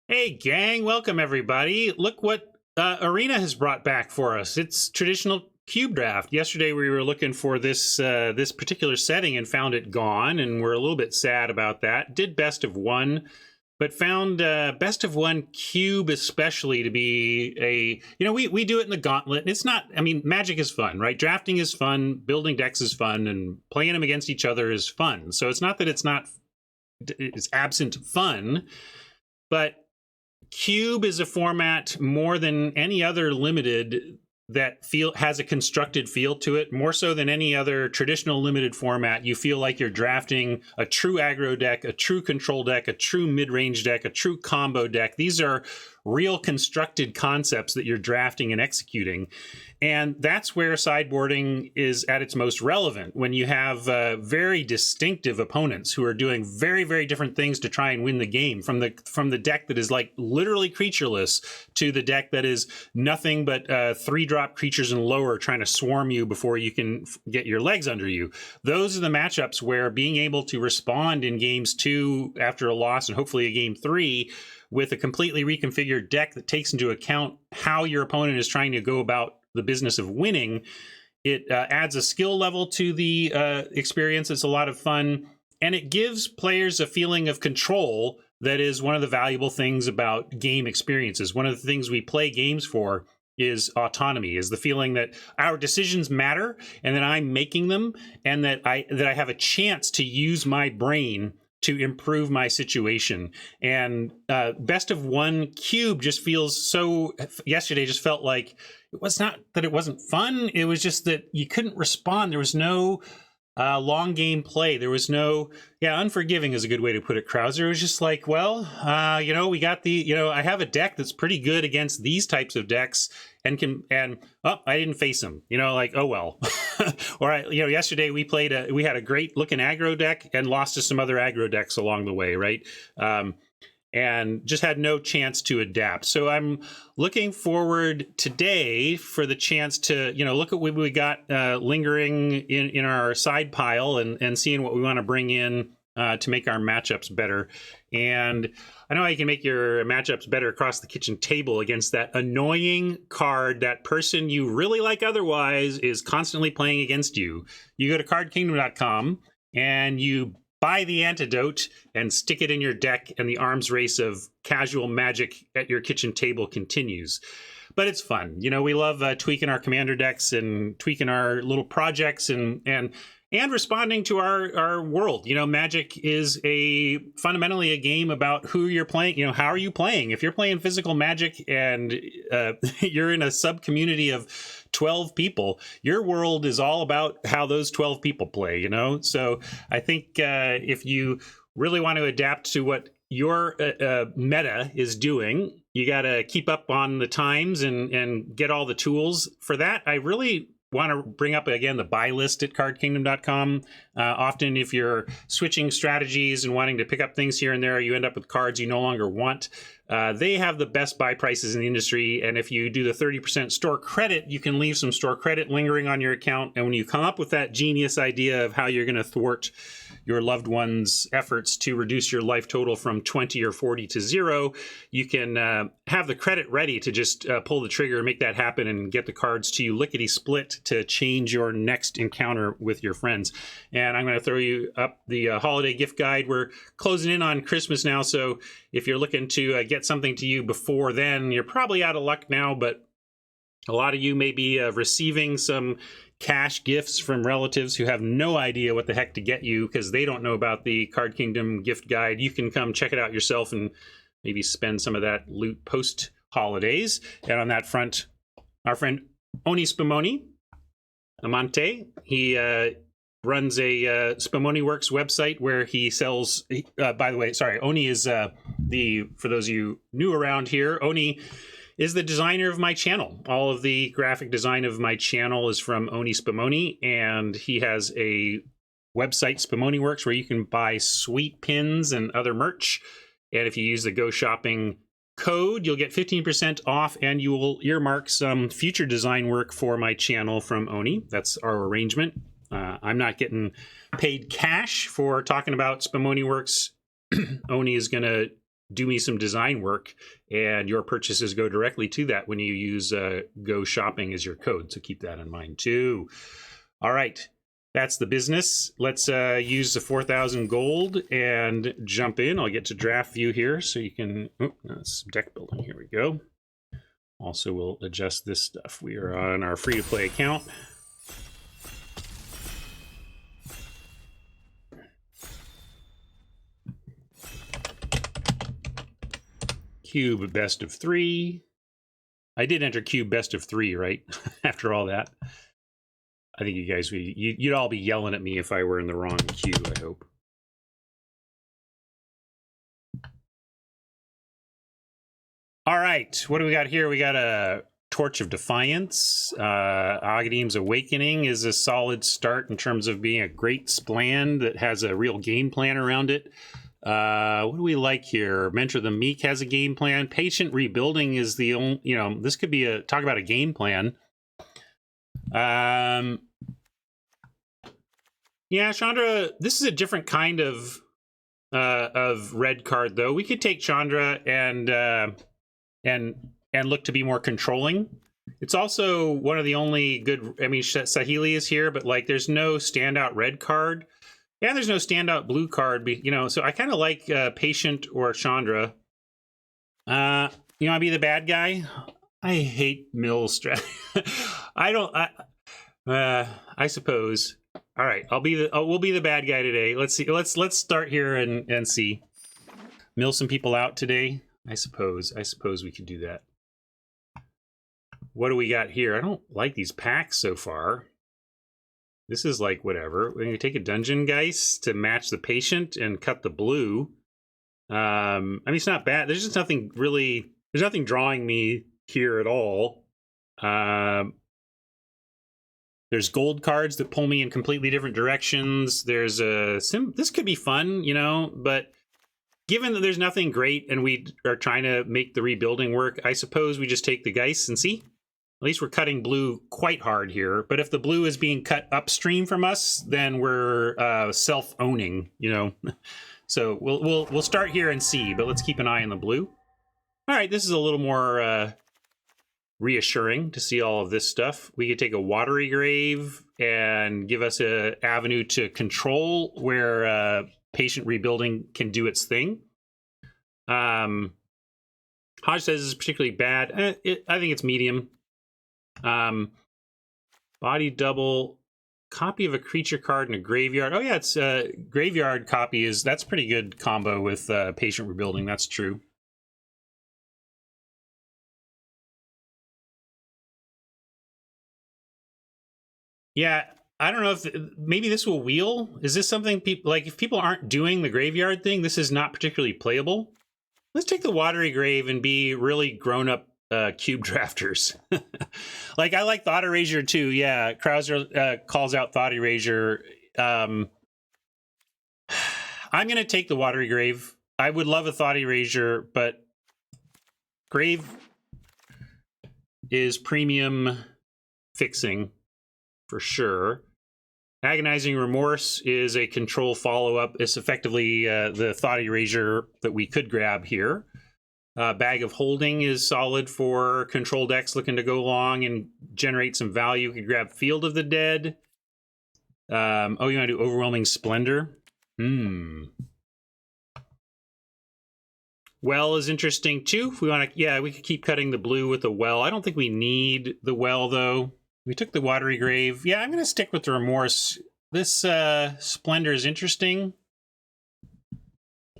Hey, gang, welcome everybody. Look what Arena has brought back for us. It's traditional cube draft. Yesterday we were looking for this particular setting and found it gone, and we're a little bit sad about that. Did best of one, but found best of one cube especially to be we do it in the gauntlet. It's not, I mean, Magic is fun, right? Drafting is fun, building decks is fun, and playing them against each other is fun. So it's not that it's absent fun, but Cube is a format more than any other limited that has a constructed feel to it, more so than any other traditional limited format. You feel like you're drafting a true aggro deck, a true control deck, a true mid-range deck, a true combo deck. These are real constructed concepts that you're drafting and executing. And that's where sideboarding is at its most relevant, when you have very distinctive opponents who are doing very, very different things to try and win the game, from the deck that is like literally creatureless to the deck that is nothing but 3-drop creatures and lower trying to swarm you before you can get your legs under you. Those are the matchups where being able to respond in games 2 after a loss and hopefully a game 3 with a completely reconfigured deck that takes into account how your opponent is trying to go about the business of winning, it adds a skill level to the experience. It's a lot of fun, and it gives players a feeling of control that is one of the valuable things about game experiences. One of the things we play games for is autonomy, is the feeling that our decisions matter and that I'm making them, and that I have a chance to use my brain to improve my situation. And best of one cube just feels so, yesterday just felt like, it was not that it wasn't fun, it was just that you couldn't respond. There was no long game play. There was no, unforgiving is a good way to put it, Krauser. It was just like, well, we got I have a deck that's pretty good against these types of decks, and I didn't face them, like, oh well. Or yesterday we had a great looking aggro deck and lost to some other aggro decks along the way, right? And just had no chance to adapt. So I'm looking forward today for the chance to, look at what we got lingering in our side pile, and seeing what we want to bring in to make our matchups better. And I know how you can make your matchups better across the kitchen table against that annoying card. That person you really like otherwise is constantly playing against you. You go to cardkingdom.com and you buy the antidote and stick it in your deck, and the arms race of casual Magic at your kitchen table continues. But it's fun. We love tweaking our commander decks and tweaking our little projects and responding to our world. Magic is fundamentally a game about who you're playing. How are you playing? If you're playing physical Magic and you're in a sub community of 12 people, your world is all about how those 12 people play. So I think if you really want to adapt to what your meta is doing, you got to keep up on the times and get all the tools for that. I really want to bring up again the buy list at cardkingdom.com. Often if you're switching strategies and wanting to pick up things here and there, you end up with cards you no longer want. They have the best buy prices in the industry, and if you do the 30% store credit, you can leave some store credit lingering on your account. And when you come up with that genius idea of how you're going to thwart your loved one's efforts to reduce your life total from 20 or 40 to 0, you can have the credit ready to just pull the trigger and make that happen and get the cards to you lickety-split to change your next encounter with your friends. And I'm going to throw you up the holiday gift guide. We're closing in on Christmas now, so if you're looking to get something to you before then, you're probably out of luck now, but a lot of you may be receiving some cash gifts from relatives who have no idea what the heck to get you because they don't know about the Card Kingdom gift guide. You can come check it out yourself and maybe spend some of that loot post holidays. And on that front, our friend Oni Spumoni, Amante, he runs a Spumoni Works website where he sells, by the way, sorry, Oni is for those of you new around here, Oni is the designer of my channel. All of the graphic design of my channel is from Oni Spumoni, and he has a website, Spumoni Works, where you can buy sweet pins and other merch. And if you use the Go Shopping code, you'll get 15% off, and you will earmark some future design work for my channel from Oni. That's our arrangement. I'm not getting paid cash for talking about Spumoni Works. Oni is going to do me some design work, and your purchases go directly to that when you use Go Shopping as your code. So keep that in mind too. All right. That's the business. Let's use the 4,000 gold and jump in. I'll get to draft view here so you can... Oh, that's deck building. Here we go. Also, we'll adjust this stuff. We are on our free-to-play account. Cube best of 3. I did enter cube best of 3, right? After all that. I think you guys, you'd all be yelling at me if I were in the wrong queue, I hope. All right, what do we got here? We got a Torch of Defiance. Aghanim's Awakening is a solid start in terms of being a great splan that has a real game plan around it. What do we like here? Mentor the Meek has a game plan. Patient Rebuilding is the only, this could be a, talk about a game plan. Yeah, Chandra, this is a different kind of red card, though. We could take Chandra and look to be more controlling. It's also one of the only good, I mean, Saheeli is here, but like there's no standout red card. And there's no standout blue card, so I kind of like Patient or Chandra. You want to be the bad guy? I hate mill strat. I suppose. All right, we'll be the bad guy today. Let's see. Let's start here and see. Mill some people out today. I suppose we could do that. What do we got here? I don't like these packs so far. This is like whatever. We're gonna take a Dungeon Geist to match the Patient and cut the blue. I mean, it's not bad. There's just nothing really. There's nothing drawing me here at all. There's gold cards that pull me in completely different directions. There's a this could be fun, but given that there's nothing great and we are trying to make the rebuilding work, I suppose we just take the Geist and see. At least we're cutting blue quite hard here. But if the blue is being cut upstream from us, then we're self-owning, So we'll start here and see, but let's keep an eye on the blue. All right, this is a little more reassuring to see all of this stuff. We could take a Watery Grave and give us an avenue to control where Patient Rebuilding can do its thing. Hodge says it's particularly bad. I think it's medium. Body double, copy of a creature card in a graveyard. Oh yeah, it's graveyard copy that's pretty good combo with Patient Rebuilding. That's true. Yeah, I don't know if maybe this will wheel. Is this something people like? If people aren't doing the graveyard thing, this is not particularly playable. Let's take the Watery Grave and be really grown-up cube drafters. Like I like Thought Erasure too. Yeah, Krauser calls out Thought Erasure. I'm gonna take the Watery Grave. I would love a Thought Erasure, but Grave is premium fixing for sure. Agonizing Remorse is a control follow-up. It's effectively the Thought Erasure that we could grab here. Bag of Holding is solid for control decks looking to go long and generate some value. You could grab Field of the Dead. Oh, you want to do Overwhelming Splendor? Well is interesting too. If we want to, yeah, we could keep cutting the blue with the Well. I don't think we need the Well though. We took the Watery Grave. Yeah, I'm going to stick with the Remorse. This Splendor is interesting.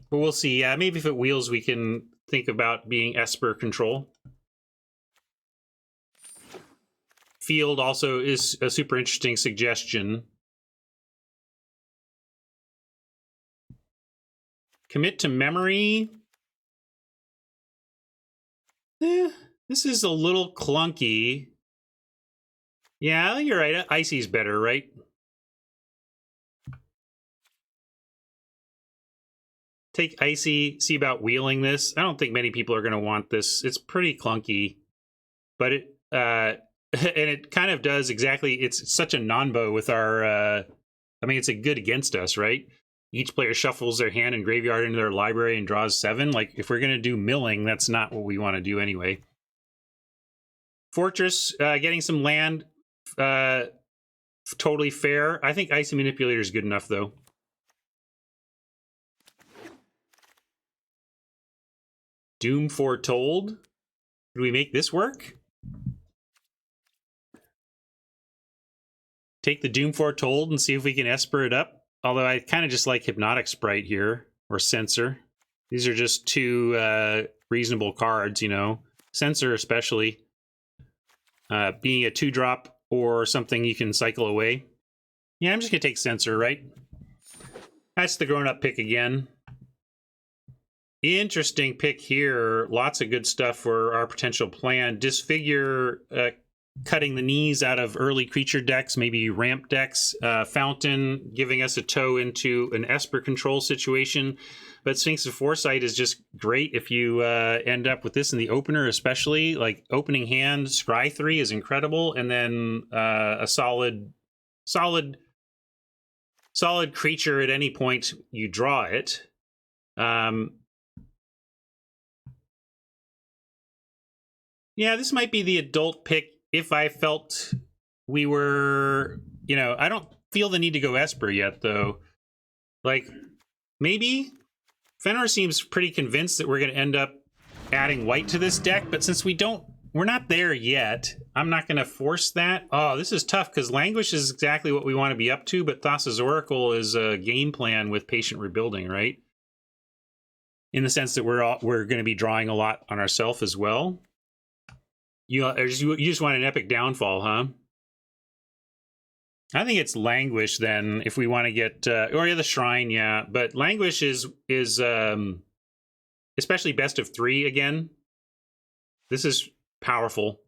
But we'll see. Yeah, maybe if it wheels, we can think about being Esper control. Field also is a super interesting suggestion. Commit to Memory. This is a little clunky. Yeah, you're right. Icy's better, right? Take Icy, see about wheeling this. I don't think many people are going to want this. It's pretty clunky, but it and it kind of does exactly. It's such a non-bow with our. I mean, it's a good against us, right? each player shuffles their hand and graveyard into their library and draws 7. Like, if we're going to do milling, that's not what we want to do anyway. Fortress, getting some land, totally fair. I think Icy Manipulator is good enough, though. Doom Foretold. Could we make this work? Take the Doom Foretold and see if we can Esper it up. Although I kind of just like Hypnotic Sprite here, or Censor. These are just two reasonable cards, you know. Censor especially. Being a 2-drop or something you can cycle away. Yeah, I'm just going to take Censor, right? That's the grown-up pick again. Interesting pick here. Lots of good stuff for our potential plan. Disfigure, cutting the knees out of early creature decks, maybe ramp decks. Fountain, giving us a toe into an Esper control situation. But Sphinx of Foresight is just great if you end up with this in the opener, especially. Like, opening hand, Scry 3 is incredible. And then a solid creature at any point, you draw it. Yeah, this might be the adult pick if I felt we were, you know, I don't feel the need to go Esper yet, though. Like, maybe Fenrir seems pretty convinced that we're going to end up adding white to this deck, but since we're not there yet, I'm not going to force that. Oh, this is tough because Languish is exactly what we want to be up to, but Thassa's Oracle is a game plan with Patient Rebuilding, right? In the sense that we're going to be drawing a lot on ourselves as well. You just want an epic downfall, huh? I think it's Languish then, if we want to get... or yeah, the Shrine, yeah. But Languish is especially best of 3 again. This is powerful.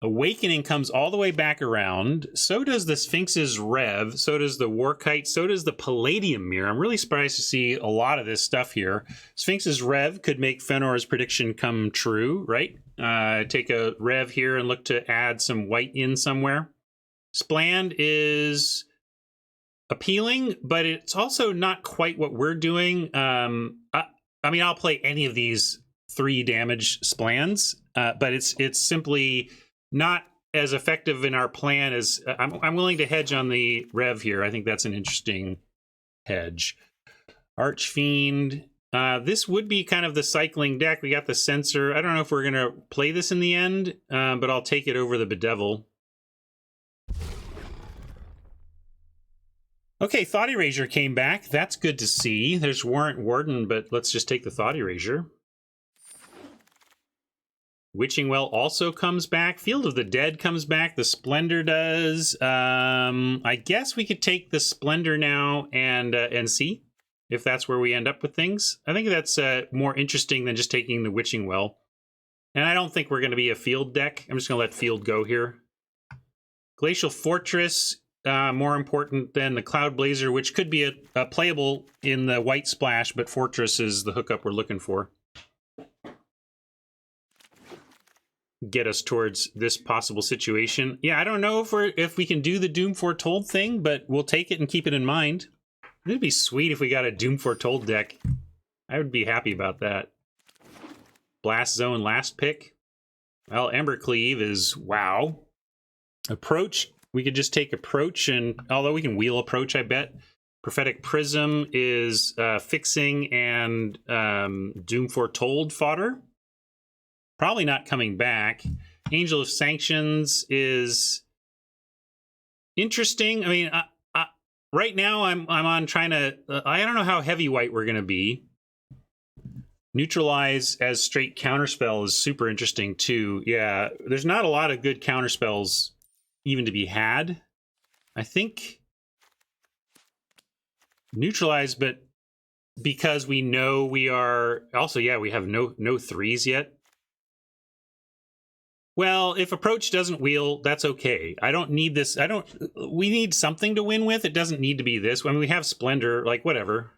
Awakening comes all the way back around. So does the Sphinx's Rev. So does the Warkite. So does the Palladium Mirror. I'm really surprised to see a lot of this stuff here. Sphinx's Rev could make Fenor's prediction come true, right? Take a Rev here and look to add some white in somewhere. Spland is appealing, but it's also not quite what we're doing. I mean, I'll play any of these 3 damage Splands, but it's simply not as effective in our plan as... I'm willing to hedge on the Rev here. I think that's an interesting hedge. Archfiend. This would be kind of the cycling deck. We got the Censor. I don't know if we're going to play this in the end, but I'll take it over the Bedevil. Okay, Thought Erasure came back. That's good to see. There's Warrant Warden, but let's just take the Thought Erasure. Witching Well also comes back. Field of the Dead comes back. The Splendor does. I guess we could take the Splendor now and see if that's where we end up with things. I think that's more interesting than just taking the Witching Well. And I don't think we're going to be a field deck. I'm just going to let field go here. Glacial Fortress, more important than the Cloud Blazer, which could be a playable in the white splash, but Fortress is the hookup we're looking for. Get us towards this possible situation. Yeah, I don't know if we can do the Doom Foretold thing, but we'll take it and keep it in mind. It'd be sweet if we got a Doom Foretold deck. I would be happy about that. Blast Zone last pick. Well, Embercleave is wow. Approach, we could just take Approach, and although we can wheel Approach, I bet. Prophetic Prism is fixing and Doom Foretold fodder. Probably not coming back. Angel of Sanctions is interesting. I mean, right now I'm on trying to... I don't know how heavy white we're going to be. Neutralize as straight counterspell is super interesting too. Yeah, there's not a lot of good counterspells even to be had. I think Neutralize, but because we know we are... Also, yeah, we have no 3s yet. Well, if Approach doesn't wheel, that's okay. I don't need this. We need something to win with. It doesn't need to be this. I mean, we have Splendor, like, whatever.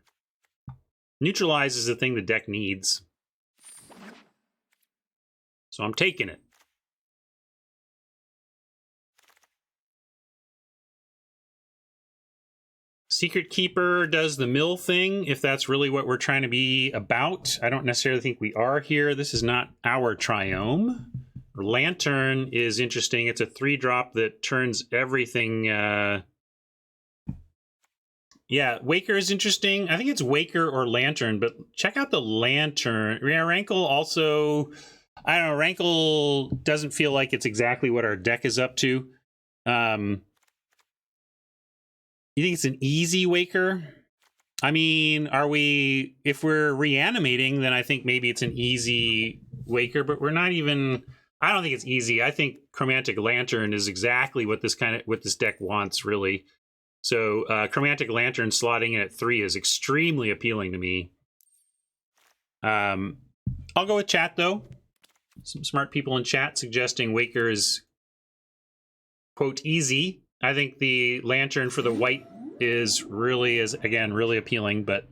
Neutralize is the thing the deck needs. So I'm taking it. Secret Keeper does the mill thing, if that's really what we're trying to be about. I don't necessarily think we are here. This is not our Triome. Lantern is interesting. It's a 3-drop that turns everything... Yeah, Waker is interesting. I think it's Waker or Lantern, but check out the Lantern. Yeah, Rankle also... I don't know, Rankle doesn't feel like it's exactly what our deck is up to. You think it's an easy Waker? I mean, if we're reanimating, then I think maybe it's an easy Waker, but we're not even... I don't think it's easy. I think Chromatic Lantern is exactly what this deck wants, really. So Chromatic Lantern slotting in at 3 is extremely appealing to me. I'll go with chat, though. Some smart people in chat suggesting Waker is, quote, easy. I think the Lantern for the white is really appealing, but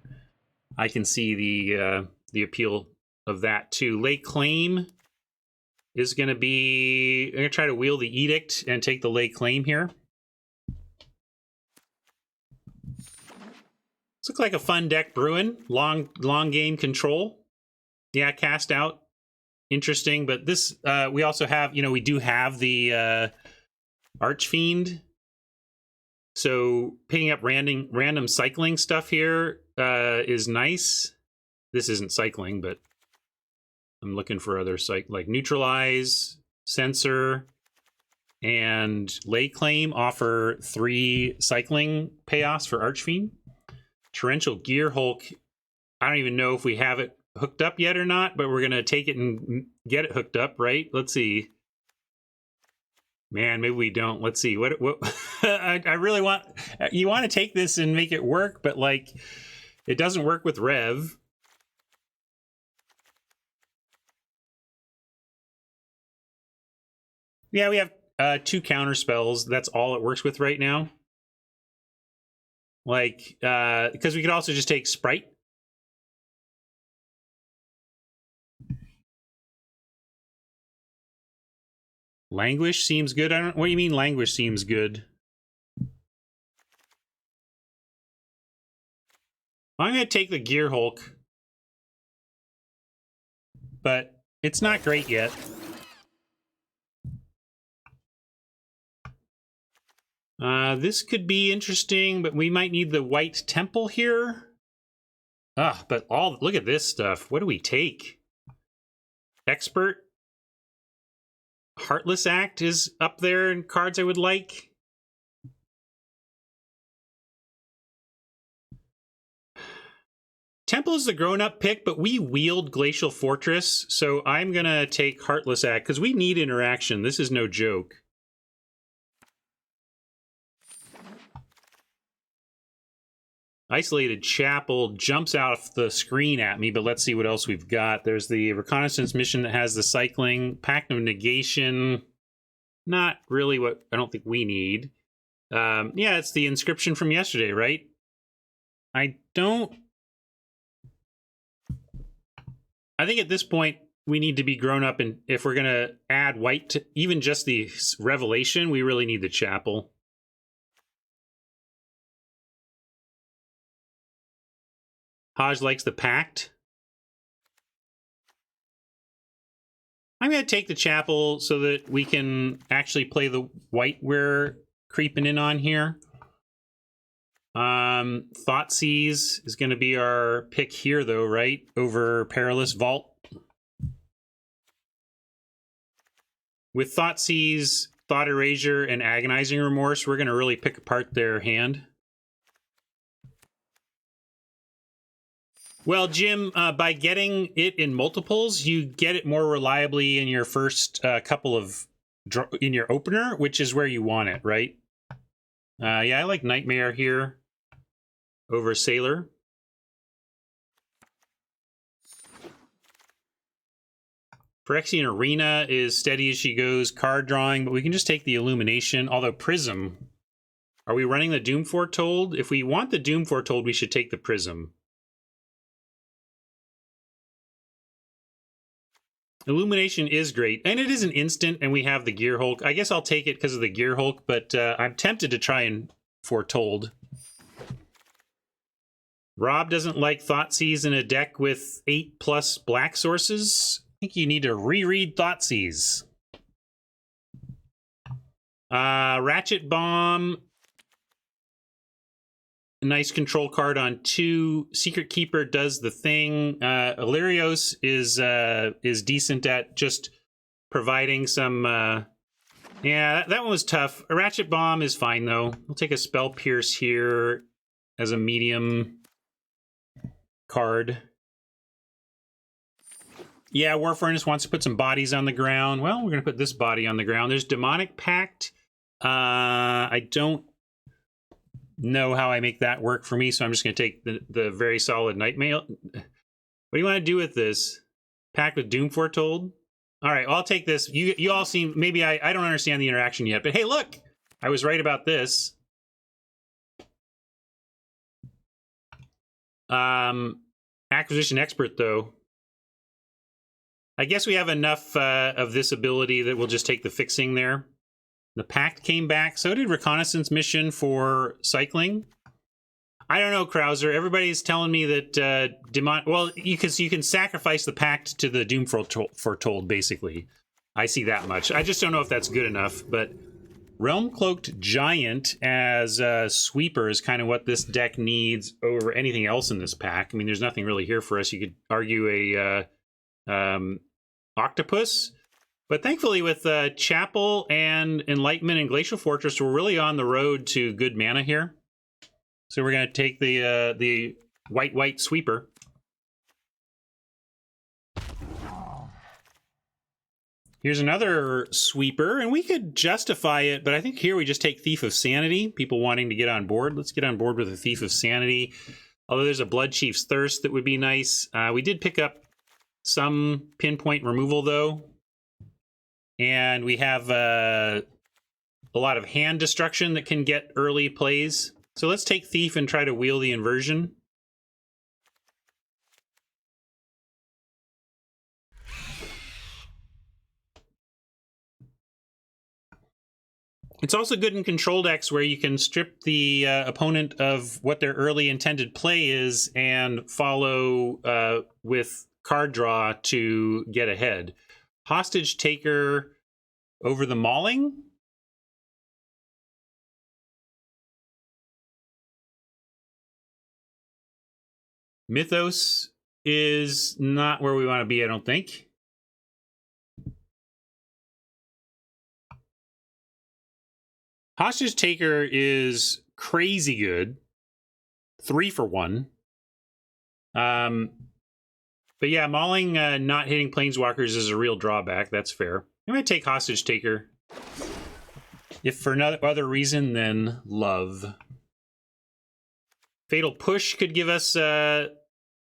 I can see the appeal of that too. Lay Claim is going to be... I'm going to try to wheel the Edict and take the Lay Claim here. This looks like a fun deck brewing. Long game control. Yeah, Cast Out. Interesting, but this we also have, we do have the Archfiend. So picking up random cycling stuff here is nice. This isn't cycling, but I'm looking for other like Neutralize, Censor, and Lay Claim offer 3 cycling payoffs for Archfiend. Torrential Gear Hulk, I don't even know if we have it hooked up yet or not, but we're going to take it and get it hooked up, right? Let's see. Man, maybe we don't. Let's see. What I really want... You want to take this and make it work, but, like, it doesn't work with Rev. Yeah, we have 2 counter spells. That's all it works with right now. Like, because we could also just take Sprite. Languish seems good. What do you mean Languish seems good? I'm going to take the Gear Hulk. But it's not great yet. This could be interesting, but we might need the White Temple here. But look at this stuff. What do we take? Expert. Heartless Act is up there in cards I would like. Temple is the grown-up pick, but we wield Glacial Fortress, so I'm going to take Heartless Act, because we need interaction. This is no joke. Isolated Chapel jumps off the screen at me, but let's see what else we've got. There's the Reconnaissance Mission that has the cycling. Pact of Negation. Not really what I don't think we need. Yeah, it's the inscription from yesterday, right? I think at this point, we need to be grown up, and if we're going to add white to even just the Revelation, we really need the Chapel. Hodge likes the Pact. I'm going to take the Chapel so that we can actually play the white we're creeping in on here. Thoughtseize is going to be our pick here, though, right? Over Perilous Vault. With Thoughtseize, Thought Erasure, and Agonizing Remorse, we're going to really pick apart their hand. Well, Jim, by getting it in multiples, you get it more reliably in your first couple of... in your opener, which is where you want it, right? Yeah, I like Nightmare here over Sailor. Phyrexian Arena is steady as she goes, card drawing, but we can just take the Illumination. Although Prism... Are we running the Doom Foretold? If we want the Doom Foretold, we should take the Prism. Illumination is great, and it is an instant, and we have the Gear Hulk. I guess I'll take it because of the Gear Hulk, but I'm tempted to try and Foretold. Rob doesn't like Thoughtseize in a deck with 8+ black sources. I think you need to reread Thoughtseize. Ratchet Bomb. Nice control card on 2. Secret Keeper does the thing. Illyrios is decent at just providing some... yeah, that one was tough. A Ratchet Bomb is fine, though. We'll take a Spell Pierce here as a medium card. Yeah, War Furnace wants to put some bodies on the ground. Well, we're going to put this body on the ground. There's Demonic Pact. I don't know how I make that work for me, so I'm just going to take the very solid Nightmail. What do you want to do with this? Pact with Doom Foretold? All right, well, I'll take this. You all seem... Maybe I don't understand the interaction yet, but hey, look! I was right about this. Acquisition Expert, though. I guess we have enough of this ability that we'll just take the fixing there. The Pact came back. So did Reconnaissance Mission for cycling. I don't know, Krauser. Everybody's telling me that well, you can sacrifice the Pact to the Doom Foretold, basically. I see that much. I just don't know if that's good enough. But Realm Cloaked Giant as a sweeper is kind of what this deck needs over anything else in this pack. I mean, there's nothing really here for us. You could argue a Octopus. But thankfully, with Chapel and Enlightenment and Glacial Fortress, we're really on the road to good mana here. So we're going to take the white sweeper. Here's another sweeper, and we could justify it, but I think here we just take Thief of Sanity. People wanting to get on board. Let's get on board with a Thief of Sanity. Although there's a Blood Chief's Thirst that would be nice. We did pick up some pinpoint removal, though. And we have a lot of hand destruction that can get early plays. So let's take Thief and try to wheel the inversion. It's also good in control decks where you can strip the opponent of what their early intended play is and follow with card draw to get ahead. Hostage Taker over the Mauling. Mythos is not where we want to be, I don't think. Hostage Taker is crazy good. 3 for 1. But yeah, Mauling not hitting Planeswalkers is a real drawback. That's fair. I'm going to take Hostage Taker. If for no other reason than love. Fatal Push could give us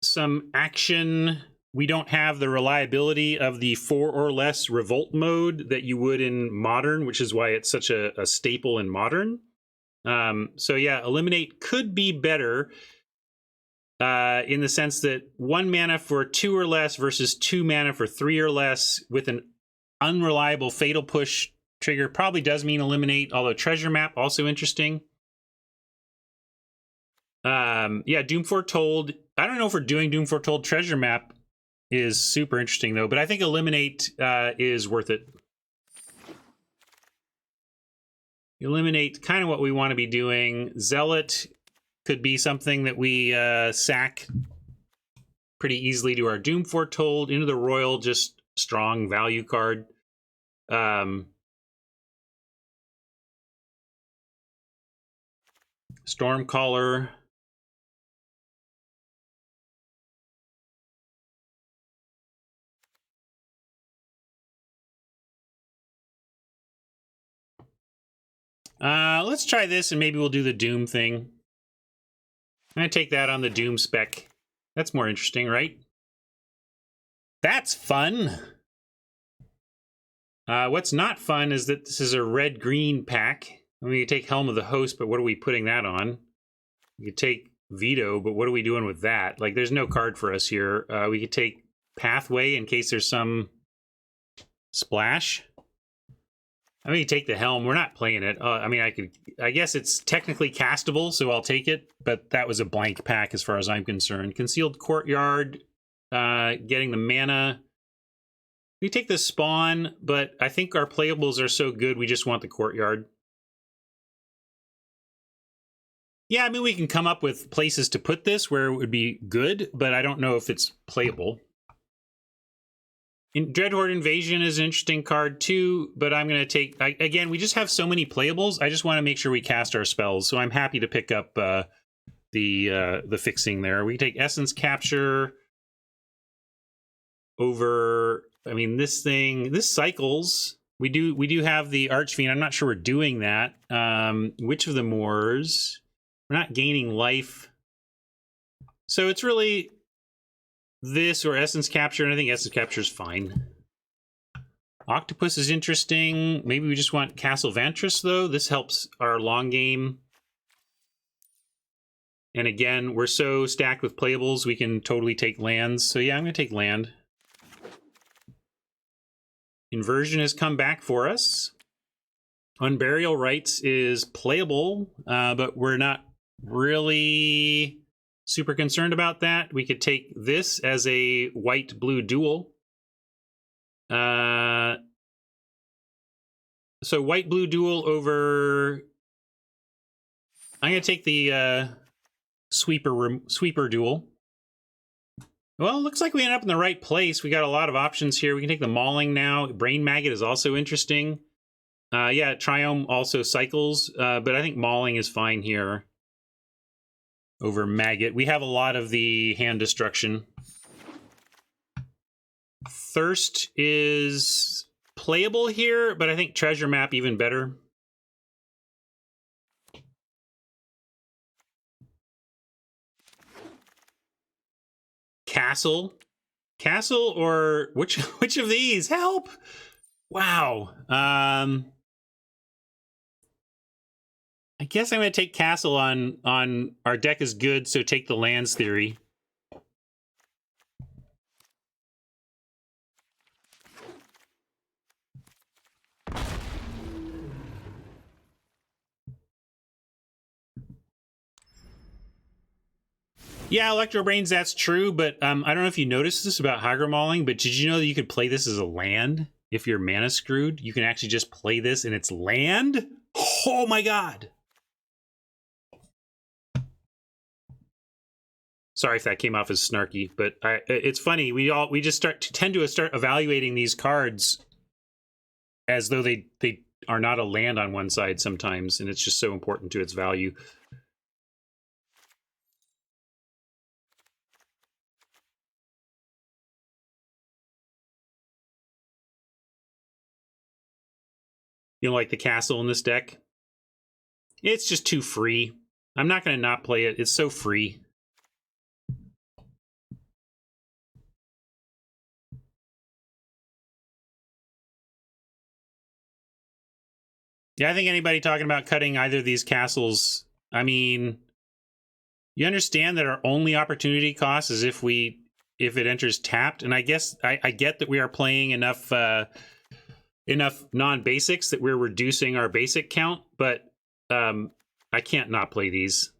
some action. We don't have the reliability of the 4 or less Revolt mode that you would in Modern, which is why it's such a staple in Modern. So yeah, Eliminate could be better. In the sense that 1 mana for 2 or less versus 2 mana for 3 or less with an unreliable Fatal Push trigger probably does mean Eliminate, although Treasure Map also interesting. Yeah, Doom Foretold. I don't know if we're doing Doom Foretold. Treasure Map is super interesting, though, but I think Eliminate is worth it. Eliminate, kind of what we want to be doing. Zealot could be something that we sack pretty easily to our Doom Foretold. Into the Royal, just strong value card. Stormcaller. Let's try this and maybe we'll do the Doom thing. I'm going to take that on the Doom spec. That's more interesting, right? That's fun. What's not fun is that this is a red-green pack. I mean, you take Helm of the Host, but what are we putting that on? You could take Veto, but what are we doing with that? Like, there's no card for us here. We could take Pathway in case there's some splash. I mean, take the helm. We're not playing it. I mean, I guess it's technically castable, so I'll take it. But that was a blank pack as far as I'm concerned. Concealed Courtyard, getting the mana. We take the spawn, but I think our playables are so good, we just want the Courtyard. Yeah, I mean, we can come up with places to put this where it would be good, but I don't know if it's playable. Dreadhorde Invasion is an interesting card too, but I'm going to take... again, we just have so many playables. I just want to make sure we cast our spells, so I'm happy to pick up the fixing there. We take Essence Capture over... I mean, this cycles. We do have the Archfiend. I'm not sure we're doing that. Witch of the Moors. We're not gaining life. So it's really... this or Essence Capture, and I think Essence Capture is fine. Octopus is interesting. Maybe we just want Castle Vantress, though. This helps our long game. And again, we're so stacked with playables, we can totally take lands. So yeah, I'm going to take land. Inversion has come back for us. Unburial Rites is playable, but we're not really... super concerned about that. We could take this as a white-blue duel. So white-blue duel over... I'm going to take the sweeper duel. Well, it looks like we end up in the right place. We got a lot of options here. We can take the Mauling now. Brain Maggot is also interesting. Yeah, Triome also cycles, but I think Mauling is fine here over Maggot. We have a lot of the hand destruction. Thirst is playable here, but I think Treasure Map even better. Castle or which of these? Help! Wow. I guess I'm going to take Castle on our deck is good, so take the lands theory. Yeah, Electro Brains, that's true, but I don't know if you noticed this about Hydro Mauling, but did you know that you could play this as a land? If you're mana screwed, you can actually just play this and it's land? Oh my god! Sorry if that came off as snarky, but it's funny. We just tend to start evaluating these cards as though they are not a land on one side sometimes, and it's just so important to its value. You don't like the castle in this deck? It's just too free. I'm not going to not play it. It's so free. Yeah, I think anybody talking about cutting either of these castles, I mean, you understand that our only opportunity cost is if it enters tapped, and I guess I get that we are playing enough non-basics that we're reducing our basic count, but I can't not play these.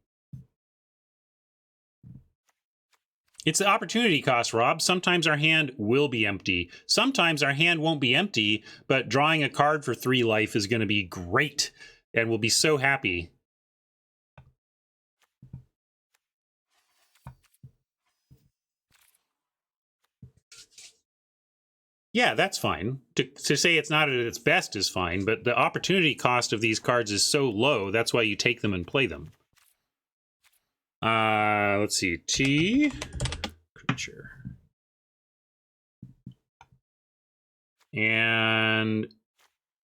It's the opportunity cost, Rob. Sometimes our hand will be empty. Sometimes our hand won't be empty, but drawing a card for 3 life is going to be great, and we'll be so happy. Yeah, that's fine. To say it's not at its best is fine, but the opportunity cost of these cards is so low, that's why you take them and play them. Let's see. T. Creature. And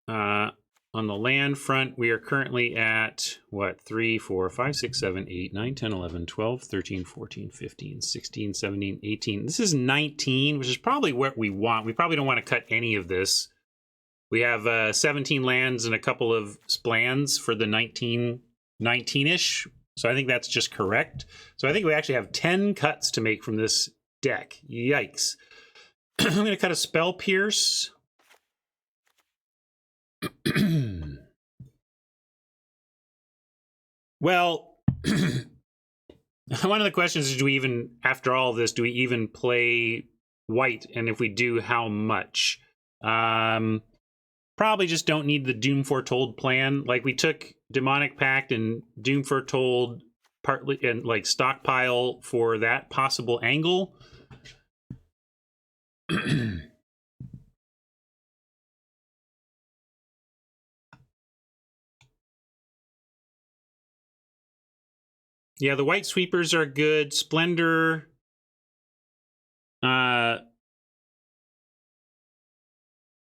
on the land front, we are currently at, what, 3, 4, 5, 6, 7, 8, 9, 10, 11, 12, 13, 14, 15, 16, 17, 18. This is 19, which is probably what we want. We probably don't want to cut any of this. We have 17 lands and a couple of splans for the 19-ish. So I think that's just correct. So I think we actually have 10 cuts to make from this deck. Yikes. I'm going to cut a Spell Pierce. Well, one of the questions is, do we even, after all of this, do we even play white? And if we do, how much? Probably just don't need the Doom Foretold plan. Like, we took Demonic Pact and Doom Foretold partly, and like stockpile for that possible angle. Yeah, the white sweepers are good. Splendor.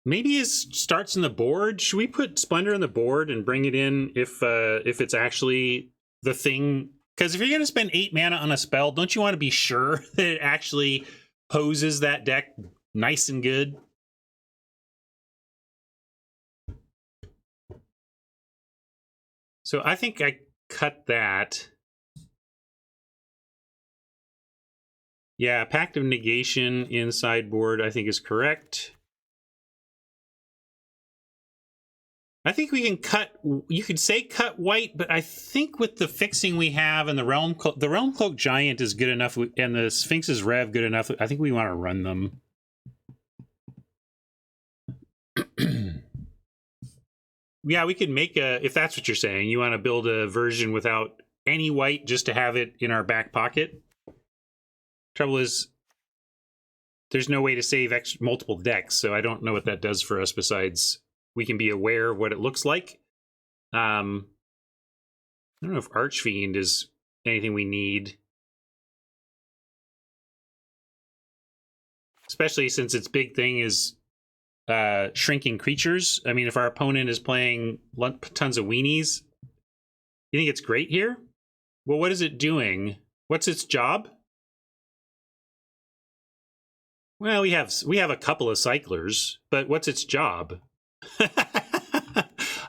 Maybe it starts in the board. Should we put Splendor in the board and bring it in if it's actually the thing? Because if you're going to spend 8 mana on a spell, don't you want to be sure that it actually poses that deck nice and good? So I think I cut that. Yeah, Pact of Negation in sideboard I think is correct. I think we can cut, you could say cut white, but I think with the fixing we have and the Realm Cloak Giant is good enough, and the Sphinx's Rev good enough, I think we want to run them. Yeah, we could make a, if that's what you're saying, you want to build a version without any white just to have it in our back pocket. Trouble is, there's no way to save multiple decks, so I don't know what that does for us besides we can be aware of what it looks like. I don't know if Archfiend is anything we need. Especially since its big thing is shrinking creatures. I mean, if our opponent is playing tons of weenies, you think it's great here? Well, what is it doing? What's its job? Well, we have a couple of cyclers, but what's its job?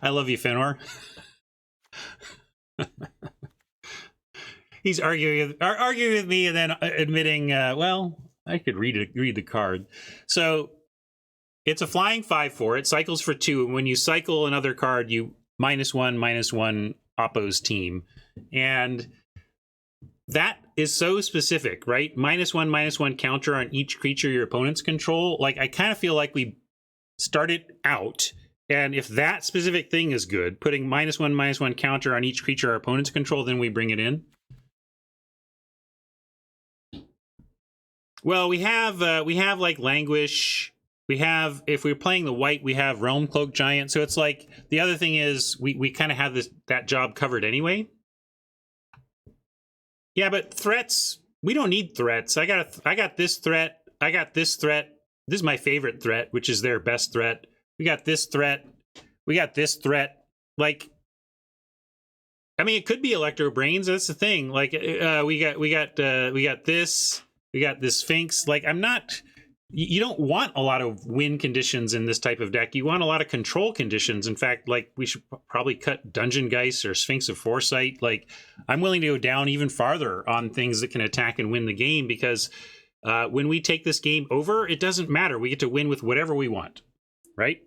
I love you, Fenor. He's arguing with me and then admitting, well, I could read the card. So it's a flying 5/4. It cycles for 2, and when you cycle another card, you -1/-1 Oppo's team, and that is so specific, right? -1/-1 counter on each creature your opponents control. Like, I kind of feel like we started out, and if that specific thing is good, putting -1/-1 counter on each creature our opponents control, then we bring it in. Well, we have like Languish. We have, if we're playing the white, we have Realm Cloak Giant. So it's like, the other thing is we kind of have that job covered anyway. Yeah, but threats, we don't need threats. I got this threat. I got this threat. This is my favorite threat, which is their best threat. We got this threat. We got this threat. Like, I mean, it could be Electro Brains. That's the thing. Like, we got this. We got this Sphinx. Like, I'm not. You don't want a lot of win conditions in this type of deck. You want a lot of control conditions. In fact, like, we should probably cut Dungeon Geist or Sphinx of Foresight. Like, I'm willing to go down even farther on things that can attack and win the game, because when we take this game over, it doesn't matter. We get to win with whatever we want, right?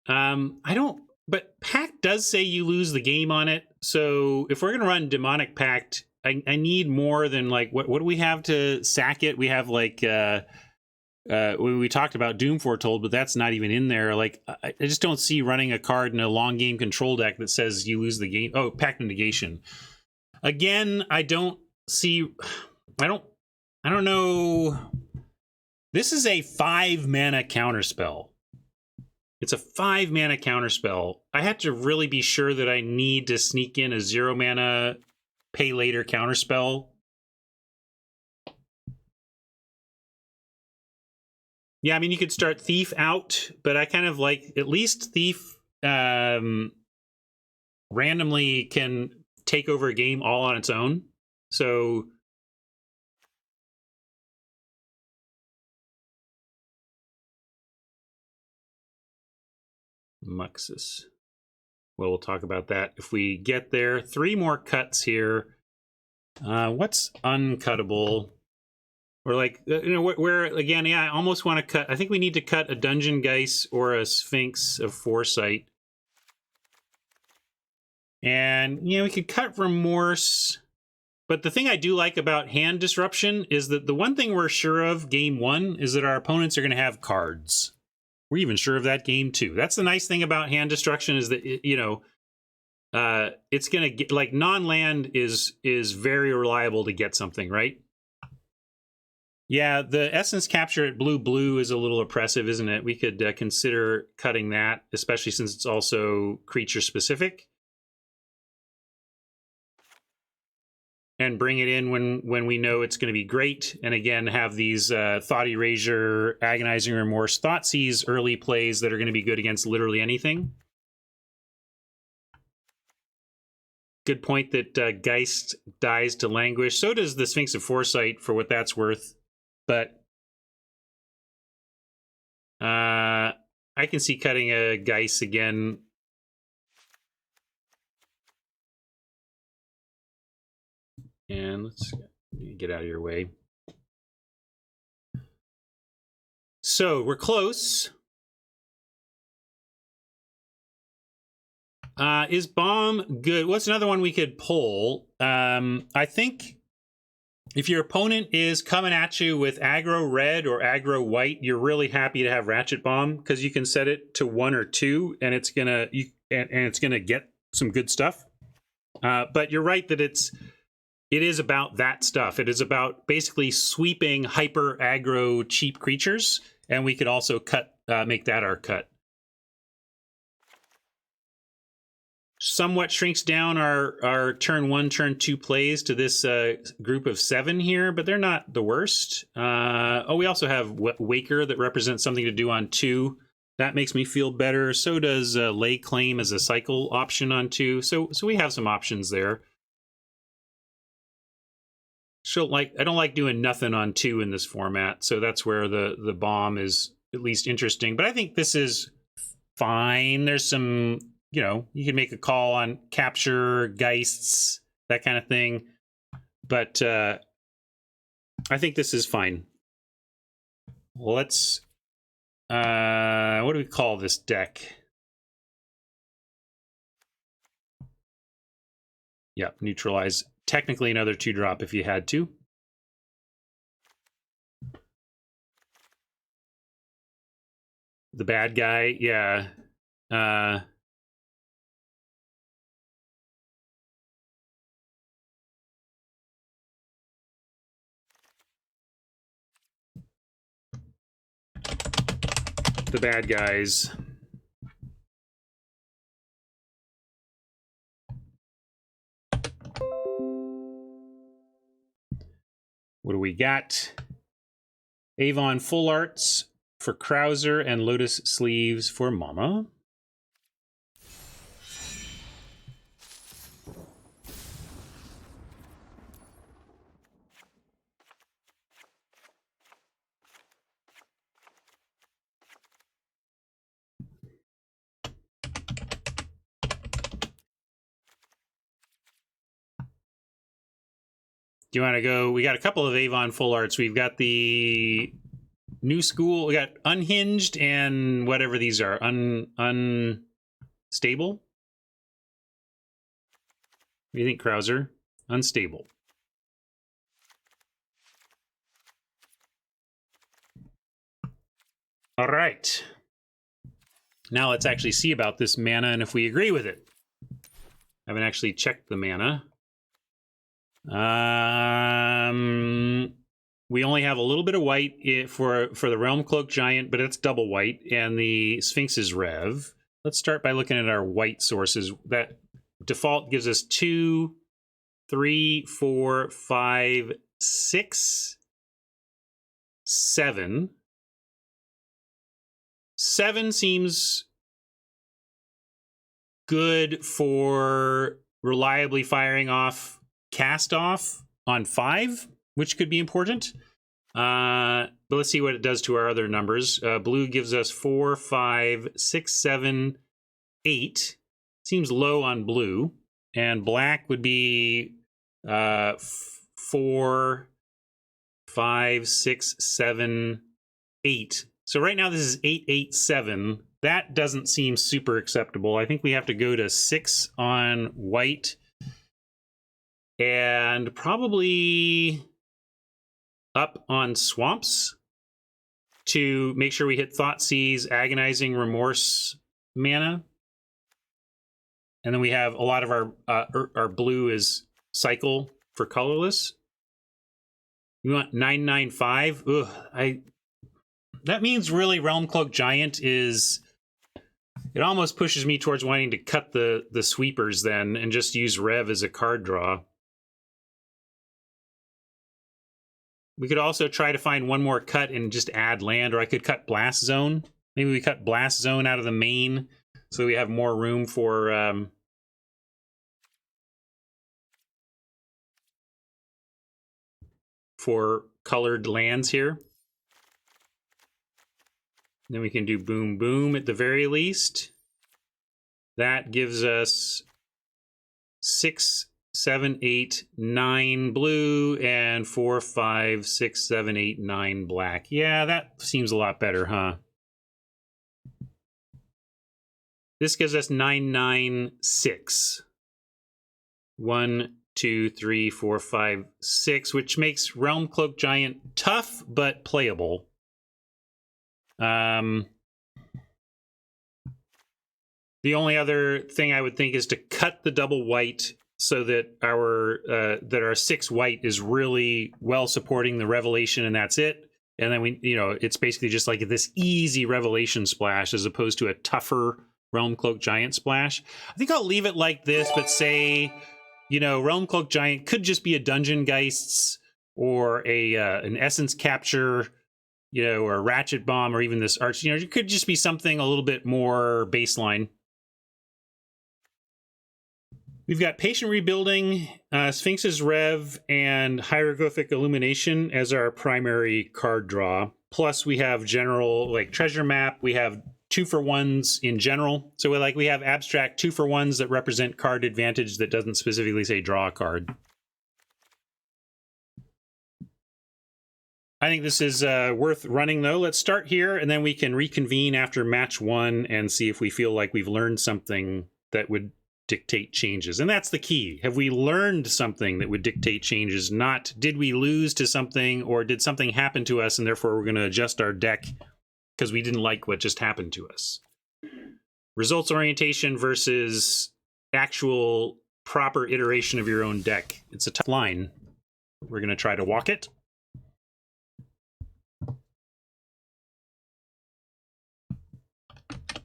I don't, but Pact does say you lose the game on it. So if we're going to run Demonic Pact, I need more than, like, what do we have to sack it? We have, like, we talked about Doom Foretold, but that's not even in there. Like, I just don't see running a card in a long game control deck that says you lose the game. Oh, Pact of Negation. Again, I don't see, I don't know. This is a 5 mana counterspell. It's a 5 mana counterspell. I have to really be sure that I need to sneak in a 0 mana pay later counterspell. Yeah, I mean, you could start Thief out, but I kind of like, at least Thief randomly can take over a game all on its own. So Muxus. Well, we'll talk about that if we get there. 3 more cuts here. What's uncuttable? Or like, you know, where again, yeah, I almost want to cut. I think we need to cut a Dungeon Geist or a Sphinx of Foresight. And, you know, we could cut Remorse. But the thing I do like about Hand Disruption is that the one thing we're sure of game one is that our opponents are going to have cards. We're even sure of that game two. That's the nice thing about Hand Destruction is that, you know, it's going to get, like, non-land is very reliable to get something, right? Yeah, the Essence Capture at blue is a little oppressive, isn't it? We could consider cutting that, especially since it's also creature specific. And bring it in when we know it's going to be great. And again, have these Thought Erasure, Agonizing Remorse, Thoughtseize early plays that are going to be good against literally anything. Good point that Geist dies to Languish. So does the Sphinx of Foresight, for what that's worth. But I can see cutting a Geist again. And let's get out of your way. So we're close. Is Bomb good? What's another one we could pull? I think if your opponent is coming at you with aggro red or aggro white, you're really happy to have Ratchet Bomb because you can set it to 1 or 2, and it's gonna get some good stuff. But you're right that it is about that stuff. It is about basically sweeping hyper aggro cheap creatures, and we could also make that our cut. Somewhat shrinks down our turn 1, turn 2 plays to this group of 7 here, but they're not the worst. We also have Waker that represents something to do on 2. That makes me feel better. So does Lay Claim as a cycle option on 2. So we have some options there. I don't like doing nothing on 2 in this format, so that's where the Bomb is at least interesting. But I think this is fine. There's some, you know, you can make a call on Capture, Geists, that kind of thing. But I think this is fine. Let's, what do we call this deck? Yep, neutralize. Technically another 2-drop if you had to. The bad guy, yeah. The bad guys. What do we got? Avon Full Arts for Krauser and Lotus Sleeves for Mama. Do you want to go? We got a couple of Avon Full Arts. We've got the New School. We got Unhinged and whatever these are. Unstable? What do you think, Krauser? Unstable. All right. Now let's actually see about this mana and if we agree with it. I haven't actually checked the mana. We only have a little bit of white for the Realm Cloak Giant, but it's double white, and the Sphinx's Rev. Let's start by looking at our white sources. That default gives us 2, 3, 4, 5, 6, 7. 7 seems good for reliably firing off Cast Off on 5, which could be important. But let's see what it does to our other numbers. Blue gives us 4, 5, 6, 7, 8. Seems low on blue. And black would be 4, 5, 5, 6, 7, 8. So right now this is 8, 8, 7. That doesn't seem super acceptable. I think we have to go to 6 on white and probably up on swamps to make sure we hit Thoughtseize, Agonizing Remorse mana. And then we have a lot of our blue is cycle for colorless. You want 995? Ugh, that means really Realm Cloak Giant is... It almost pushes me towards wanting to cut the sweepers then and just use Rev as a card draw. We could also try to find one more cut and just add land, or I could cut Blast Zone. Maybe we cut Blast Zone out of the main so we have more room for colored lands here. Then we can do Boom Boom at the very least. That gives us 6, 7, 8, 9 blue and 4, 5, 6, 7, 8, 9 black. Yeah, that seems a lot better, huh? This gives us 9, 9, 6. 1, 2, 3, 4, 5, 6, which makes Realm Cloak Giant tough but playable. The only other thing I would think is to cut the double white so that our 6 white is really well supporting the Revelation, and that's it. And then it's basically just like this easy Revelation splash as opposed to a tougher Realm Cloak Giant splash. I think I'll leave it like this, but say, Realm Cloak Giant could just be a Dungeon Geists or an Essence Capture, or a Ratchet Bomb, or even this Arch. It could just be something a little bit more baseline. We've got Patient Rebuilding, Sphinx's Rev, and Hieroglyphic Illumination as our primary card draw. Plus, we have general, like Treasure Map. We have 2-for-1s in general. So we have abstract 2-for-1s that represent card advantage that doesn't specifically say draw a card. I think this is worth running, though. Let's start here, and then we can reconvene after match 1 and see if we feel like we've learned something that would dictate changes. And that's the key. Have we learned something that would dictate changes? Not did we lose to something, or did something happen to us and therefore we're going to adjust our deck because we didn't like what just happened to us. Results orientation versus actual proper iteration of your own deck. It's a tough line. We're going to try to walk it.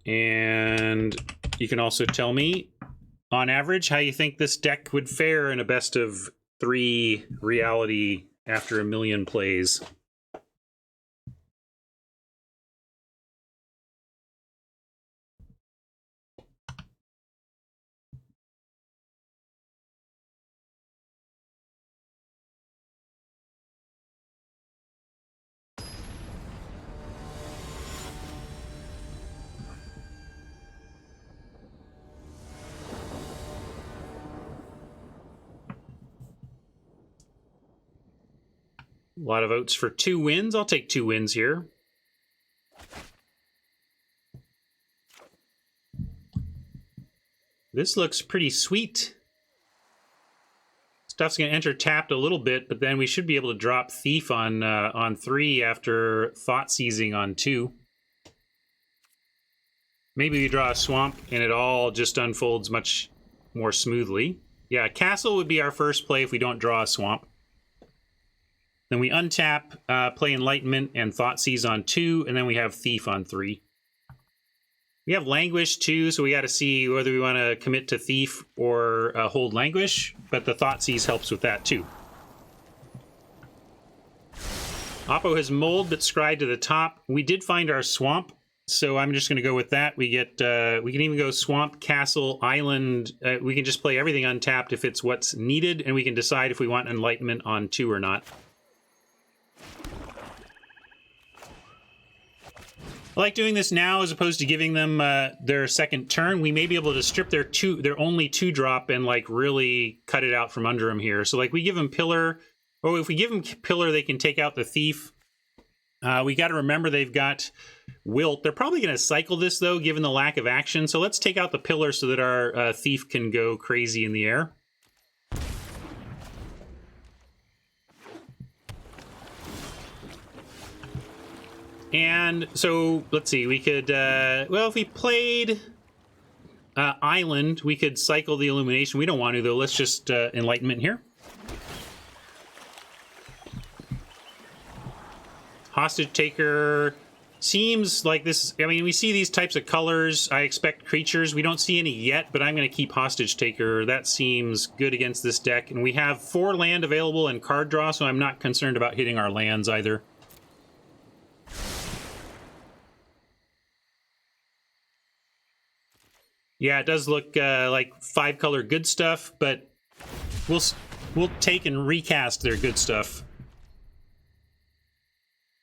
And you can also tell me, on average, how you think this deck would fare in a best of 3 reality after a million plays. A lot of votes for 2 wins. I'll take 2 wins here. This looks pretty sweet. Stuff's going to enter tapped a little bit, but then we should be able to drop Thief on 3 after Thought Seizing on 2. Maybe we draw a Swamp and it all just unfolds much more smoothly. Yeah, Castle would be our first play if we don't draw a Swamp. Then we untap, play Enlightenment and Thoughtseize on 2, and then we have Thief on 3. We have Languish too, so we got to see whether we want to commit to Thief or hold Languish, but the Thoughtseize helps with that too. Oppo has Mold, but Scry to the top. We did find our Swamp, so I'm just going to go with that. We get, we can even go Swamp, Castle, Island. We can just play everything untapped if it's what's needed, and we can decide if we want Enlightenment on 2 or not. I like doing this now as opposed to giving them their second turn. We may be able to strip their only 2-drop and like really cut it out from under them here. So like we give them Pillar, Oh, if we give them Pillar, they can take out the Thief. We got to remember they've got Wilt. They're probably going to cycle this, though, given the lack of action. So let's take out the Pillar so that our Thief can go crazy in the air. And so, let's see, we could, well, if we played Island, we could cycle the Illumination. We don't want to, though. Let's just Enlightenment here. Hostage Taker seems like this. I mean, we see these types of colors. I expect creatures. We don't see any yet, but I'm going to keep Hostage Taker. That seems good against this deck. And we have 4 land available and card draw, so I'm not concerned about hitting our lands either. Yeah, it does look like 5-color good stuff, but we'll take and recast their good stuff.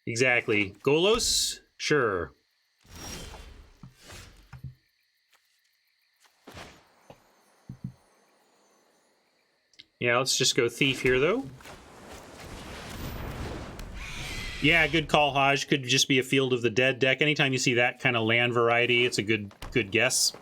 Exactly. Golos? Sure. Yeah, let's just go Thief here, though. Yeah, good call, Haj. Could just be a Field of the Dead deck. Anytime you see that kind of land variety, it's a good guess.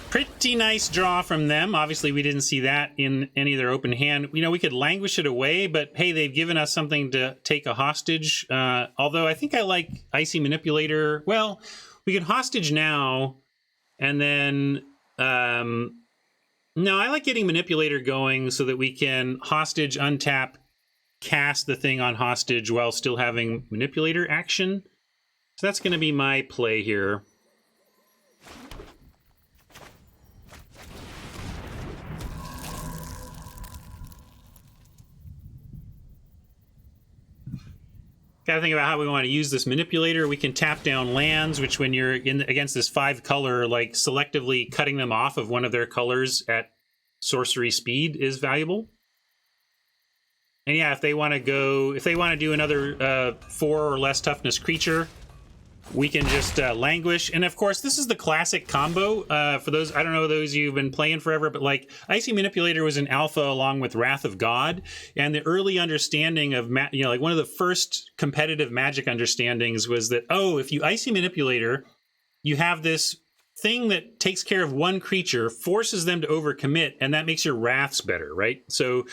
Pretty nice draw from them. Obviously, we didn't see that in any of their open hand. You know, we could languish it away, but hey, they've given us something to take a hostage. Although I think I like Icy Manipulator. Well, we can hostage now, and then... no, I like getting Manipulator going so that we can hostage, untap, cast the thing on hostage while still having Manipulator action. So that's going to be my play here. Got to think about how we want to use this Manipulator. We can tap down lands, which when you're against this 5-color, like selectively cutting them off of one of their colors at sorcery speed is valuable. And yeah, if they want to do another 4 or less toughness creature, we can just languish. And of course, this is the classic combo. For those, I don't know those of you who've been playing forever, but like Icy Manipulator was in alpha along with Wrath of God. And the early understanding of, like one of the first competitive Magic understandings was that, oh, if you Icy Manipulator, you have this thing that takes care of one creature, forces them to overcommit, and that makes your Wraths better, right? So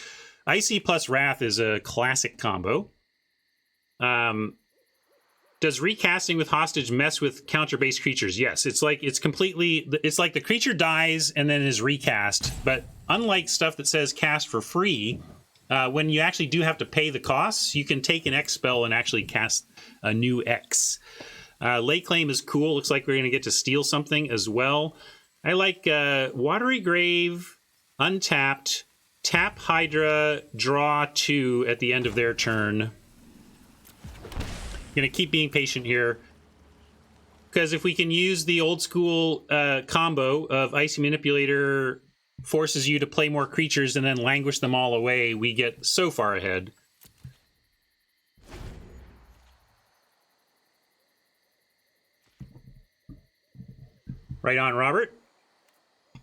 Icy plus Wrath is a classic combo. Does recasting with hostage mess with counter-based creatures? Yes, it's like the creature dies and then is recast. But unlike stuff that says cast for free, when you actually do have to pay the costs, you can take an X spell and actually cast a new X. Lay Claim is cool. Looks like we're going to get to steal something as well. I like Watery Grave, untapped, tap Hydra, draw 2 at the end of their turn. Going to keep being patient here, because if we can use the old school combo of Icy Manipulator forces you to play more creatures and then languish them all away, we get so far ahead. Right on, Robert.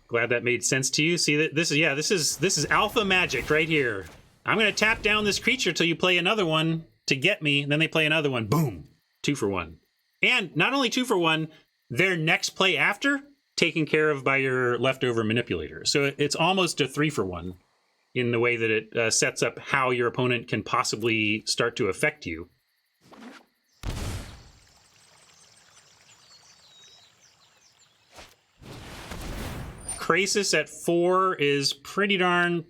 Glad that made sense to you. See that this is alpha magic right here. I'm going to tap down this creature till you play another one to get me, and then they play another one. Boom. 2 for 1. And not only 2 for 1, their next play after, taken care of by your leftover Manipulator. So it's almost a 3 for 1 in the way that it sets up how your opponent can possibly start to affect you. Krasis at 4 is pretty darn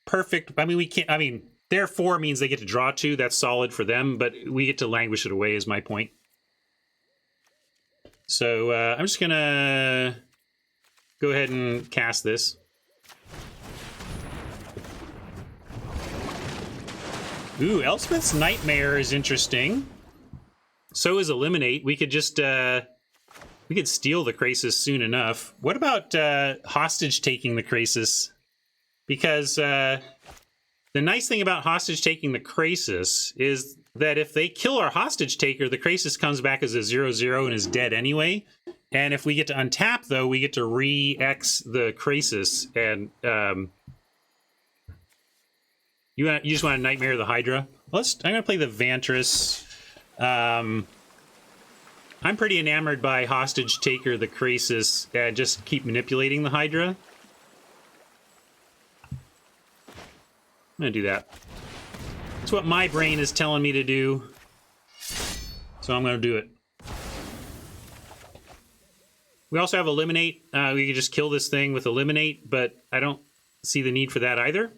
perfect. I mean, their 4 means they get to draw 2. That's solid for them, but we get to languish it away is my point. So I'm just going to go ahead and cast this. Ooh, Elspeth's Nightmare is interesting. So is Eliminate. We could just... we could steal the Krasis soon enough. What about hostage taking the Krasis? Because... the nice thing about hostage taking the Krasis is that if they kill our hostage taker, the Krasis comes back as a 0/0 and is dead anyway. And if we get to untap, though, we get to re-X the Krasis. And you just want to Nightmare the Hydra? I'm going to play the Vantress. I'm pretty enamored by hostage taker the Krasis, and just keep manipulating the Hydra. I'm going to do that. That's what my brain is telling me to do. So I'm going to do it. We also have Eliminate. We can just kill this thing with Eliminate, but I don't see the need for that either.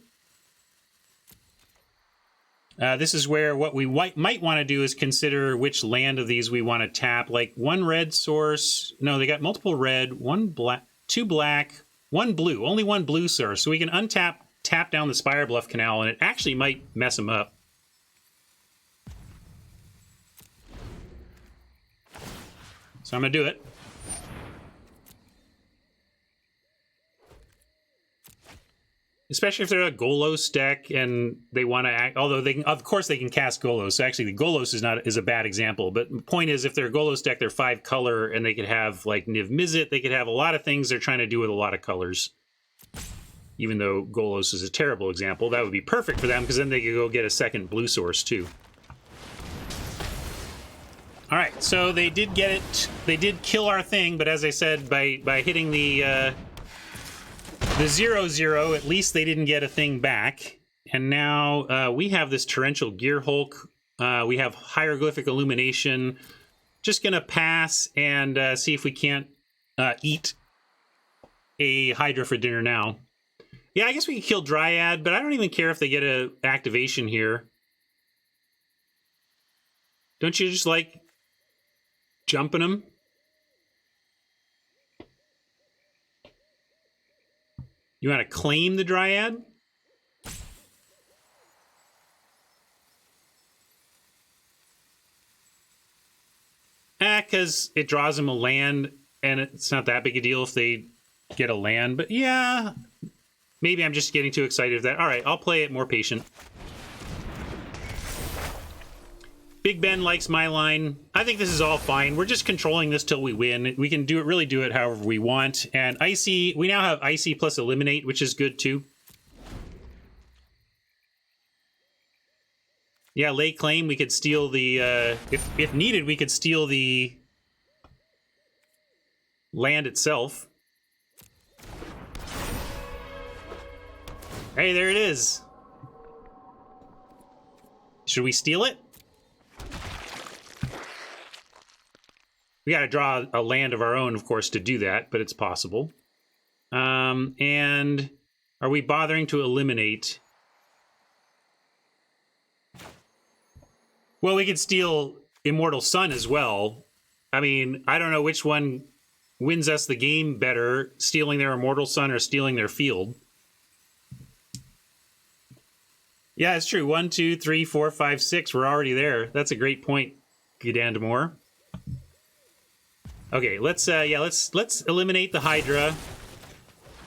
This is where what we might want to do is consider which land of these we want to tap. Like one red source. No, they got multiple red, one black, two black, one blue. Only one blue source. So we can untap, tap down the Spire Bluff Canal, and it actually might mess them up. So I'm going to do it. Especially if they're a Golos deck and they want to act, although they can, of course they can cast Golos. So actually the Golos is a bad example. But the point is, if they're a Golos deck, they're 5 color and they could have like Niv Mizzet. They could have a lot of things they're trying to do with a lot of colors. Even though Golos is a terrible example, that would be perfect for them because then they could go get a second blue source too. All right, so they did get it. They did kill our thing, but as I said, by hitting the 0/0, at least they didn't get a thing back. And now we have this Torrential Gear Hulk. We have Hieroglyphic Illumination. Just gonna pass and see if we can't eat a Hydra for dinner now. Yeah, I guess we can kill Dryad, but I don't even care if they get a activation here. Don't you just like jumping them? You want to claim the Dryad? Because it draws them a land, and it's not that big a deal if they get a land. But yeah, maybe I'm just getting too excited with that. All right, I'll play it more patient. Big Ben likes my line. I think this is all fine. We're just controlling this till we win. We can really do it however we want. And Icy, we now have Icy plus Eliminate, which is good too. Yeah, lay claim. We could steal the, if needed, we could steal the land itself. Hey, there it is. Should we steal it? We got to draw a land of our own, of course, to do that, but it's possible. And are we bothering to eliminate? Well, we could steal Immortal Sun as well. I mean, I don't know which one wins us the game better, stealing their Immortal Sun or stealing their field. Yeah, it's true. 1, 2, 3, 4, 5, 6. We're already there. That's a great point, Gidandamore. Okay, let's eliminate the Hydra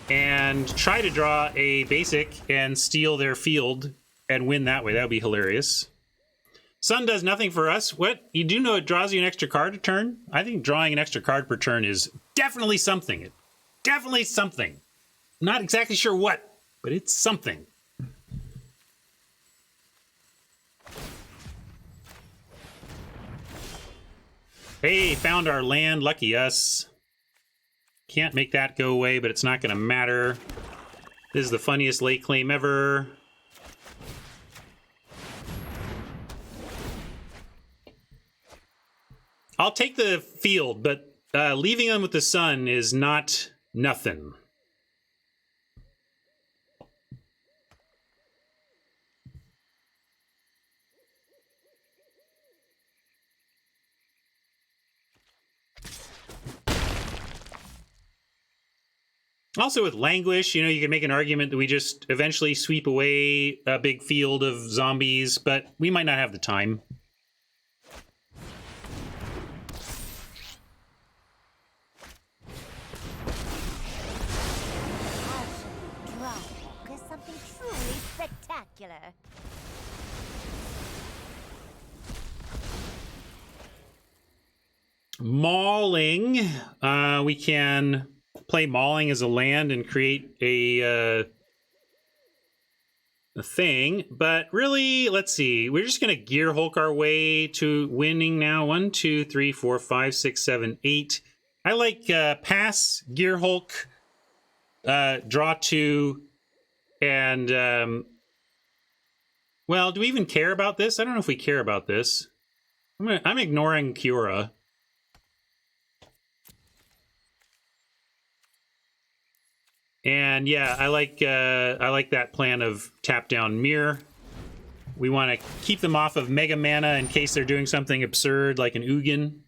and try to draw a basic and steal their field and win that way. That would be hilarious. Sun does nothing for us. What? You do know it draws you an extra card a turn? I think drawing an extra card per turn is definitely something. Definitely something. Not exactly sure what, but it's something. Hey, found our land. Lucky us. Can't make that go away, but it's not going to matter. This is the funniest late claim ever. I'll take the field, but leaving them with the sun is not nothing. Also with Languish, you know, you can make an argument that we just eventually sweep away a big field of zombies, but we might not have the time. There's something truly spectacular. Mauling. We can play Mauling as a land and create a thing. But really, let's see. We're just going to Gear Hulk our way to winning now. 1, 2, 3, 4, 5, 6, 7, 8. I like pass, Gear Hulk, draw 2, and... well, do we even care about this? I don't know if we care about this. I'm ignoring Kiora. And yeah, I like that plan of tap down mirror. We want to keep them off of Mega Mana in case they're doing something absurd like an Ugin.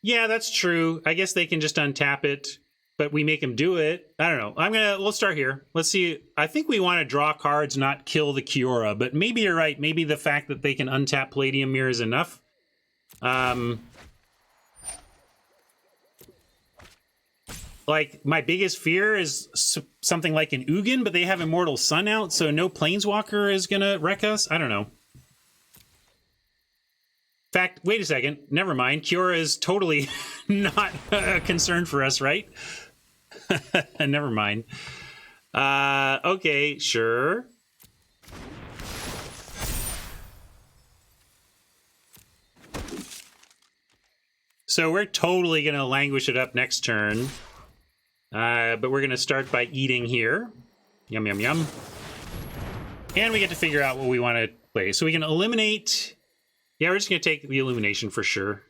Yeah, that's true. I guess they can just untap it, but we make them do it. I don't know. We'll start here. Let's see. I think we want to draw cards, not kill the Kiora, but maybe you're right. Maybe the fact that they can untap Palladium Mirror is enough. Like, my biggest fear is something like an Ugin, but they have Immortal Sun out, so no Planeswalker is going to wreck us? I don't know. In fact, wait a second. Never mind. Kiora is totally not a concern for us, right? Never mind. Okay, sure. So we're totally going to languish it up next turn. But we're going to start by eating here. Yum, yum, yum. And we get to figure out what we want to play. So we can eliminate... Yeah, we're just going to take the Illumination for sure.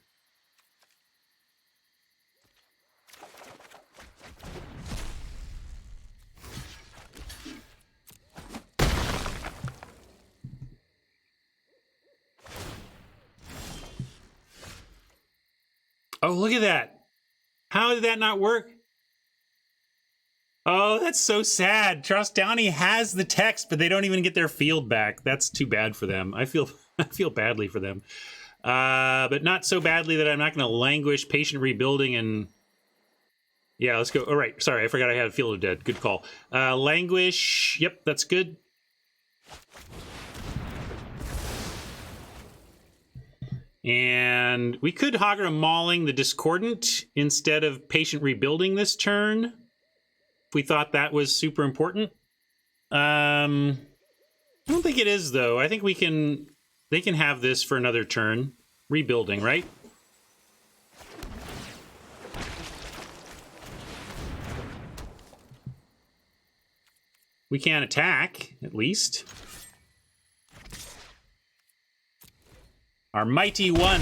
Oh, look at that. How did that not work? Oh, that's so sad. Trust Downey has the text, but they don't even get their field back. That's too bad for them. I feel badly for them. But not so badly that I'm not going to languish patient rebuilding and... Yeah, let's go. All right, sorry, I forgot I had a Field of Dead. Good call. Languish. Yep, that's good. And we could Hogger Mauling the Discordant instead of patient rebuilding this turn, if we thought that was super important. I don't think it is, though. I think they can have this for another turn. Rebuilding, right? We can't attack, at least. Our mighty one.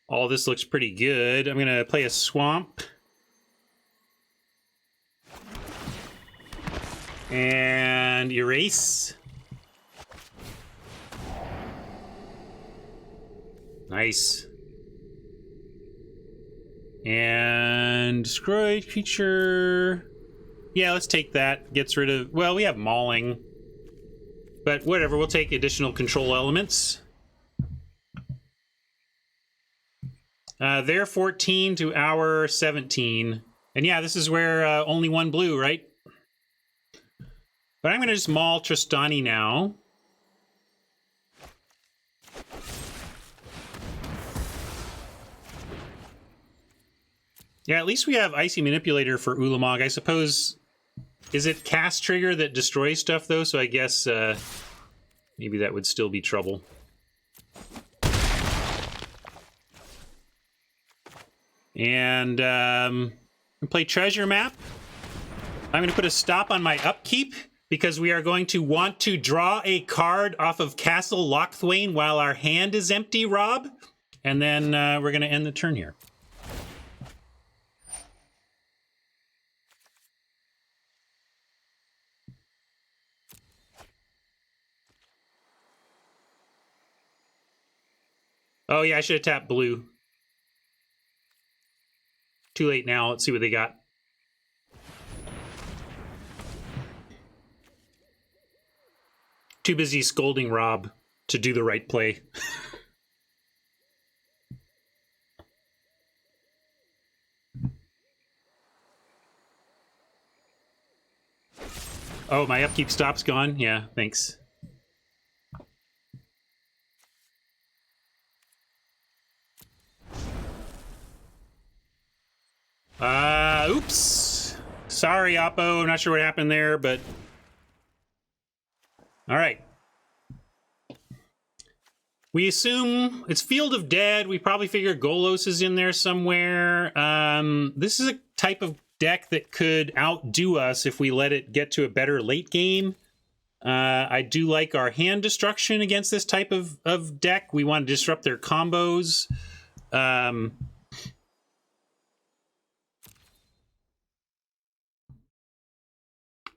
All this looks pretty good. I'm going to play a swamp. And erase. Nice. And destroy creature. Yeah, let's take that. Gets rid of... Well, we have Mauling. But whatever, we'll take additional control elements. They're 14 to our 17. And yeah, this is where only one blue, right? But I'm going to just maul Tristani now. Yeah, at least we have Icy Manipulator for Ulamog. I suppose... Is it Cast Trigger that destroys stuff, though? So I guess maybe that would still be trouble. And play Treasure Map. I'm going to put a stop on my upkeep because we are going to want to draw a card off of Castle Lochthwain while our hand is empty, Rob. And then we're going to end the turn here. Oh, yeah, I should have tapped blue. Too late now. Let's see what they got. Too busy scolding Rob. to do the right play. Oh, my upkeep stop's gone? Yeah, thanks. Oops. Sorry, Oppo. I'm not sure what happened there, but... All right. We assume it's Field of Dead. We probably figure Golos is in there somewhere. This is a type of deck that could outdo us if we let it get to a better late game. I do like our hand destruction against this type of deck. We want to disrupt their combos.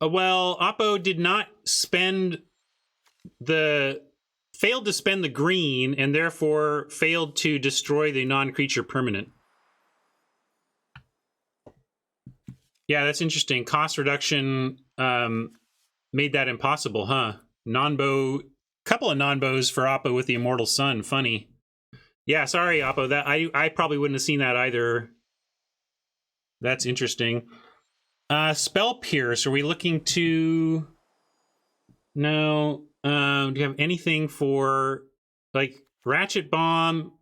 Well, Oppo did not failed to spend the green, and therefore failed to destroy the non-creature permanent. Yeah, that's interesting. Cost reduction made that impossible, huh? Non-bow, couple of non-bows for Oppo with the Immortal Sun. Funny. Yeah, sorry, Oppo. That I probably wouldn't have seen that either. That's interesting. Spell Pierce. Are we looking to? No. Do you have anything for like Ratchet Bomb?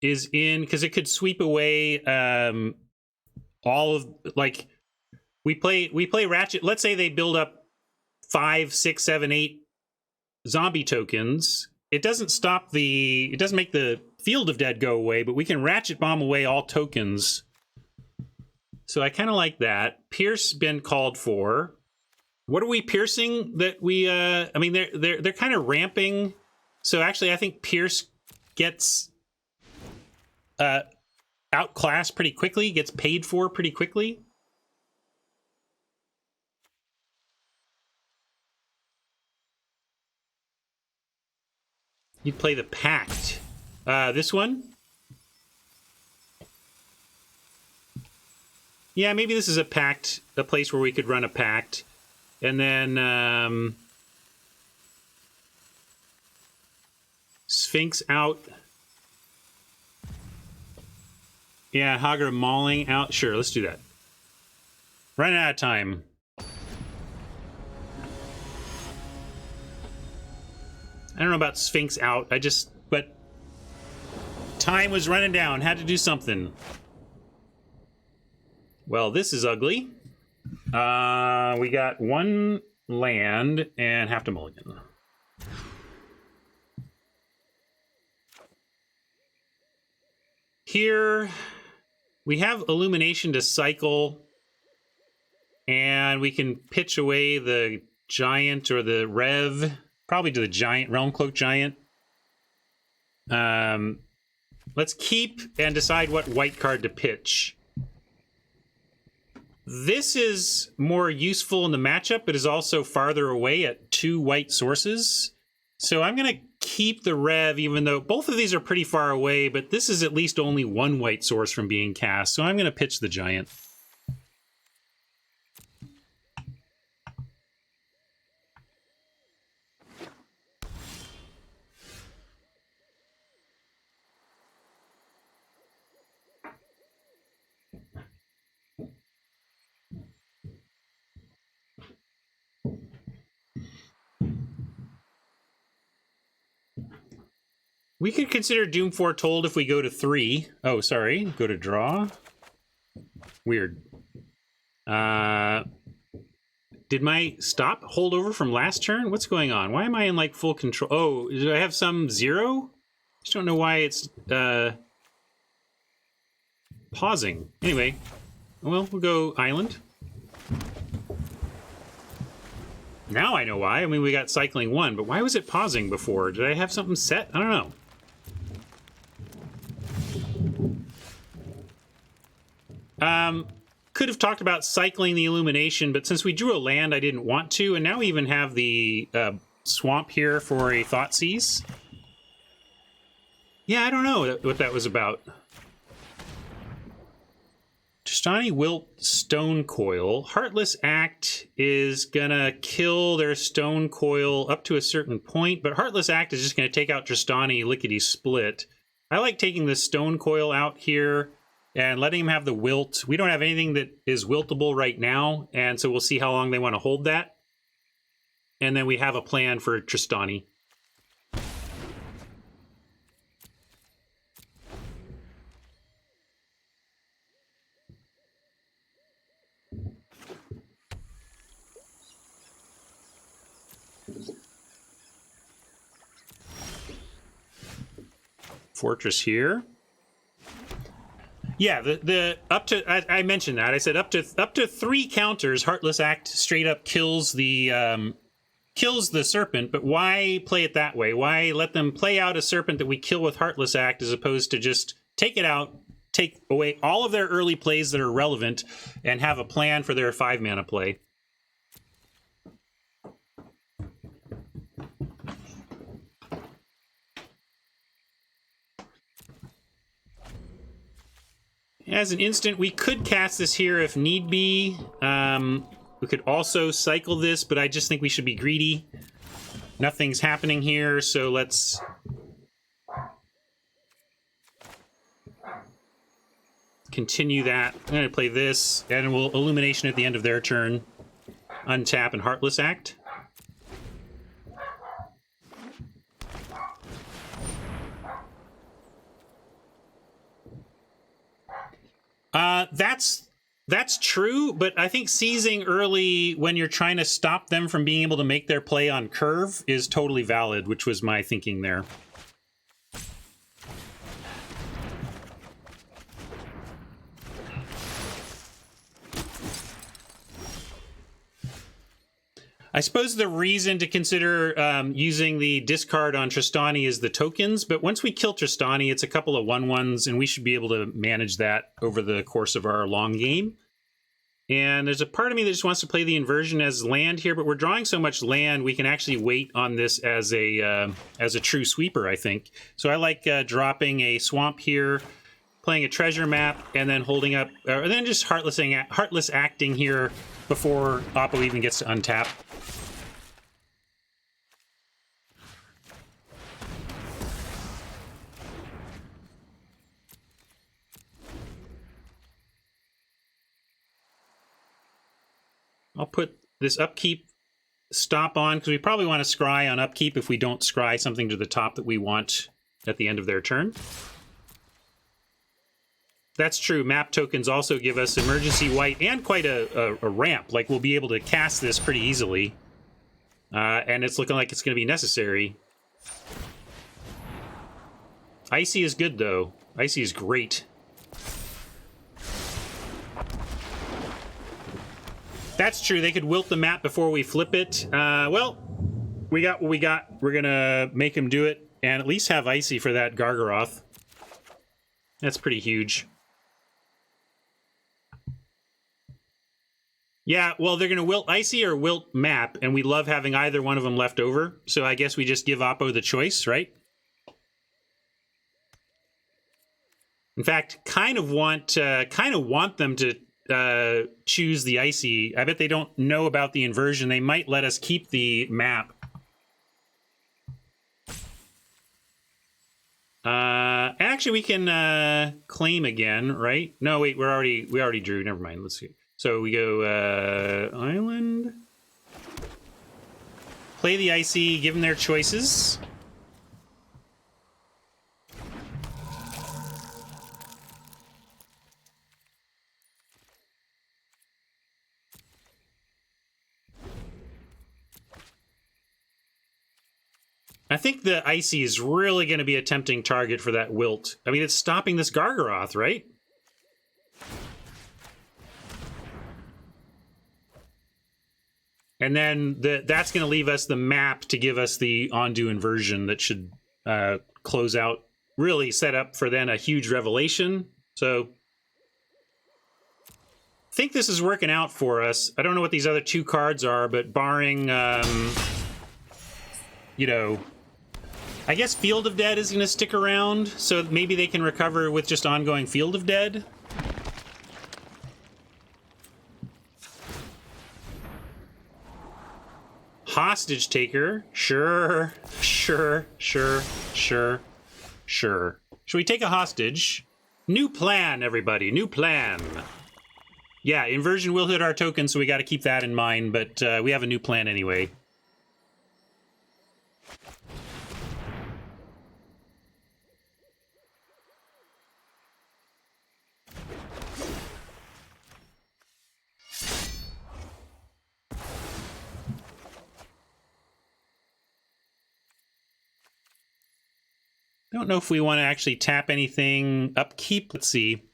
Is in because it could sweep away all of like we play Ratchet. Let's say they build up 5, 6, 7, 8 zombie tokens. It doesn't make the Field of Dead go away, but we can Ratchet Bomb away all tokens. So I kind of like that. Pierce been called for. What are we piercing that we I mean they're kind of ramping. So actually I think Pierce gets outclassed pretty quickly, gets paid for pretty quickly. You'd play the Pact. This one? Yeah, maybe this is a Pact, a place where we could run a Pact. And then Sphinx out. Yeah, Hagra Mauling out. Sure, let's do that. Running out of time. I don't know about Sphinx out. But time was running down. Had to do something. Well, this is ugly. We got one land and have to mulligan. Here, we have Illumination to cycle, and we can pitch away the Giant or the Rev, probably to the Giant, Realm Cloak Giant. Let's keep and decide what white card to pitch. This is more useful in the matchup, but is also farther away at 2 white sources. So I'm going to keep the Rev, even though both of these are pretty far away, but this is at least only 1 white source from being cast. So I'm going to pitch the Giant. We could consider Doom Foretold if we go to 3. Oh, sorry. Go to draw. Weird. Did my stop hold over from last turn? What's going on? Why am I in like full control? Oh, do I have some 0? Just don't know why it's pausing. Anyway, well, we'll go Island. Now I know why. I mean, we got cycling 1, but why was it pausing before? Did I have something set? I don't know. Could have talked about cycling the Illumination, but since we drew a land, I didn't want to, and now we even have the swamp here for a Thoughtseize. Yeah, I don't know what that was about. Tristani Wilt Stone Coil. Heartless Act is gonna kill their Stone Coil up to a certain point, but Heartless Act is just gonna take out Tristani lickety split. I like taking the Stone Coil out here and letting him have the Wilt. We don't have anything that is wiltable right now, and so we'll see how long they want to hold that. And then we have a plan for Tristani. Fortress here. Yeah, the up to I mentioned that. I said up to 3 counters, Heartless Act straight up kills the serpent. But why play it that way? Why let them play out a serpent that we kill with Heartless Act as opposed to just take it out, take away all of their early plays that are relevant, and have a plan for their 5-mana play? As an instant, we could cast this here if need be. We could also cycle this, but I just think we should be greedy. Nothing's happening here, so let's... continue that. I'm going to play this, and we'll Illumination at the end of their turn. Untap and Heartless Act. That's true, but I think seizing early when you're trying to stop them from being able to make their play on curve is totally valid, which was my thinking there. I suppose the reason to consider using the discard on Tristani is the tokens, but once we kill Tristani, it's a couple of 1/1s, and we should be able to manage that over the course of our long game. And there's a part of me that just wants to play the inversion as land here, but we're drawing so much land, we can actually wait on this as a true sweeper, I think. So I like dropping a swamp here, playing a treasure map, and then holding up, or then just heartless acting here before Oppo even gets to untap. I'll put this upkeep stop on, because we probably want to scry on upkeep if we don't scry something to the top that we want at the end of their turn. That's true. Map tokens also give us emergency white and quite a ramp. Like, we'll be able to cast this pretty easily. And it's looking like it's going to be necessary. Icy is good, though. Icy is great. That's true. They could wilt the map before we flip it. Well, we got what we got. We're going to make him do it and at least have Icy for that Gargaroth. That's pretty huge. Yeah, well, they're going to wilt Icy or wilt map, and we love having either one of them left over. So I guess we just give Oppo the choice, right? In fact, kind of want them to choose the Icy. I bet they don't know about the inversion. They might let us keep the map. Actually, we can claim again, right? No, wait, we already drew. Never mind. Let's see. So we go island. Play the Icy. Give them their choices. I think the Icy is really going to be a tempting target for that wilt. I mean, it's stopping this Gargaroth, right? And then that's going to leave us the map to give us the Ondu inversion that should close out, really set up for then a huge revelation. So I think this is working out for us. I don't know what these other 2 cards are, but barring, you know, I guess Field of Dead is going to stick around, so maybe they can recover with just ongoing Field of Dead. Hostage taker. Sure. Sure. Sure. Sure. Sure. Should we take a hostage? New plan, everybody. New plan. Yeah, inversion will hit our token, so we got to keep that in mind, but we have a new plan anyway. Don't know if we want to actually tap anything. Upkeep, let's see.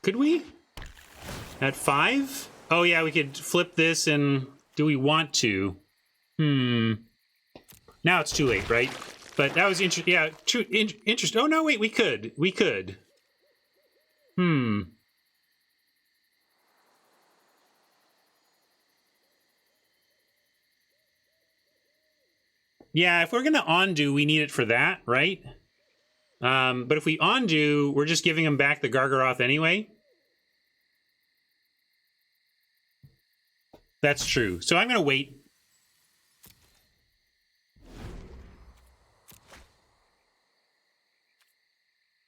Could we? At 5? Oh yeah, we could flip this and... Do we want to? Now it's too late, right? But that was interesting. Yeah, interesting. Oh no, wait, we could. We could. Yeah, if we're going to undo, we need it for that, right? But if we undo, we're just giving him back the Gargaroth anyway. That's true. So I'm going to wait.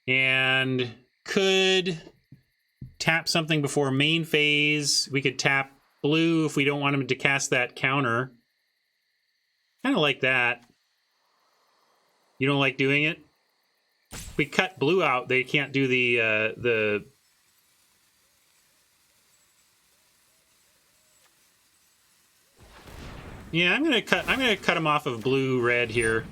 And could tap something before main phase. We could tap blue if we don't want him to cast that counter. Kind of like that. You don't like doing it? If we cut blue out, they can't do the... Yeah, I'm gonna cut him off of blue-red here.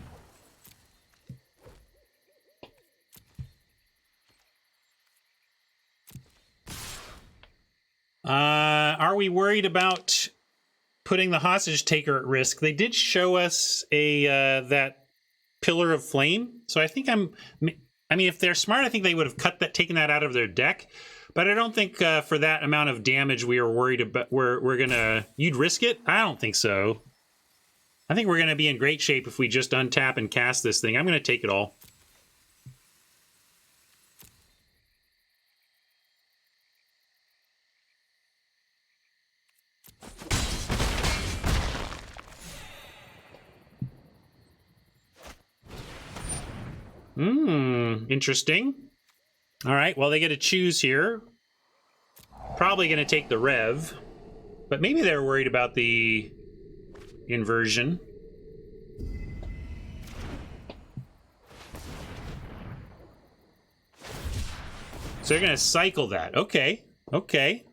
Are we worried about putting the hostage taker at risk? They did show us a that pillar of flame, so I think I mean, if they're smart, I think they would have taken that out of their deck. But I don't think for that amount of damage we are worried about. We're gonna. You'd risk it? I don't think so. I think we're gonna be in great shape if we just untap and cast this thing. I'm gonna take it all. Interesting. All right, well, they get to choose here. Probably going to take the Rev, but maybe they're worried about the inversion. So they're going to cycle that. Okay, okay.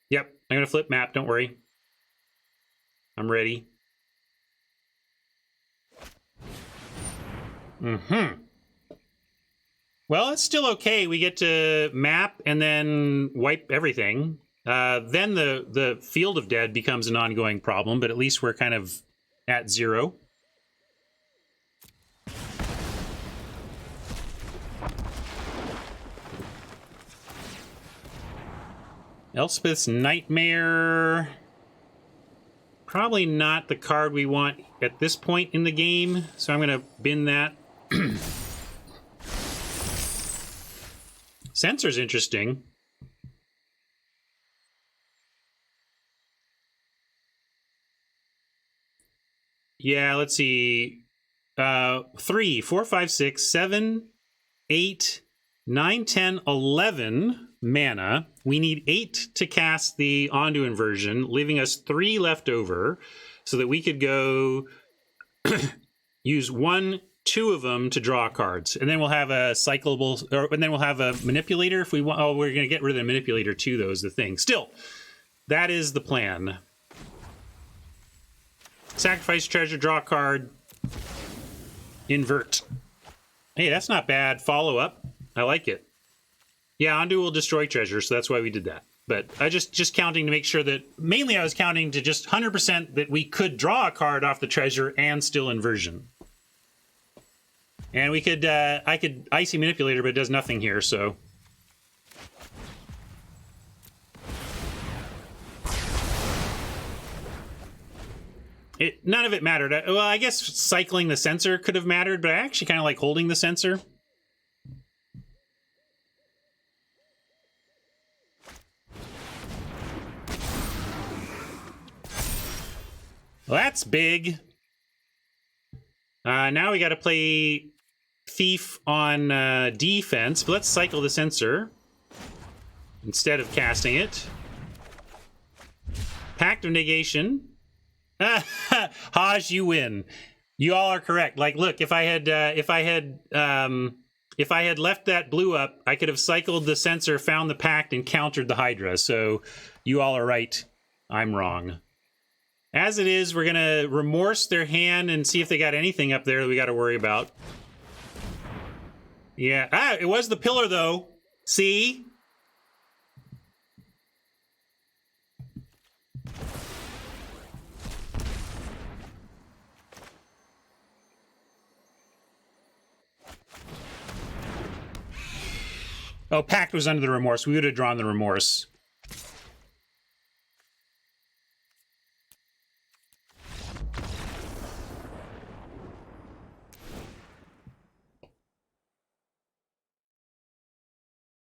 Yep, I'm going to flip map, don't worry. I'm ready. Well, it's still okay. We get to map and then wipe everything. Then the Field of Dead becomes an ongoing problem, but at least we're kind of at 0. Elspeth's Nightmare. Probably not the card we want at this point in the game, so I'm going to bin that. Sensor's interesting. Yeah, let's see. 3, 4, 5, 6, 7, 8, 9, 10, 11 mana. We need 8 to cast the Ondu inversion, leaving us 3 left over so that we could go use 1, 2 of them to draw cards. And then we'll have a cyclable, and then we'll have a manipulator if we want. Oh, we're going to get rid of the manipulator too, though, is the thing. Still, that is the plan. Sacrifice treasure, draw card, invert. Hey, that's not bad. Follow up. I like it. Yeah, Ondu will destroy treasure, so that's why we did that. But I just counting to make sure that, mainly I was counting to just 100% that we could draw a card off the treasure and still inversion. And we could, I could Icy Manipulator, but it does nothing here, so. None of it mattered. Well, I guess cycling the sensor could have mattered, but I actually kind of like holding the sensor. Well, that's big. Now we got to play Thief on defense, but let's cycle the sensor instead of casting it. Pact of Negation. Haj, you win. You all are correct. Like, look, if I had left that blue up, I could have cycled the sensor, found the pact, and countered the Hydra. So you all are right. I'm wrong. As it is, we're gonna remorse their hand and see if they got anything up there that we got to worry about. Yeah, it was the pillar though. See? Oh, Pact was under the remorse. We would have drawn the remorse.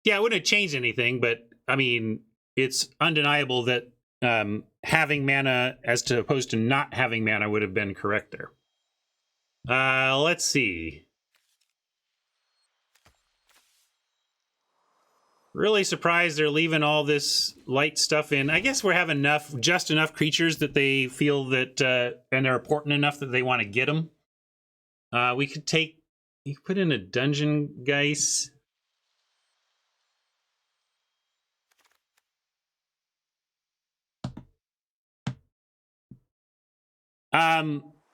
Yeah, it wouldn't have changed anything, but I mean, it's undeniable that having mana as to opposed to not having mana would have been correct there. Let's see. Really surprised they're leaving all this light stuff in. I guess we're having just enough creatures that they feel that, and they're important enough that they want to get them. We could put in a Dungeon Geist.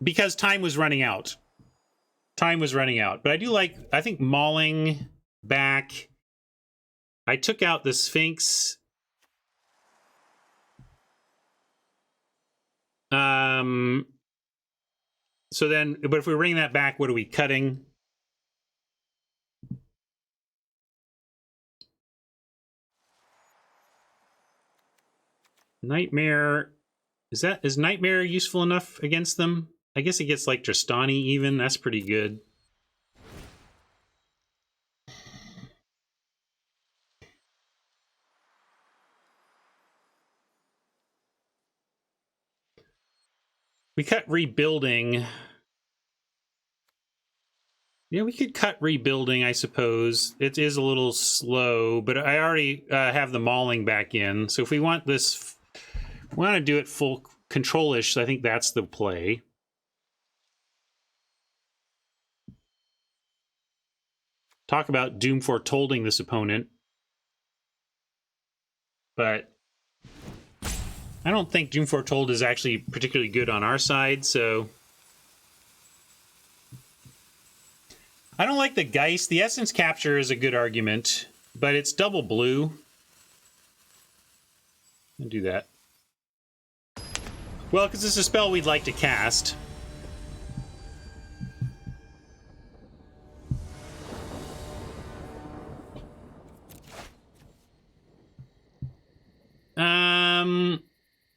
Because time was running out. Time was running out. But I think Mauling back. I took out the Sphinx. So then, but if we bring that back, what are we cutting? Nightmare. Is Nightmare useful enough against them? I guess it gets like Tristani even. That's pretty good. We cut Rebuilding. Yeah, we could cut Rebuilding, I suppose. It is a little slow, but I already have the Mauling back in. So if we want this, we want to do it full control-ish, so I think that's the play. Talk about Doom foretolding this opponent. But I don't think Doom Foretold is actually particularly good on our side, so I don't like the Geist. The Essence Capture is a good argument, but it's double blue. I'll do that. Well, because it's a spell we'd like to cast.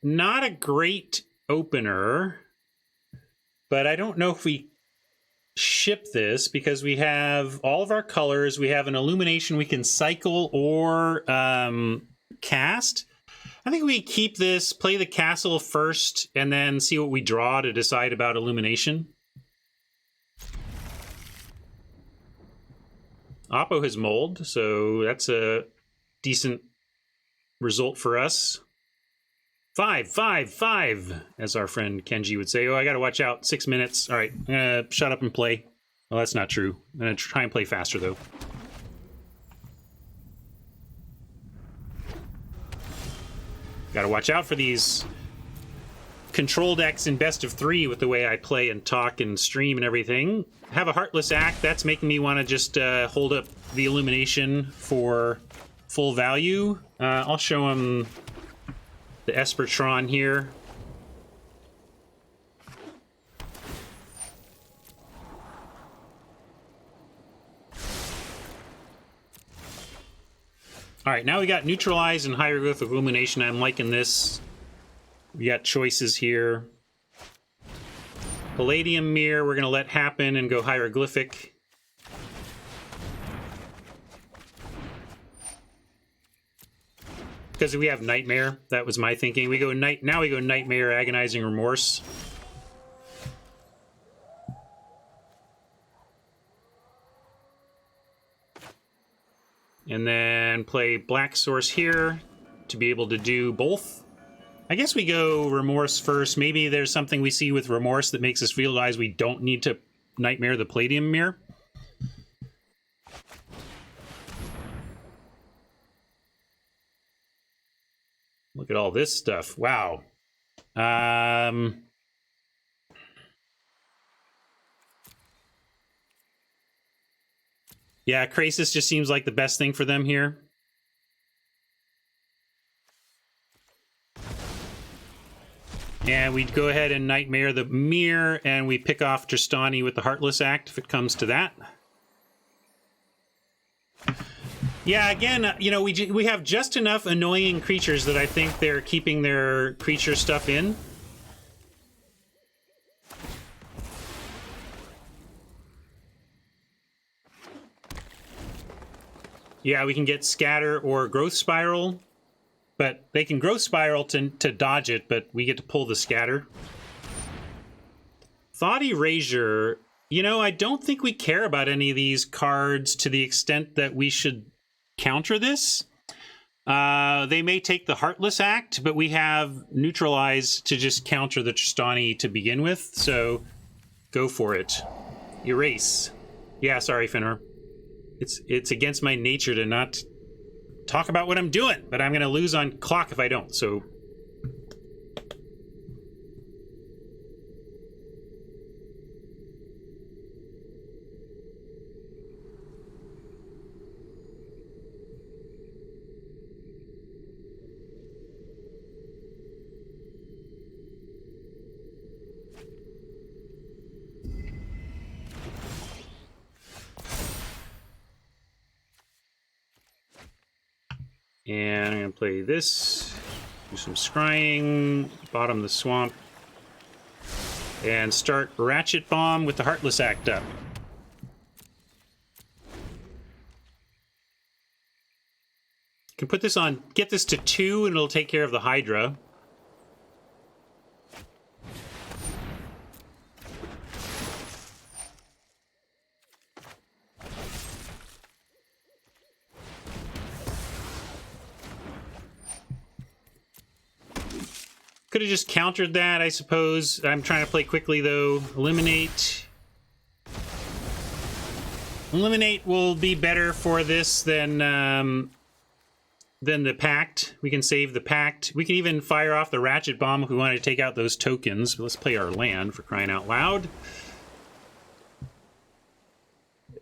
Not a great opener, but I don't know if we ship this because we have all of our colors. We have an Illumination we can cycle or cast. I think we keep this, play the castle first, and then see what we draw to decide about Illumination. Oppo has mold, so that's a decent result for us. 5, 5, 5, as our friend Kenji would say. Oh, I gotta watch out. 6 minutes. All right, I'm gonna shut up and play. Well, that's not true. I'm gonna try and play faster, though. Gotta watch out for these control decks in best of 3 with the way I play and talk and stream and everything. Have a Heartless Act. That's making me want to just hold up the Illumination for full value. I'll show him the Espertron here. All right, now we got Neutralize and Hieroglyphic Illumination. I'm liking this. We got choices here. Palladium Mirror, we're going to let happen and go Hieroglyphic. Because we have Nightmare. That was my thinking. We go now we go Nightmare, Agonizing Remorse. And then play Black Source here to be able to do both. I guess we go Remorse first. Maybe there's something we see with Remorse that makes us realize we don't need to Nightmare the Palladium Mirror. Look at all this stuff. Wow. Yeah, Krasis just seems like the best thing for them here. And we'd go ahead and Nightmare the Mirror, and we pick off Tristani with the Heartless Act, if it comes to that. Yeah, again, you know, we have just enough annoying creatures that I think they're keeping their creature stuff in. Yeah, we can get Scatter or Growth Spiral. But they can Growth Spiral to dodge it, but we get to pull the Scatter. Thought Erasure, you know, I don't think we care about any of these cards to the extent that we should counter this. They may take the Heartless Act, but we have Neutralize to just counter the Tristani to begin with, so go for it. Erase. Yeah, sorry, Finner. It's against my nature to not talk about what I'm doing, but I'm going to lose on clock if I don't, so... And I'm going to play this, do some scrying, bottom the swamp, and start Ratchet Bomb with the Heartless Act up. Can put this on, get this to 2, and it'll take care of the Hydra. Could have just countered that, I suppose. I'm trying to play quickly, though. Eliminate. Eliminate will be better for this than the Pact. We can save the Pact. We can even fire off the Ratchet Bomb if we want to take out those tokens. But let's play our land, for crying out loud.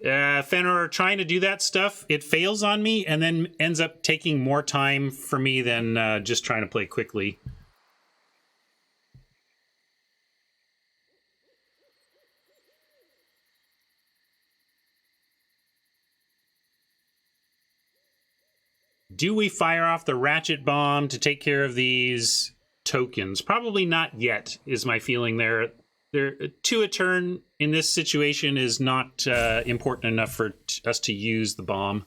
Fenrir trying to do that stuff, it fails on me, and then ends up taking more time for me than just trying to play quickly. Do we fire off the Ratchet Bomb to take care of these tokens? Probably not yet, is my feeling there. 2 a turn in this situation is not important enough for us to use the bomb.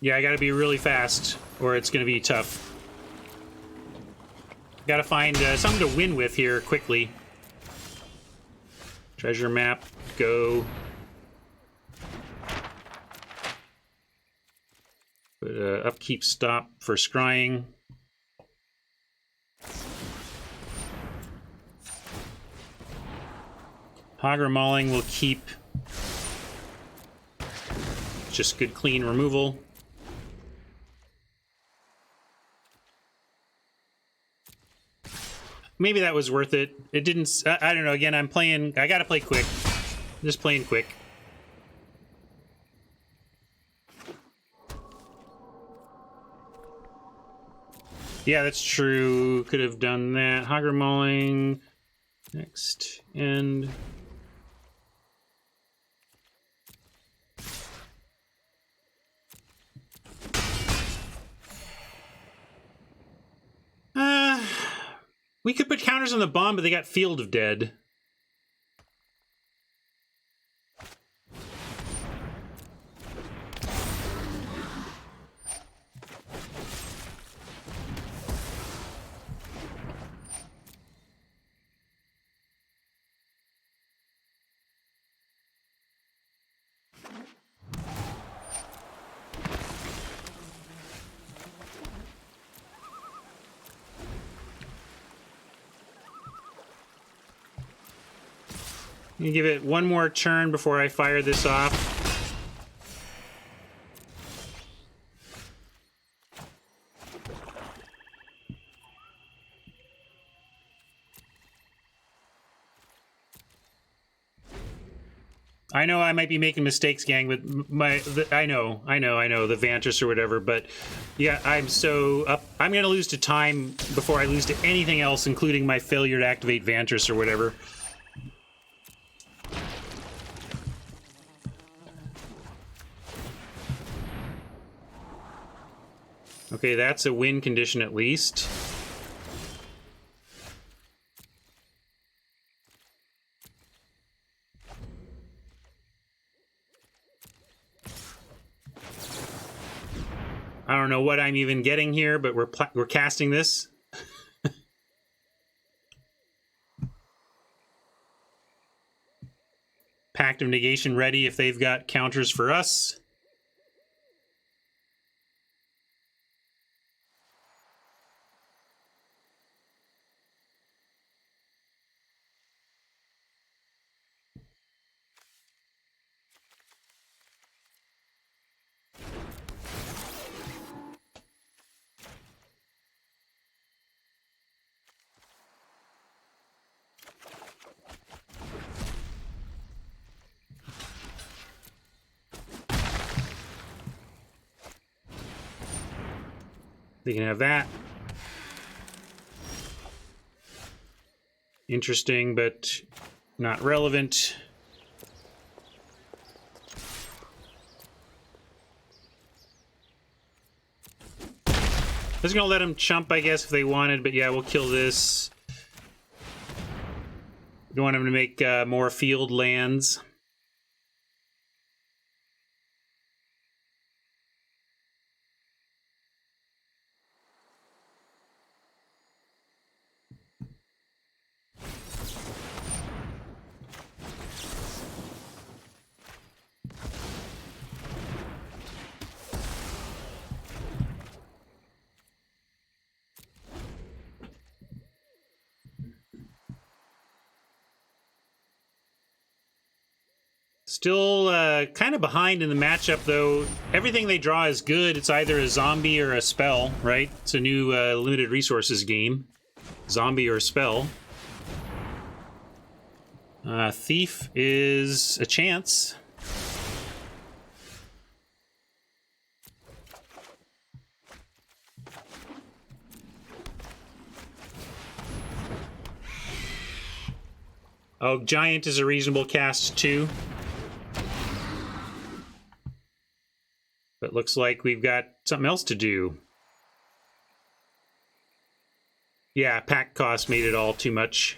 Yeah, I gotta be really fast, or it's gonna be tough. Gotta find something to win with here quickly. Treasure map, go. Put upkeep stop for scrying. Hagra Mauling will keep just good clean removal. Maybe that was worth it. It didn't... I don't know. Again, I'm playing... I gotta play quick. Just playing quick. Yeah, that's true. Could have done that. Hogger mauling. Next. And... we could put counters on the bomb, but they got Field of Dead. You give it one more turn before I fire this off. I know I might be making mistakes, gang, with I know, the Vantress or whatever, but yeah, I'm so up. I'm going to lose to time before I lose to anything else, including my failure to activate Vantress or whatever. Okay, that's a win condition at least. I don't know what I'm even getting here, but we're casting this. Pact of Negation ready if they've got counters for us. They can have that. Interesting, but not relevant. I was gonna let them chump, I guess, if they wanted, but yeah, we'll kill this. Don't want them to make more field lands. Still kind of behind in the matchup, though. Everything they draw is good. It's either a zombie or a spell, right? It's a new limited resources game. Zombie or a spell. Thief is a chance. Oh, Giant is a reasonable cast, too. But looks like we've got something else to do. Yeah, pack cost made it all too much.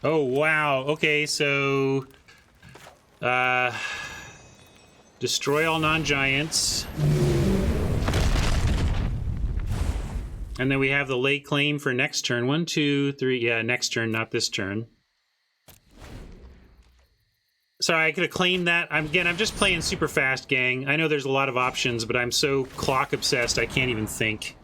Oh, wow. Okay, so... destroy all non-giants. And then we have the lay claim for next turn. 1, 2, 3... Yeah, next turn, not this turn. Sorry, I could have claimed that. I'm just playing super fast, gang. I know there's a lot of options, but I'm so clock obsessed I can't even think.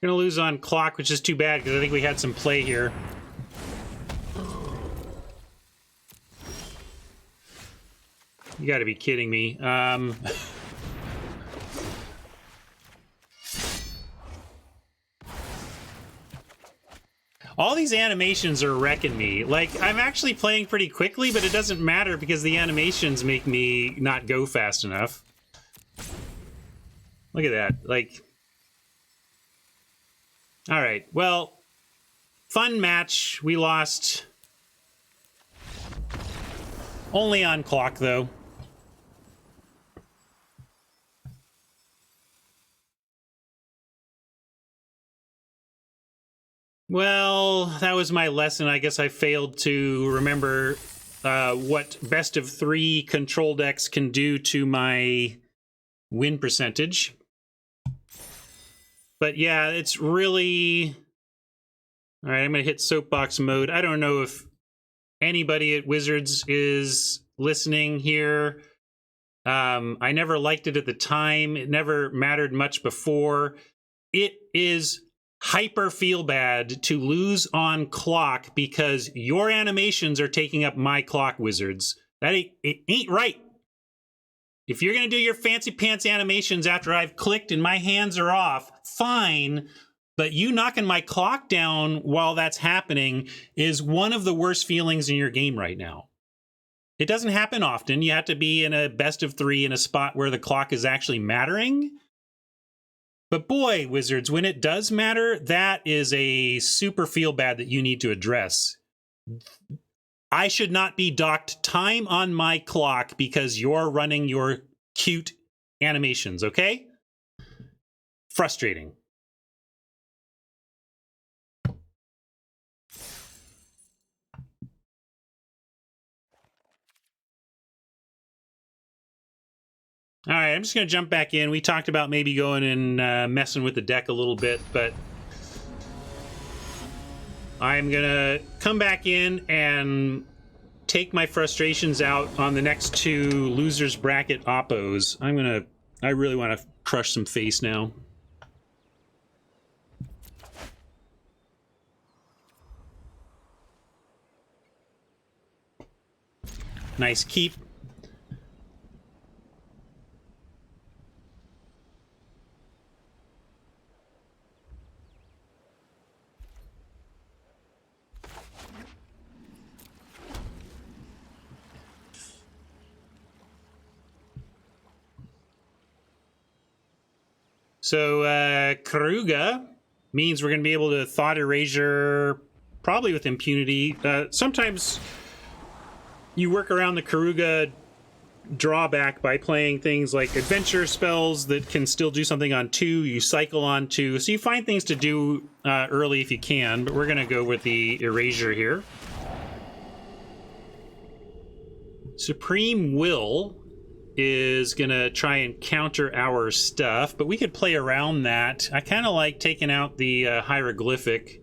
Gonna lose on clock, which is too bad because I think we had some play here. You gotta be kidding me. All these animations are wrecking me. Like, I'm actually playing pretty quickly, but it doesn't matter because the animations make me not go fast enough. Look at that. Like... All right, well, fun match. We lost. Only on clock, though. Well, that was my lesson. I guess I failed to remember what best of 3 control decks can do to my win percentage. But yeah, it's really... All right, I'm going to hit soapbox mode. I don't know if anybody at Wizards is listening here. I never liked it at the time. It never mattered much before. It is hyper feel bad to lose on clock because your animations are taking up my clock, Wizards. It ain't right. If you're going to do your fancy pants animations after I've clicked and my hands are off, fine. But you knocking my clock down while that's happening is one of the worst feelings in your game right now. It doesn't happen often. You have to be in a best of 3 in a spot where the clock is actually mattering. But boy, Wizards, when it does matter, that is a super feel bad that you need to address. I should not be docked time on my clock because you're running your cute animations, okay? Frustrating. All right, I'm just going to jump back in. We talked about maybe going and messing with the deck a little bit, but I'm going to come back in and take my frustrations out on the next 2 losers bracket oppos. I really want to crush some face now. Nice keep. So, Karuga means we're going to be able to Thought Erasure probably with impunity. Sometimes you work around the Karuga drawback by playing things like adventure spells that can still do something on 2. You cycle on 2. So you find things to do early if you can, but we're going to go with the Erasure here. Supreme Will is going to try and counter our stuff, but we could play around that. I kind of like taking out the hieroglyphic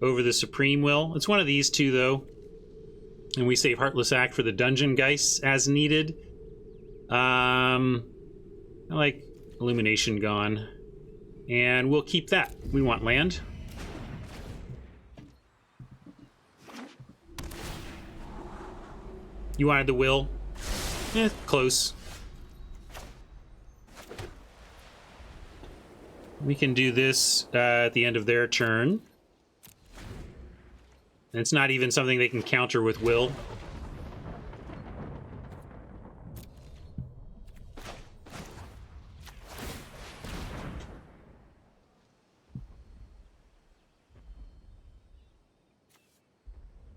over the Supreme Will. It's one of these 2, though. And we save Heartless Act for the Dungeon Geist as needed. I like Illumination gone. And we'll keep that. We want land. You wanted the Will? Close. We can do this at the end of their turn. And it's not even something they can counter with Will.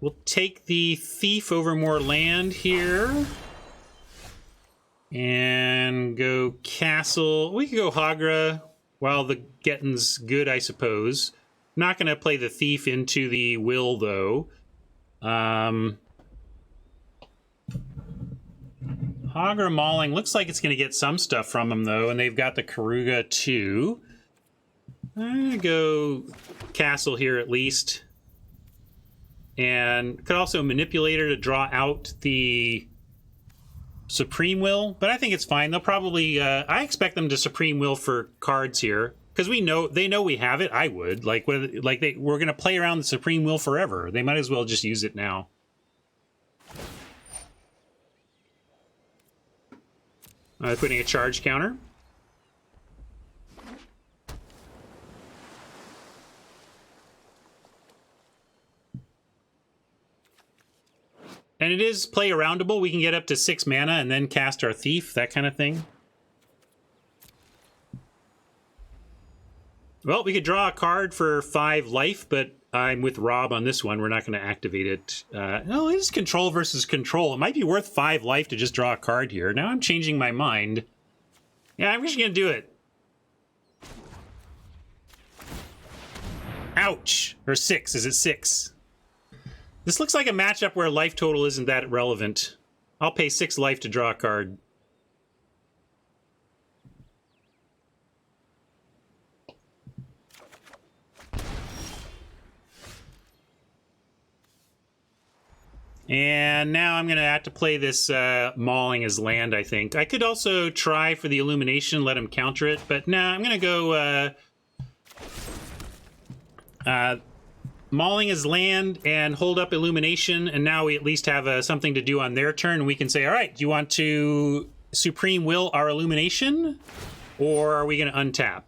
We'll take the Thief over more land here. And go Castle. We could go Hagra while the getting's good, I suppose. Not going to play the Thief into the Will, though. Hagra Mauling looks like it's going to get some stuff from them, though, and they've got the Karuga, too. I'm going to go Castle here, at least. And could also Manipulator to draw out the Supreme Will, but I think it's fine. They'll probably... I expect them to Supreme Will for cards here. Because they know we have it. I would we're gonna play around the Supreme Will forever. They might as well just use it now. Putting a charge counter. And it is play aroundable. We can get up to 6 mana and then cast our Thief, that kind of thing. Well, we could draw a card for 5 life, but I'm with Rob on this one. We're not going to activate it. No, it is control versus control. It might be worth 5 life to just draw a card here. Now I'm changing my mind. Yeah, I'm just going to do it. Ouch. Or 6. Is it 6? This looks like a matchup where life total isn't that relevant. I'll pay 6 life to draw a card. And now I'm going to have to play this Mauling as land, I think. I could also try for the Illumination, let him counter it. But nah, I'm going to go Mauling as land and hold up Illumination. And now we at least have something to do on their turn. And we can say, all right, do you want to Supreme Will our Illumination? Or are we going to untap?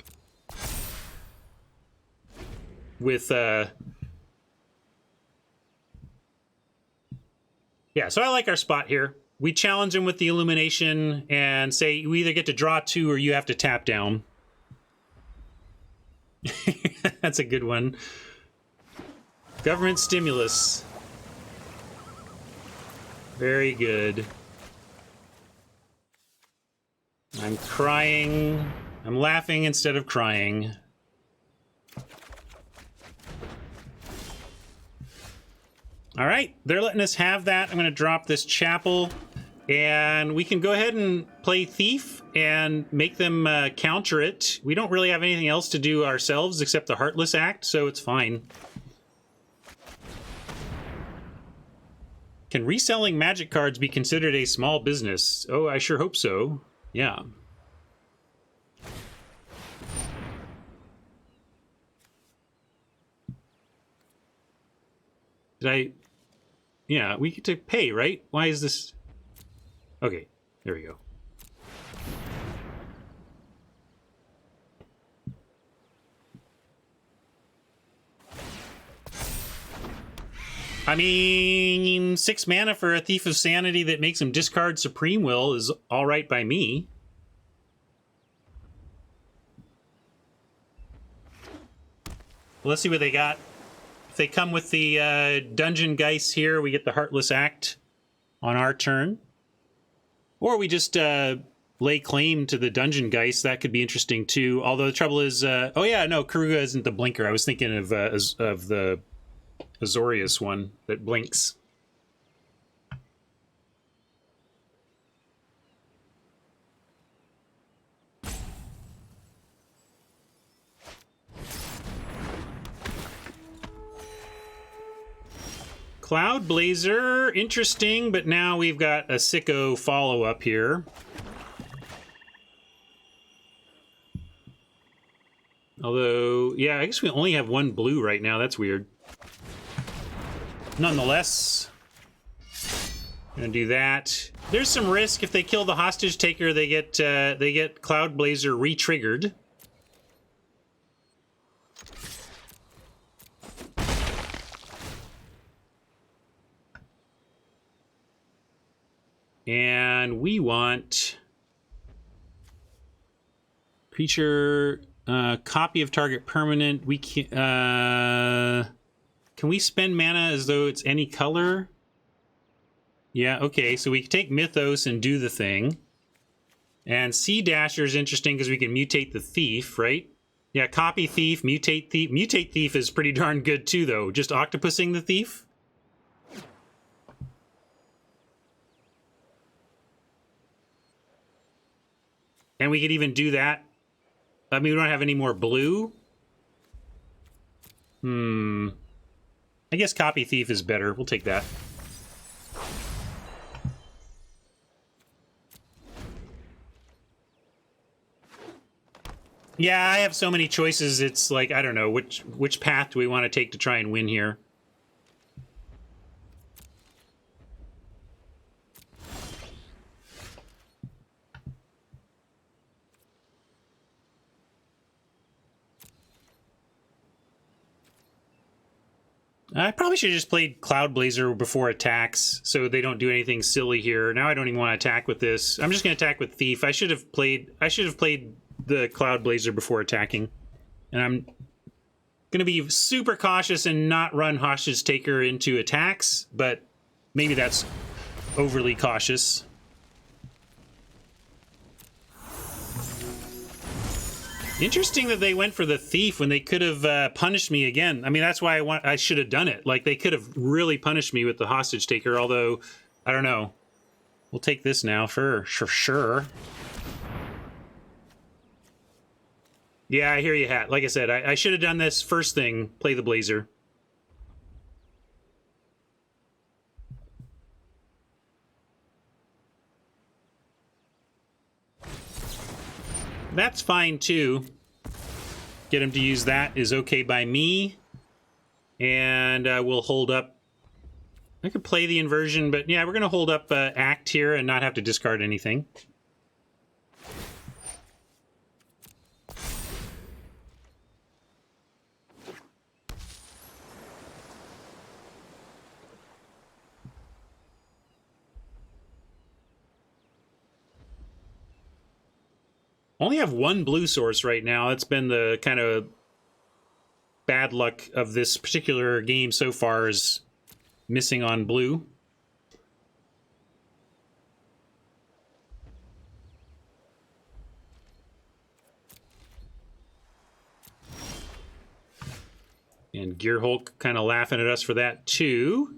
With... Yeah, so I like our spot here. We challenge him with the Illumination and say you either get to draw 2 or you have to tap down. That's a good one. Government stimulus. Very good. I'm crying. I'm laughing instead of crying. All right, they're letting us have that. I'm going to drop this chapel, and we can go ahead and play Thief and make them counter it. We don't really have anything else to do ourselves except the Heartless Act, so it's fine. Can reselling Magic cards be considered a small business? Oh, I sure hope so. Yeah. Did I... Yeah, we get to pay, right? Why is this... Okay, there we go. I mean, 6 mana for a Thief of Sanity that makes him discard Supreme Will is all right by me. Well, let's see what they got. If they come with the Dungeon Geist here, we get the Heartless Act on our turn. Or we just lay claim to the Dungeon Geist. That could be interesting, too. Although the trouble is... oh, yeah, no, Karuga isn't the blinker. I was thinking of the Azorius one that blinks. Cloud Blazer, interesting, but now we've got a sicko follow-up here. Although, yeah, I guess we only have 1 blue right now. That's weird. Nonetheless, gonna do that. There's some risk. If they kill the hostage taker, they get Cloud Blazer re-triggered. And we want creature copy of target permanent. We can we spend mana as though it's any color? Yeah, okay, so we can take Mythos and do the thing. And Sea Dasher is interesting because we can mutate the Thief, right? Yeah, copy Thief, mutate Thief. Mutate Thief is pretty darn good too, though. Just octopusing the Thief. And we could even do that. I mean, we don't have any more blue. I guess Copy Thief is better. We'll take that. Yeah, I have so many choices. It's like, I don't know, which path do we want to take to try and win here? I probably should have just played Cloud Blazer before attacks, so they don't do anything silly here. Now I don't even want to attack with this. I'm just going to attack with Thief. I should have played the Cloud Blazer before attacking. And I'm going to be super cautious and not run Hostage Taker into attacks, but maybe that's overly cautious. Interesting that they went for the Thief when they could have punished me again. I mean, that's why I should have done it. Like, they could have really punished me with the Hostage Taker, although, I don't know. We'll take this now for sure. Yeah, I hear you, Hat. Like I said, I should have done this first thing, play the Blazer. That's fine, too. Get him to use that is okay by me. And we'll hold up. I could play the inversion, but yeah, we're going to hold up Act here and not have to discard anything. Only have one blue source right now. That's been the kind of bad luck of this particular game so far, is missing on blue. And Gearhulk kind of laughing at us for that too.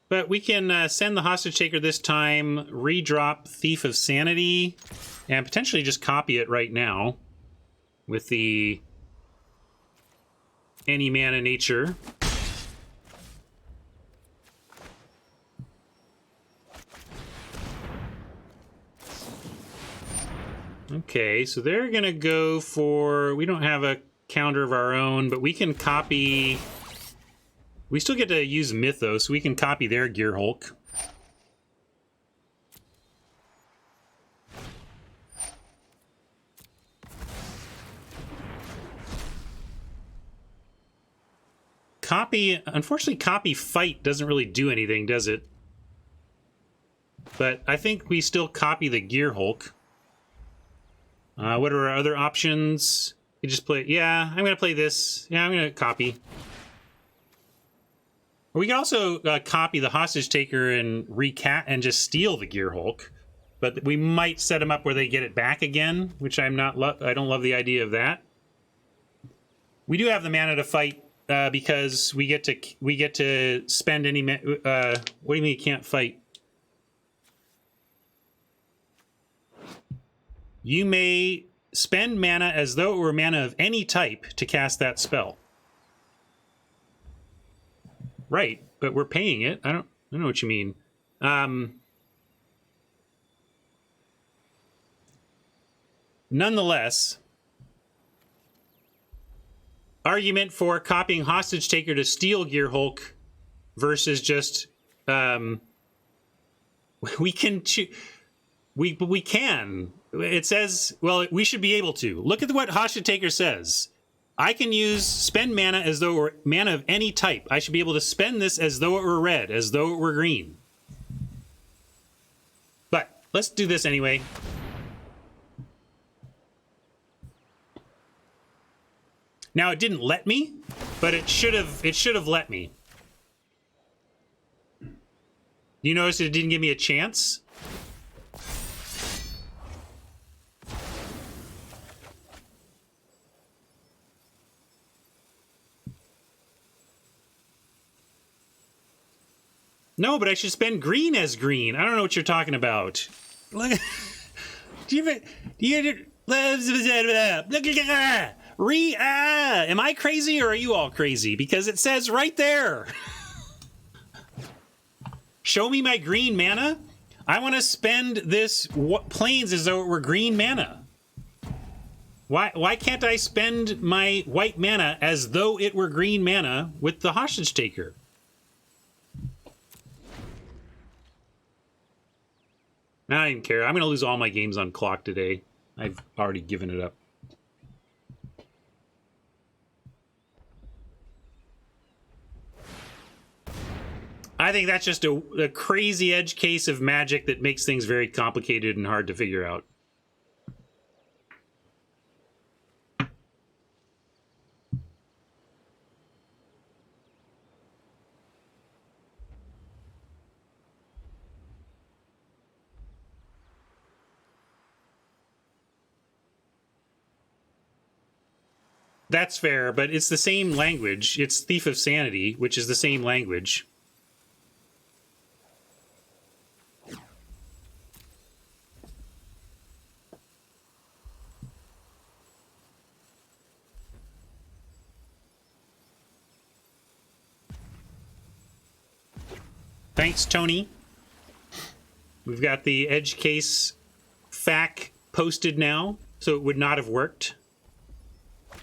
But we can send the Hostage Taker this time, redrop Thief of Sanity, and potentially just copy it right now with the Any Mana Nature. Okay, so they're gonna go for... We don't have a counter of our own, but we can copy... We still get to use Mythos, so we can copy their Gearhulk. Copy, unfortunately, copy Fight doesn't really do anything, does it? But I think we still copy the Gearhulk. What are our other options? You just play, yeah, I'm gonna play this. Yeah, I'm gonna copy. We can also copy the Hostage Taker and and just steal the Gearhulk, but we might set them up where they get it back again, which I don't love the idea of that. We do have the mana to fight because we get to spend any. What do you mean you can't fight? You may spend mana as though it were mana of any type to cast that spell. Right, but we're paying it. I don't know what you mean. Nonetheless, argument for copying Hostage Taker to steal Gearhulk versus just we can we can. It says, well, we should be able to. Look at what Hostage Taker says. I can spend mana as though it were mana of any type. I should be able to spend this as though it were red, as though it were green. But let's do this anyway. Now it didn't let me, but it should have let me. You notice it didn't give me a chance? No, but I should spend green as green. I don't know what you're talking about. Look, am I crazy or are you all crazy? Because it says right there. Show me my green mana. I want to spend this plains as though it were green mana. Why can't I spend my white mana as though it were green mana with the hostage taker? I don't even care. I'm going to lose all my games on clock today. I've already given it up. I think that's just a crazy edge case of Magic that makes things very complicated and hard to figure out. That's fair, but it's the same language. It's Thief of Sanity, which is the same language. Thanks, Tony. We've got the edge case FAQ posted now, so it would not have worked.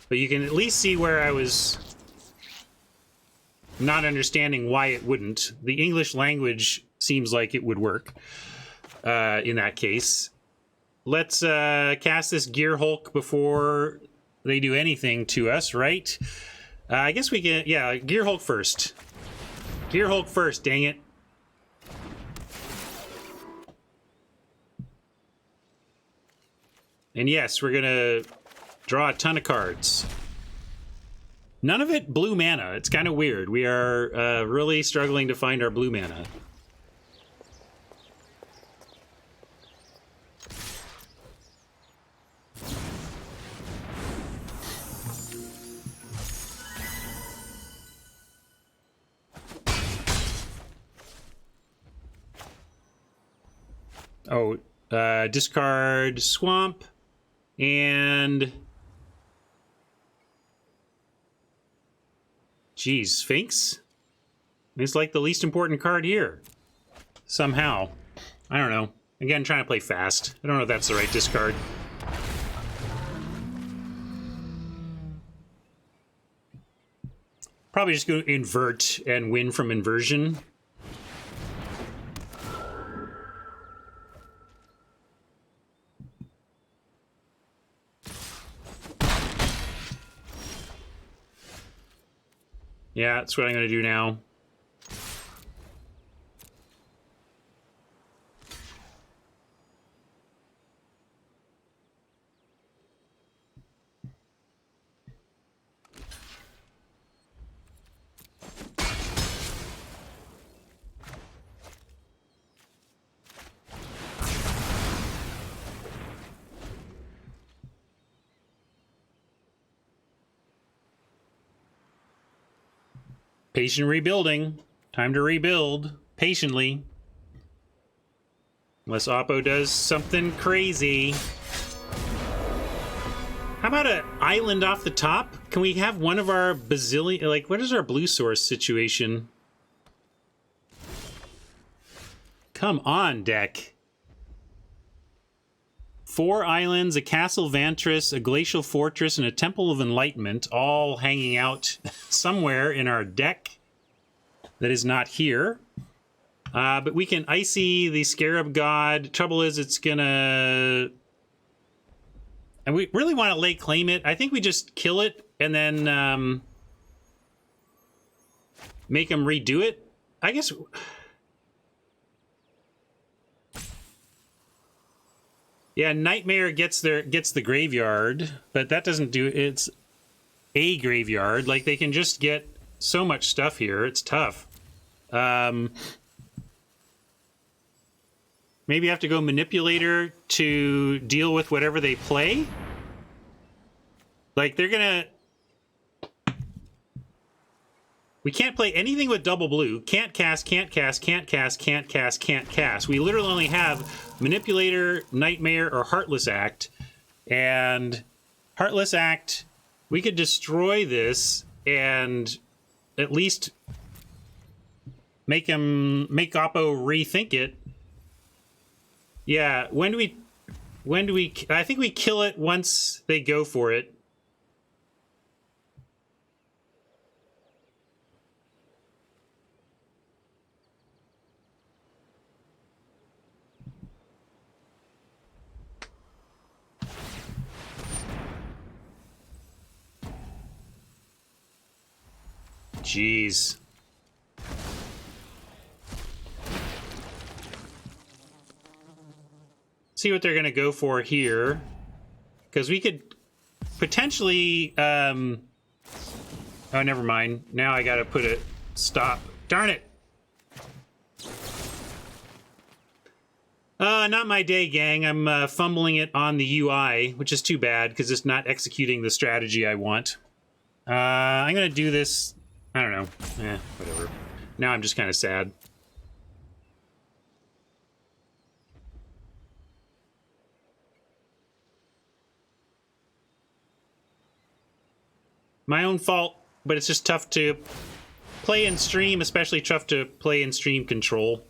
But you can at least see where I was not understanding why it wouldn't. The English language seems like it would work in that case. Let's cast this Gear Hulk before they do anything to us, right? I guess we can, yeah, Gear Hulk first. Gear Hulk first, dang it. And yes, we're going to draw a ton of cards. None of it blue mana. It's kind of weird. We are really struggling to find our blue mana. Oh, discard Swamp and... Geez, Sphinx? It's like the least important card here. Somehow. I don't know. Again, trying to play fast. I don't know if that's the right discard. Probably just go invert and win from inversion. Yeah, that's what I'm going to do now. Patient rebuilding. Time to rebuild patiently. Unless Oppo does something crazy. How about an island off the top? Can we have one of our bazillion... Like, what is our blue source situation? Come on, deck. 4 islands, a Castle Vantress, a Glacial Fortress, and a Temple of Enlightenment, all hanging out somewhere in our deck that is not here. But we can Icy the Scarab God. Trouble is, it's gonna... And we really want to lay claim it. I think we just kill it and then make them redo it. I guess... Yeah, Nightmare gets the graveyard, but that doesn't do it. It's a graveyard. Like, they can just get so much stuff here. It's tough. Maybe have to go Manipulator to deal with whatever they play. Like, they're gonna... We can't play anything with double blue. Can't cast, can't cast, can't cast, can't cast, can't cast. We literally only have Manipulator, Nightmare, or Heartless Act. And Heartless Act, we could destroy this and at least make Oppo rethink it. Yeah, when do we... When do we... I think we kill it once they go for it. Jeez. See what they're going to go for here. Because we could potentially... Oh, never mind. Now I got to put a stop. Darn it! Not my day, gang. I'm fumbling it on the UI, which is too bad because it's not executing the strategy I want. I'm going to do this... I don't know. Whatever. Now I'm just kind of sad. My own fault, but it's just tough to play in stream, especially tough to play in stream control.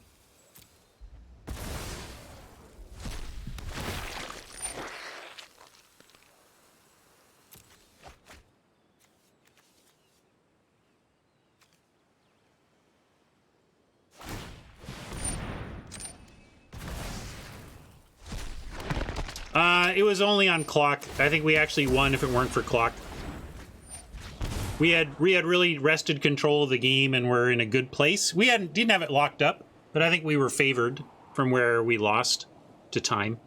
It was only on clock. I think we actually won if it weren't for clock. We had really wrested control of the game and we're in a good place. We didn't have it locked up, but I think we were favored from where we lost to time.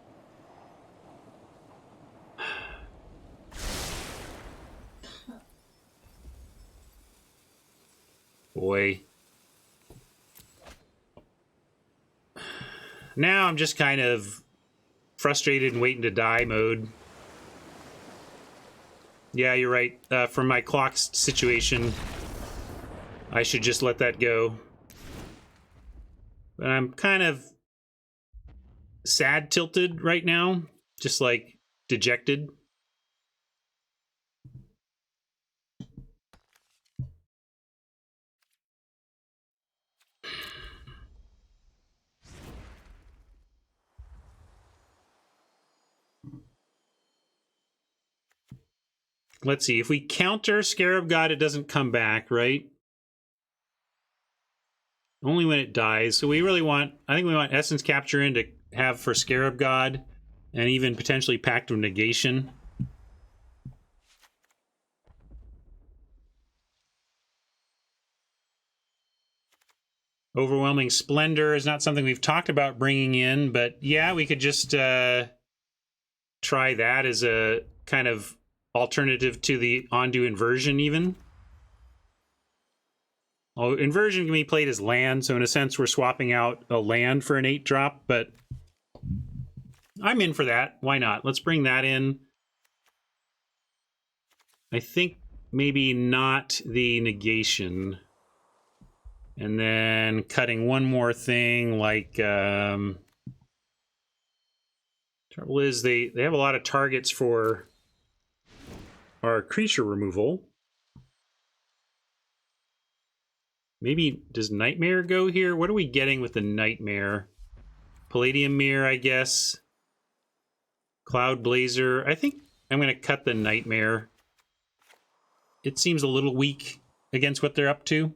Boy. Now I'm just kind of frustrated and waiting to die mode. Yeah, you're right. From my clock situation, I should just let that go. But I'm kind of sad tilted right now. Just like dejected. Let's see, if we counter Scarab God, it doesn't come back, right? Only when it dies. So we really want, I think we want Essence Capture in to have for Scarab God, and even potentially Pact of Negation. Overwhelming Splendor is not something we've talked about bringing in, but yeah, we could just try that as a kind of alternative to the Ondu Inversion, even. Oh, Inversion can be played as land, so in a sense we're swapping out a land for an 8-drop, but I'm in for that. Why not? Let's bring that in. I think maybe not the negation. And then cutting one more thing, like... trouble is, they have a lot of targets for our creature removal. Maybe, does Nightmare go here? What are we getting with the Nightmare? Palladium Mirror, I guess. Cloud Blazer. I think I'm going to cut the Nightmare. It seems a little weak against what they're up to.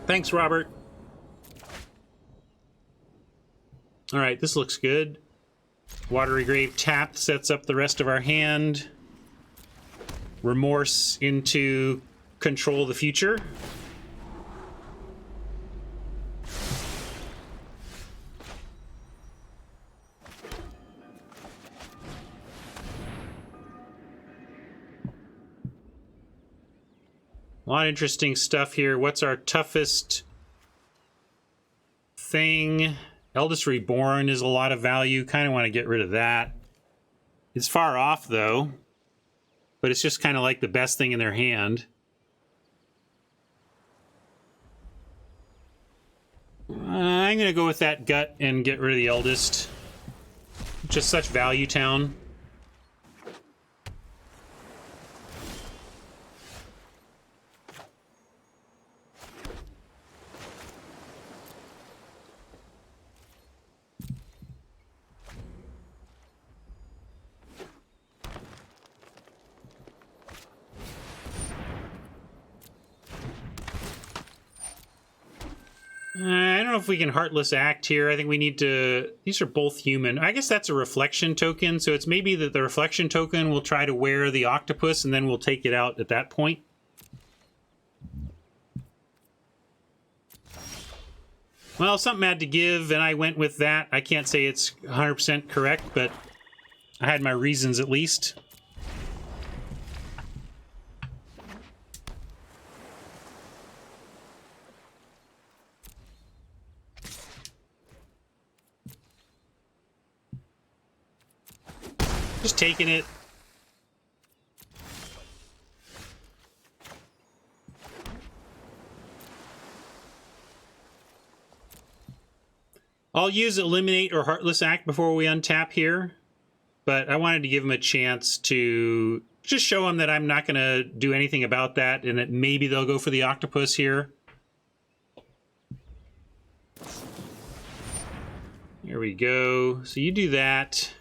Thanks, Robert. All right, this looks good. Watery Grave tapped, sets up the rest of our hand. Remorse into Control the Future. A lot of interesting stuff here. What's our toughest thing? Eldest Reborn is a lot of value. Kind of want to get rid of that. It's far off, though. But it's just kind of like the best thing in their hand. I'm going to go with that gut and get rid of the Eldest. Just such value town. I don't know if we can Heartless Act here. I think we need to... These are both human. I guess that's a reflection token, so it's maybe that the reflection token will try to wear the octopus, and then we'll take it out at that point. Well, something had to give, and I went with that. I can't say it's 100% correct, but I had my reasons at least. Just taking it. I'll use Eliminate or Heartless Act before we untap here, but I wanted to give him a chance to just show him that I'm not going to do anything about that and that maybe they'll go for the octopus here. Here we go. So you do that.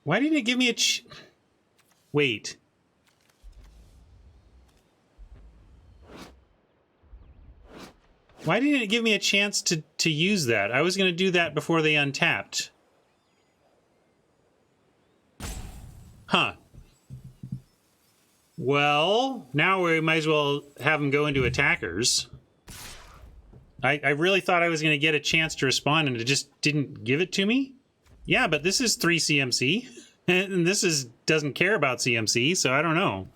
Why didn't it give me a wait. Why didn't it give me a chance to use that? I was going to do that before they untapped. Huh. Well, now we might as well have them go into attackers. I really thought I was going to get a chance to respond, and it just didn't give it to me. Yeah, but this is 3 CMC, and this doesn't care about CMC, so I don't know.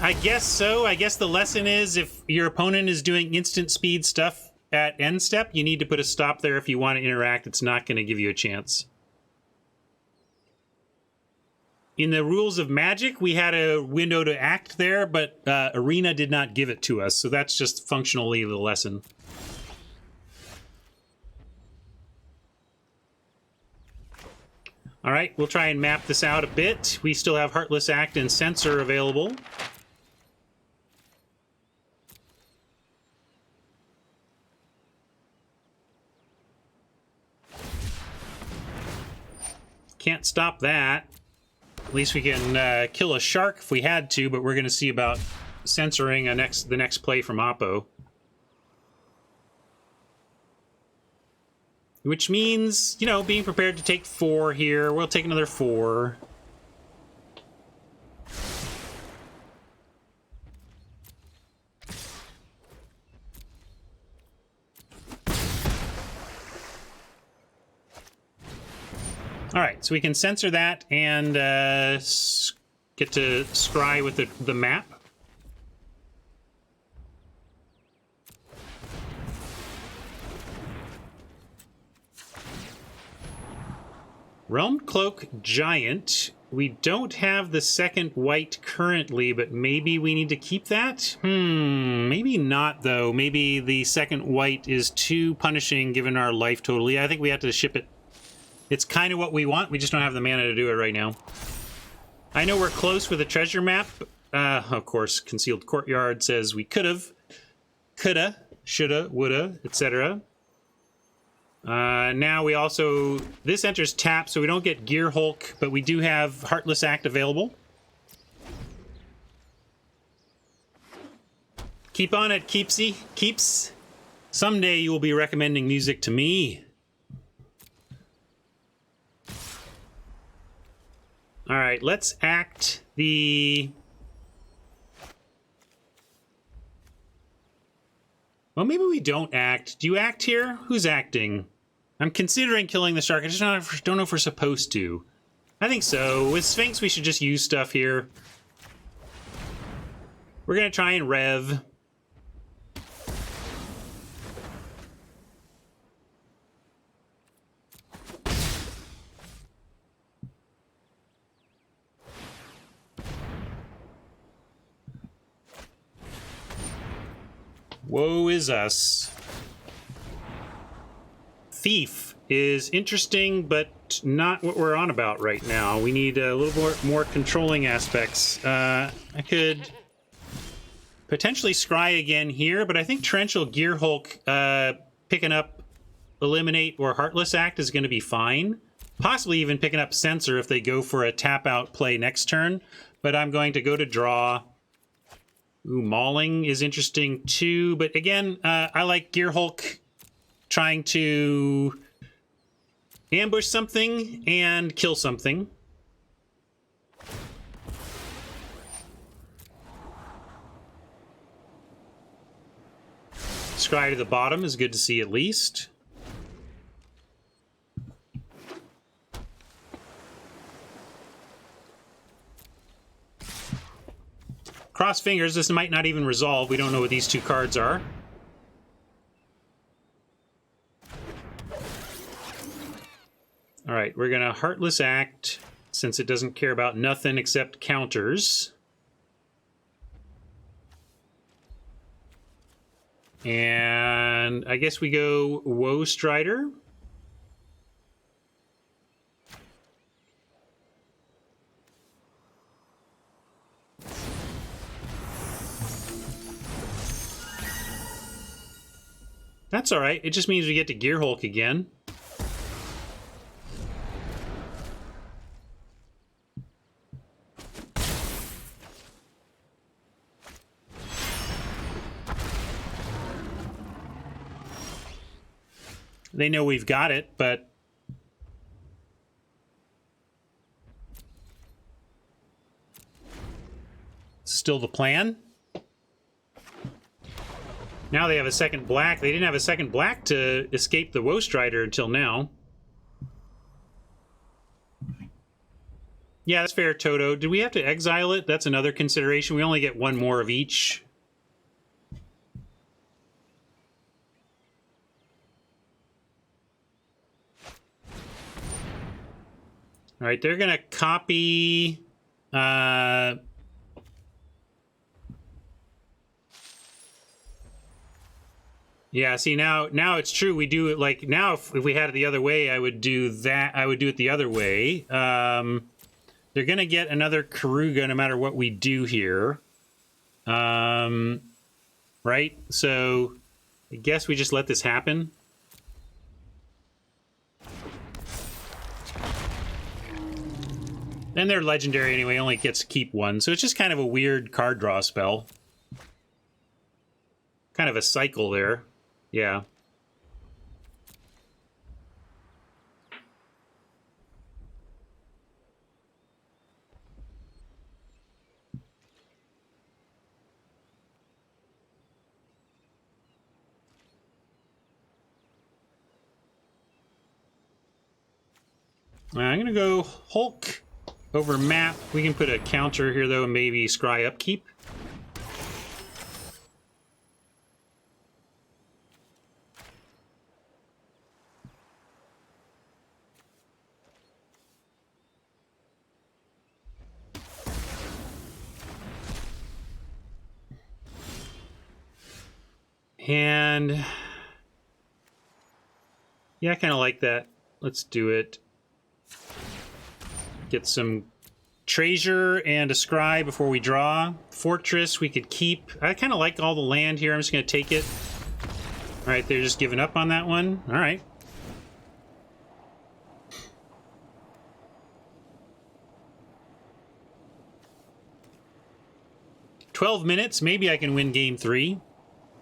I guess so. I guess the lesson is if your opponent is doing instant speed stuff at end step, you need to put a stop there if you want to interact. It's not going to give you a chance. In the rules of Magic, we had a window to act there, but Arena did not give it to us, so that's just functionally the lesson. All right, we'll try and map this out a bit. We still have Heartless Act and Censor available. Can't stop that. At least we can kill a shark if we had to, but we're going to see about censoring the next play from Oppo. Which means, you know, being prepared to take 4 here. We'll take another 4. All right, so we can censor that and get to scry with the map. Realm Cloak Giant. We don't have the second white currently, but maybe we need to keep that? Maybe not, though. Maybe the second white is too punishing given our life total. Yeah, I think we have to ship it. It's kind of what we want. We just don't have the mana to do it right now. I know we're close with a treasure map. Of course, Concealed Courtyard says we could've, coulda, shoulda, woulda, etc. Now we also... This enters tap, so we don't get Gear Hulk, but we do have Heartless Act available. Keep on it, Keepsy. Keeps. Someday you will be recommending music to me. Alright, let's act the... Well, maybe we don't act. Do you act here? Who's acting? I'm considering killing the shark. I just don't know if we're supposed to. I think so. With Sphinx, we should just use stuff here. We're going to try and rev. Woe is us. Thief is interesting, but not what we're on about right now. We need a little more controlling aspects. I could potentially scry again here, but I think Torrential Gear Hulk picking up Eliminate or Heartless Act is going to be fine. Possibly even picking up Censor if they go for a tap-out play next turn. But I'm going to go to draw. Ooh, Mauling is interesting too. But again, I like Gear Hulk trying to ambush something and kill something. Scry to the bottom is good to see at least. Cross fingers, this might not even resolve. We don't know what these two cards are. All right, we're going to Heartless Act since it doesn't care about nothing except counters. And I guess we go Woe Strider. That's all right. It just means we get to Gear Hulk again. They know we've got it, but still the plan. Now they have a second black. They didn't have a second black to escape the Woe Strider until now. Yeah, that's fair, Toto. Did we have to exile it? That's another consideration. We only get one more of each. All right, they're going to copy... Yeah, see, now it's true. We do it like... Now, if we had it the other way, I would do that. I would do it the other way. They're going to get another Karuga no matter what we do here. Right? So, I guess we just let this happen. And they're legendary anyway, only gets to keep one. So it's just kind of a weird card draw spell. Kind of a cycle there. Yeah. I'm going to go Hulk over map. We can put a counter here, though, and maybe scry upkeep. And yeah, I kind of like that. Let's do it. Get some treasure and a scry before we draw. Fortress we could keep. I kind of like all the land here. I'm just going to take it. All right, they're just giving up on that one. All right. "12 minutes. Maybe I can win game 3.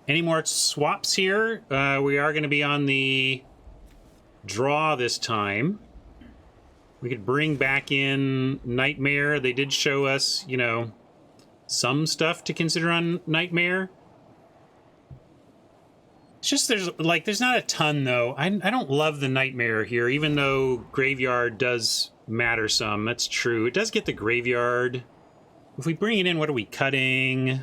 Any more swaps here? We are going to be on the draw this time. We could bring back in Nightmare. They did show us, you know, some stuff to consider on Nightmare. It's just there's not a ton, though. I don't love the Nightmare here, even though Graveyard does matter some. That's true. It does get the Graveyard. If we bring it in, what are we cutting?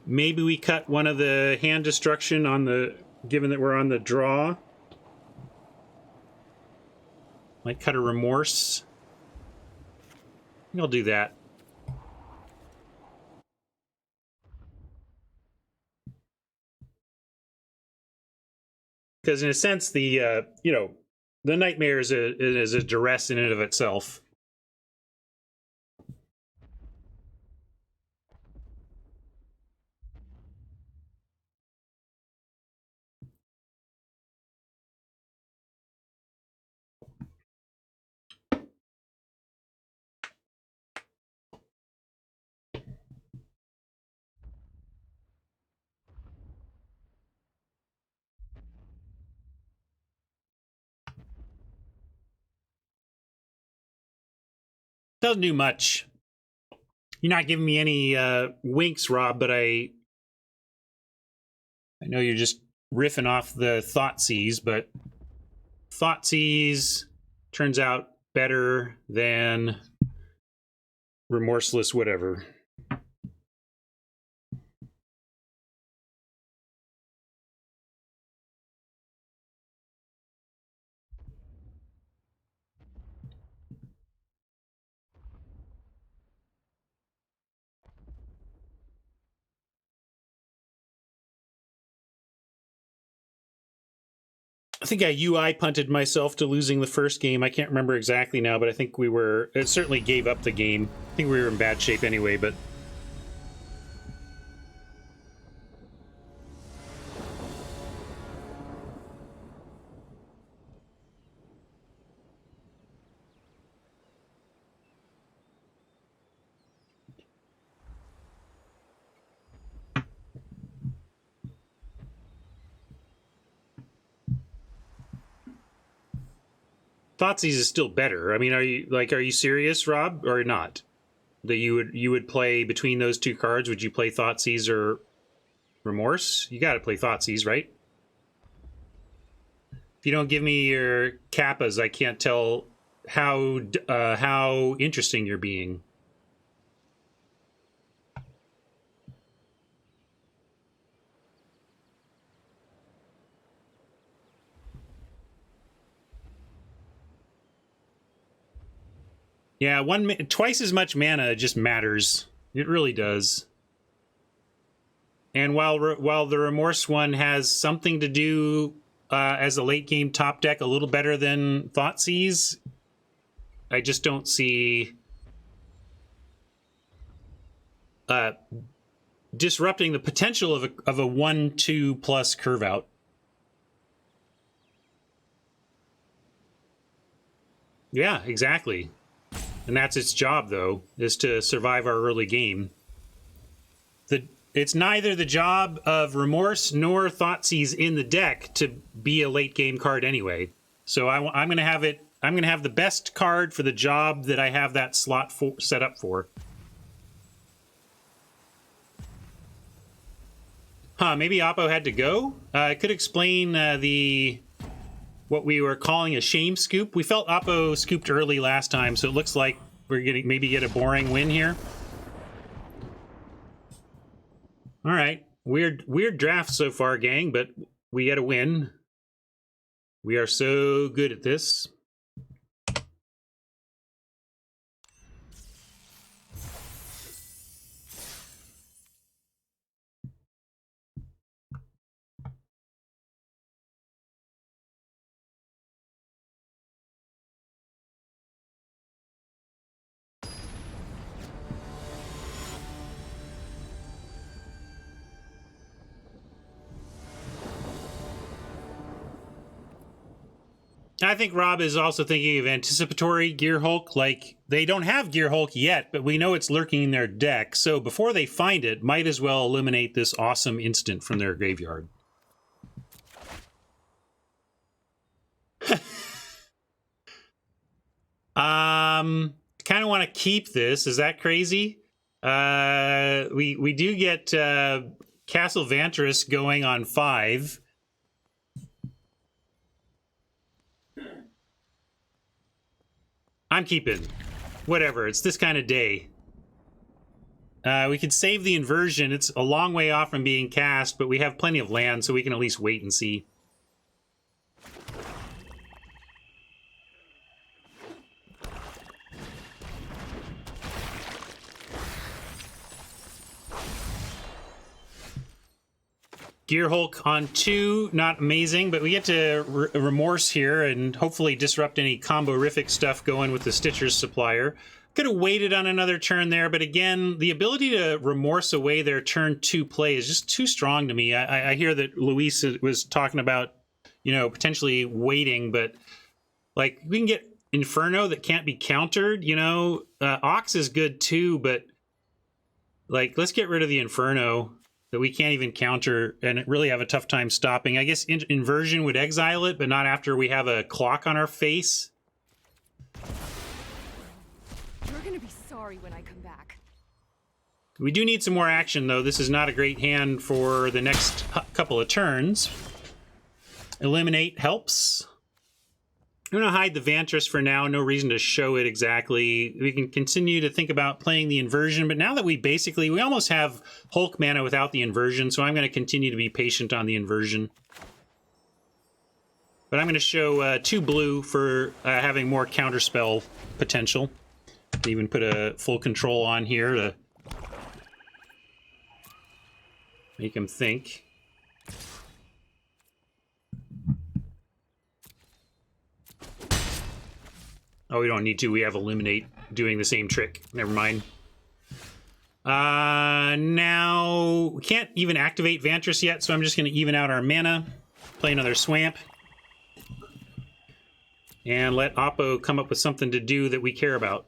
Maybe we cut one of the hand destruction on the... Given that we're on the draw. Might cut a Remorse. I think I'll do that. Because in a sense, the, you know, the Nightmare is a duress in and of itself. Doesn't do much. You're not giving me any winks, Rob, but I know you're just riffing off the Thoughtseize, but Thoughtseize turns out better than Remorseless whatever. I think I UI punted myself to losing the first game. I can't remember exactly now, but I think it certainly gave up the game. I think we were in bad shape anyway, but... Thoughtseize is still better. I mean, are you serious, Rob, or not? That you would play between those two cards? Would you play Thoughtseize or Remorse? You got to play Thoughtseize, right? If you don't give me your kappas, I can't tell how interesting you're being. Yeah, twice as much mana just matters. It really does. And while the Remorse one has something to do as a late game top deck a little better than Thoughtseize, I just don't see disrupting the potential of a 1/2 plus curve out. Yeah, exactly. And that's its job, though, is to survive our early game. It's neither the job of Remorse nor Thoughtseize in the deck to be a late game card anyway. So I'm going to have it. I'm going to have the best card for the job that I have that slot set up for. Maybe Oppo had to go. I could explain what we were calling a shame scoop. We felt Oppo scooped early last time, so it looks like we're gonna maybe get a boring win here. All right, weird draft so far, gang, but we get a win. We are so good at this. I think Rob is also thinking of anticipatory Gear Hulk. Like, they don't have Gear Hulk yet, but we know it's lurking in their deck. So before they find it, might as well eliminate this awesome instant from their graveyard. Kind of want to keep this. Is that crazy? We do get Castle Vantress going on 5. I'm keeping. Whatever, it's this kind of day. We could save the inversion. It's a long way off from being cast, but we have plenty of land, so we can at least wait and see. Gear Hulk on 2, not amazing, but we get to Remorse here and hopefully disrupt any combo-rific stuff going with the Stitcher's supplier. Could have waited on another turn there, but again, the ability to Remorse away their turn 2 play is just too strong to me. I hear that Luis was talking about, you know, potentially waiting, but like, we can get Inferno that can't be countered, you know? Ox is good too, but like, let's get rid of the Inferno that we can't even counter and really have a tough time stopping. I guess Inversion would exile it, but not after we have a clock on our face. gonna be sorry when I come back. We do need some more action, though. This is not a great hand for the next couple of turns. Eliminate helps. I'm going to hide the Vantress for now. No reason to show it exactly. We can continue to think about playing the inversion, but now that we almost have Hulk mana without the inversion, so I'm going to continue to be patient on the inversion. But I'm going to show 2 blue for having more counterspell potential. Even put a full control on here to make him think. Oh, we don't need to. We have Illuminate doing the same trick. Never mind. Now, we can't even activate Vantress yet, so I'm just going to even out our mana. Play another Swamp. And let Oppo come up with something to do that we care about.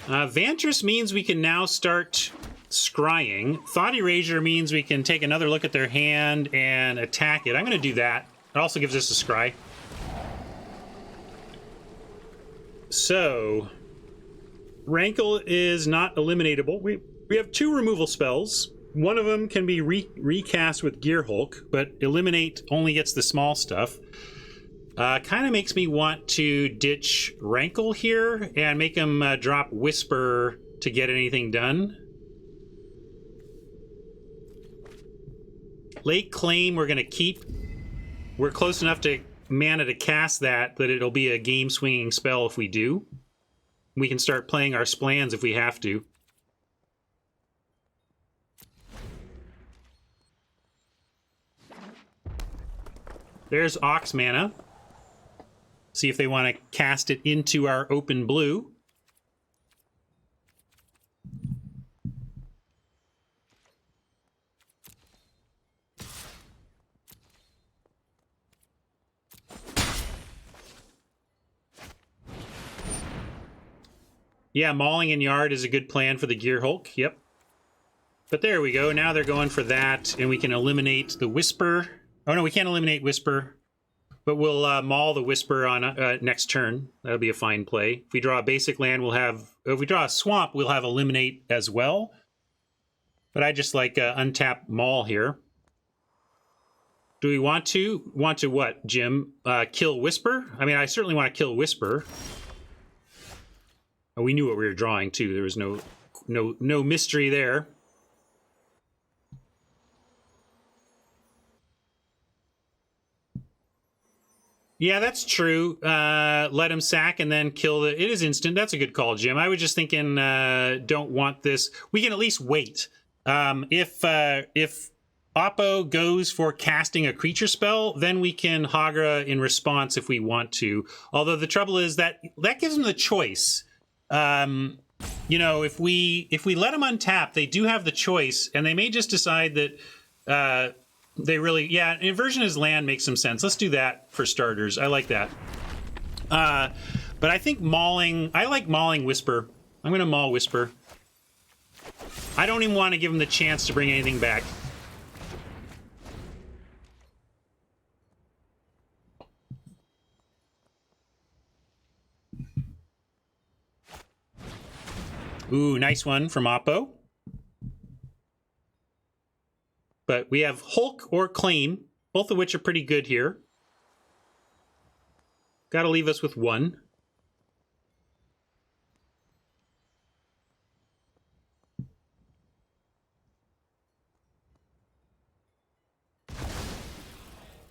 Vantress means we can now start scrying. Thought Erasure means we can take another look at their hand and attack it. I'm going to do that. It also gives us a scry. So, Rankle is not eliminatable. We have 2 removal spells. One of them can be recast with Gear Hulk, but Eliminate only gets the small stuff. Kind of makes me want to ditch Rankle here and make him drop Whisper to get anything done. Late Claim we're going to keep. We're close enough to mana to cast that it'll be a game-swinging spell if we do. We can start playing our Splans if we have to. There's Ox mana. See if they want to cast it into our open blue. Yeah, Mauling in Yard is a good plan for the Gear Hulk. Yep. But there we go. Now they're going for that, and we can eliminate the Whisper. Oh, no, we can't eliminate Whisper. But we'll maul the Whisper on next turn. That'll be a fine play. If we draw a basic land, we'll have... If we draw a Swamp, we'll have Eliminate as well. But I just like untap Maul here. Do we want to? Want to what, Jim? Kill Whisper? I mean, I certainly want to kill Whisper. Oh, we knew what we were drawing, too. There was no mystery there. Yeah, that's true. Let him sack and then kill the... It is instant. That's a good call, Jim. I was just thinking, don't want this. We can at least wait. If Oppo goes for casting a creature spell, then we can Hagra in response if we want to. Although the trouble is that gives them the choice. You know, if we let them untap, they do have the choice, and they may just decide that... They really, yeah, inversion as land makes some sense. Let's do that for starters. I like that. But I think mauling, I like mauling Whisper. I'm going to maul Whisper. I don't even want to give him the chance to bring anything back. Ooh, nice one from Oppo. But we have Hulk or Claim, both of which are pretty good here. Got to leave us with one.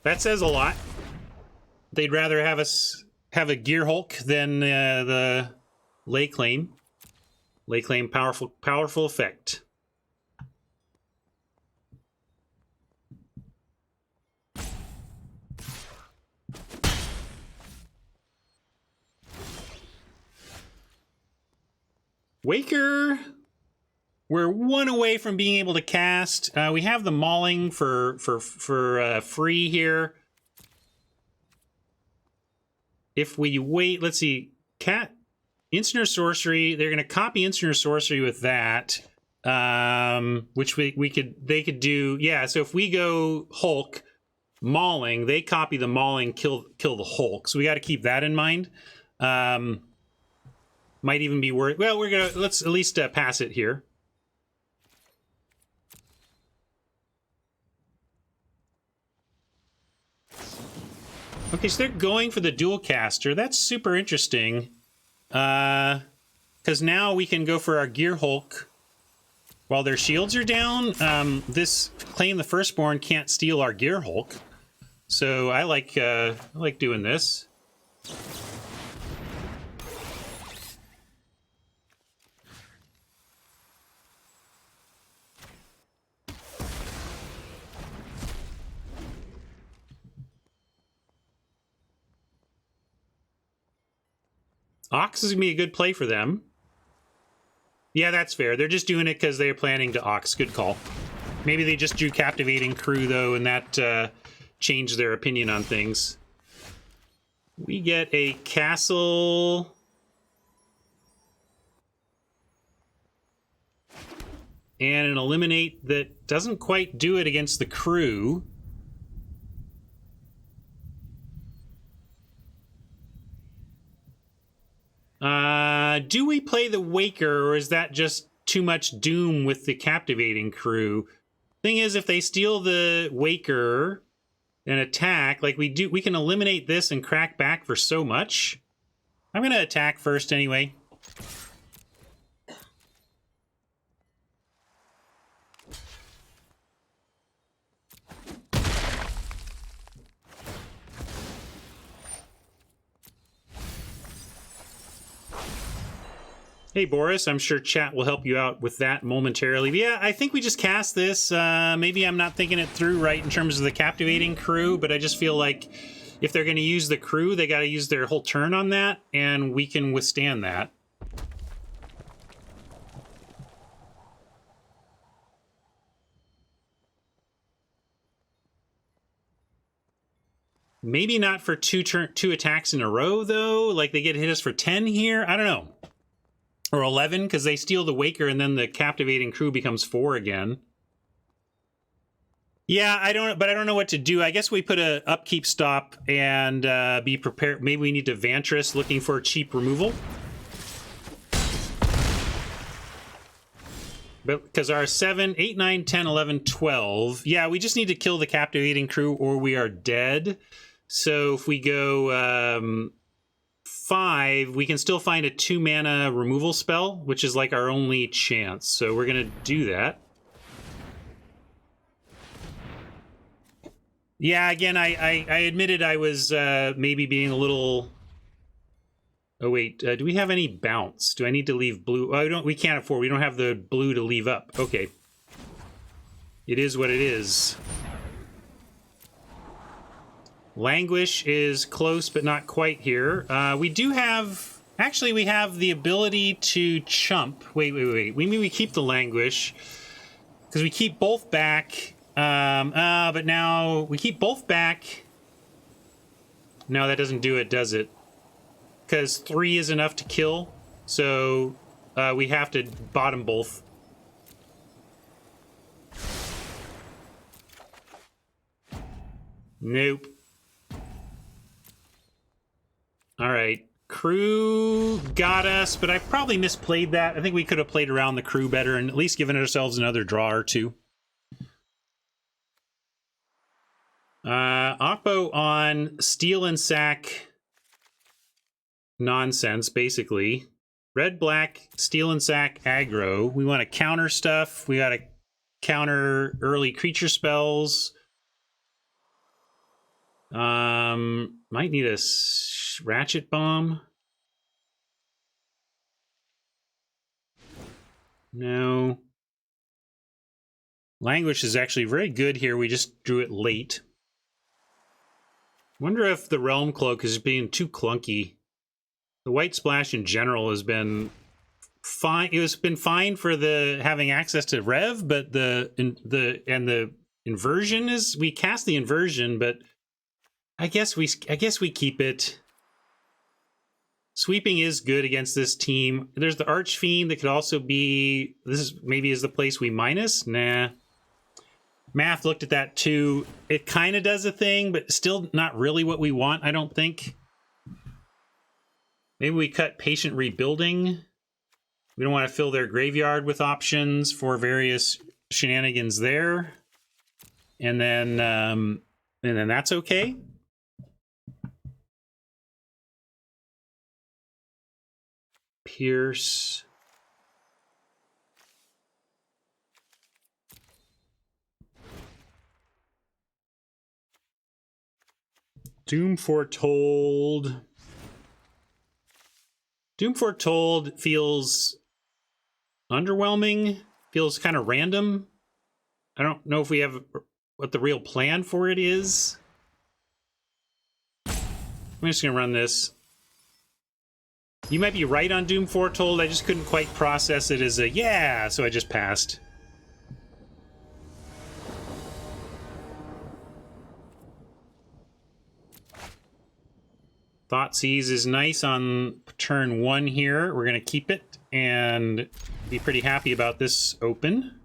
That says a lot. They'd rather have us have a Gear Hulk than the Lay Claim. Lay Claim, powerful effect. Waker, we're one away from being able to cast. We have the mauling for free here. If we wait, let's see, Instant or sorcery. They're going to copy instant or sorcery with that, which they could do. Yeah. So if we go Hulk mauling, they copy the mauling, kill the Hulk. So we got to keep that in mind. Might even be worth. Well, let's at least pass it here. Okay, so they're going for the dual caster. That's super interesting. Because now we can go for our Gear Hulk while their shields are down. This Claim the Firstborn can't steal our Gear Hulk. So I like doing this. Ox is going to be a good play for them. Yeah, that's fair. They're just doing it because they're planning to Ox. Good call. Maybe they just drew Captivating Crew, though, and that changed their opinion on things. We get a castle. And an eliminate that doesn't quite do it against the crew. Do we play the Waker, or is that just too much doom with the Captivating Crew? Thing is, if they steal the Waker and attack, like we can eliminate this and crack back for so much. I'm gonna attack first anyway. Hey, Boris, I'm sure chat will help you out with that momentarily. But yeah, I think we just cast this. Maybe I'm not thinking it through right in terms of the Captivating Crew, but I just feel like if they're going to use the crew, they got to use their whole turn on that, and we can withstand that. Maybe not for two attacks in a row, though. Like, they get hit us for 10 here. I don't know. Or 11, because they steal the Waker, and then the Captivating Crew becomes 4 again. Yeah, I don't know what to do. I guess we put a upkeep stop and be prepared. Maybe we need to Vantress looking for cheap removal. But because our 7, 8, 9, 10, 11, 12. Yeah, we just need to kill the Captivating Crew or we are dead. So if we go 5, we can still find a 2-mana removal spell, which is like our only chance. So we're going to do that. Yeah, again, I admitted I was maybe being a little... Oh, wait. Do we have any bounce? Do I need to leave blue? Oh, we can't afford. We don't have the blue to leave up. Okay. It is what it is. Languish is close, but not quite here. We do have... Actually, we have the ability to chump. Wait. We keep the Languish. Because we keep both back. But now we keep both back. No, that doesn't do it, does it? Because 3 is enough to kill. So we have to bottom both. Nope. All right. Crew got us, but I probably misplayed that. I think we could have played around the crew better and at least given ourselves another draw or two. Oppo on Steel and Sack nonsense, basically. Red, black, Steel and Sack aggro. We want to counter stuff. We got to counter early creature spells. Might need a ratchet bomb. No. Language is actually very good here. We just drew it late. Wonder if the Realm Cloak is being too clunky. The White Splash in general has been fine. It's been fine for the having access to Rev, but the inversion is, we cast the inversion, but I guess we keep it. Sweeping is good against this team. There's the Archfiend that could also be... This is maybe is the place we minus? Nah. Math looked at that too. It kind of does a thing, but still not really what we want, I don't think. Maybe we cut Patient Rebuilding. We don't want to fill their graveyard with options for various shenanigans there. And then that's okay. Pierce. Doom Foretold. Doom Foretold feels underwhelming, feels kind of random. I don't know if we have what the real plan for it is. I'm just going to run this. You might be right on Doom Foretold. I just couldn't quite process it as a yeah, so I just passed. Thoughtseize is nice on turn 1 here. We're going to keep it and be pretty happy about this open.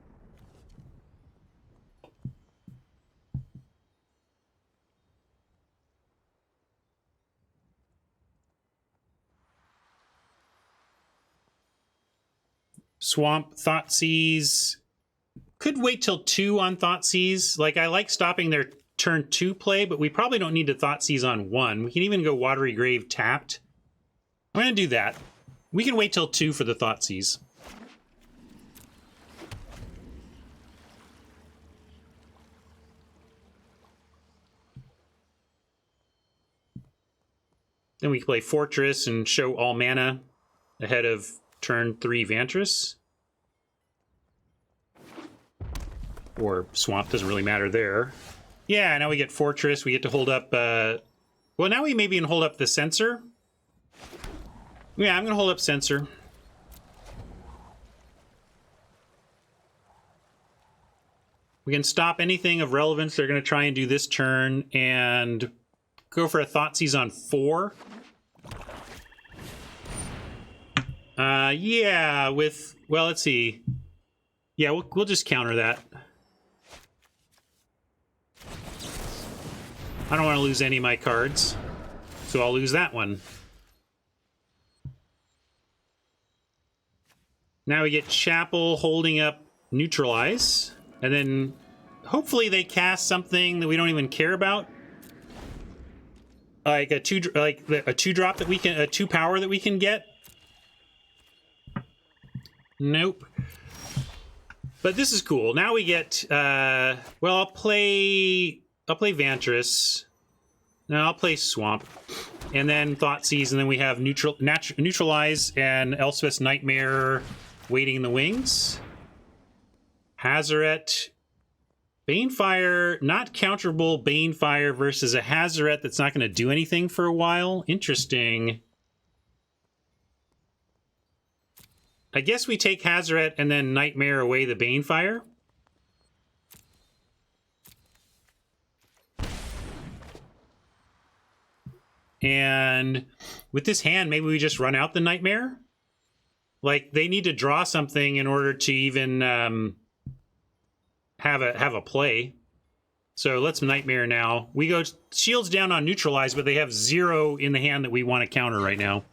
Swamp, Thoughtseize. Could wait till 2 on Thoughtseize. Like, I like stopping their turn 2 play, but we probably don't need to Thoughtseize on 1. We can even go Watery Grave tapped. I'm going to do that. We can wait till 2 for the Thoughtseize. Then we can play Fortress and show all mana ahead of turn 3 Vantress. Or Swamp, doesn't really matter there. Yeah, now we get Fortress. We get to hold up... well, now we maybe can hold up the Censor. Yeah, I'm going to hold up Censor. We can stop anything of relevance they're going to try and do this turn and go for a Thoughtseize on 4. Yeah, with... Well, let's see. Yeah, we'll just counter that. I don't want to lose any of my cards, so I'll lose that one. Now we get Chapel holding up Neutralize, and then hopefully they cast something that we don't even care about, like a 2-drop that we can, a 2-power that we can get. Nope. But this is cool. Now we get. Well, I'll play Vantress. No, I'll play Swamp, and then Thoughtseize, and then we have Neutralize and Elspeth's Nightmare waiting in the wings. Hazaret, Banefire, not counterable Banefire versus a Hazaret that's not going to do anything for a while. Interesting. I guess we take Hazaret and then Nightmare away the Banefire. And with this hand, maybe we just run out the Nightmare. Like, they need to draw something in order to even have a play. So let's Nightmare now. We go shields down on Neutralize, but they have 0 in the hand that we want to counter right now.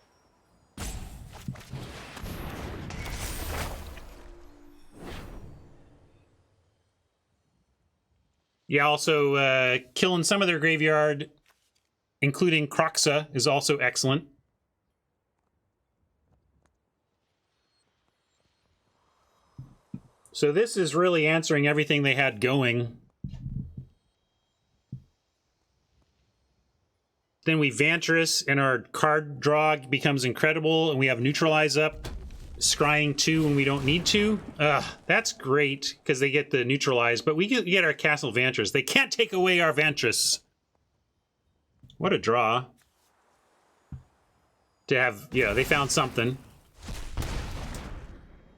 Yeah, also killing some of their graveyard, including Kroxa, is also excellent. So this is really answering everything they had going. Then we Vantress, and our card draw becomes incredible, and we have Neutralize up, scrying 2 when we don't need to. That's great, because they get the Neutralize, but we get our Castle Vantress. They can't take away our Vantress. What a draw. To have, yeah, they found something.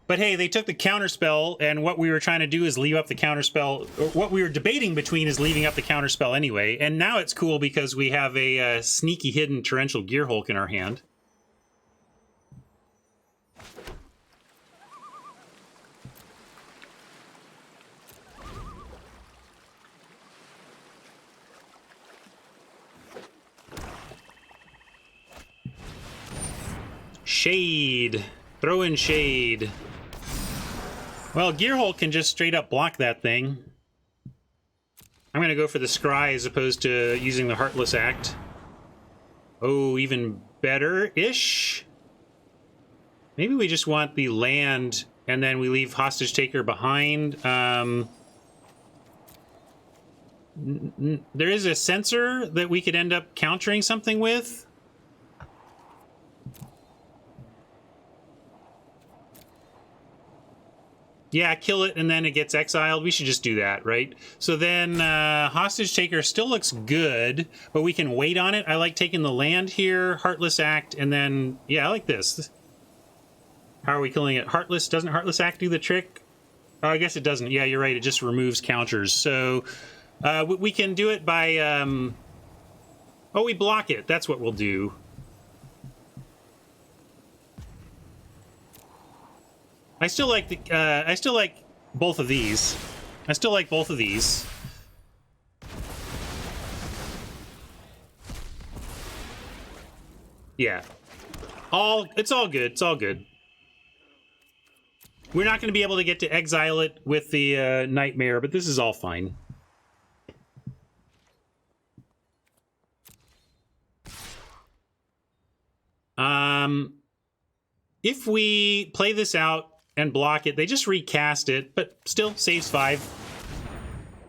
But hey, they took the counterspell, and what we were trying to do is leave up the counterspell. Or what we were debating between is leaving up the counterspell anyway. And now it's cool because we have a sneaky hidden Torrential Gearhulk in our hand. Shade. Throw in shade. Well, Gearhole can just straight up block that thing. I'm gonna go for the Scry as opposed to using the Heartless Act. Oh, even better-ish? Maybe we just want the land and then we leave Hostage Taker behind. There is a sensor that we could end up countering something with. Yeah, kill it and then it gets exiled. We should just do that, right? So then Hostage Taker still looks good, but we can wait on it. I like taking the land here, Heartless Act, and then, yeah, I like this. How are we killing it? Heartless, doesn't Heartless Act do the trick? Oh, I guess it doesn't. Yeah, you're right. It just removes counters. So we can do it by... Oh, we block it. That's what we'll do. I still like both of these. I still like both of these. Yeah. It's all good. It's all good. We're not going to be able to get to exile it with the Nightmare, but this is all fine. If we play this out and block it, they just recast it, but still saves 5.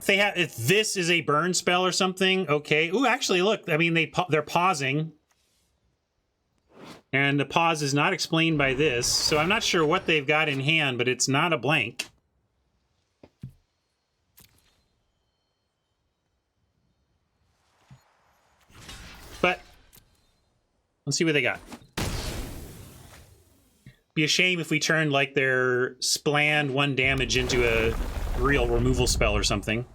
If this is a burn spell or something, okay. Ooh, actually, look, I mean, they're pausing. And the pause is not explained by this, so I'm not sure what they've got in hand, but it's not a blank. But let's see what they got. Be a shame if we turned like their spland 1 damage into a real removal spell or something.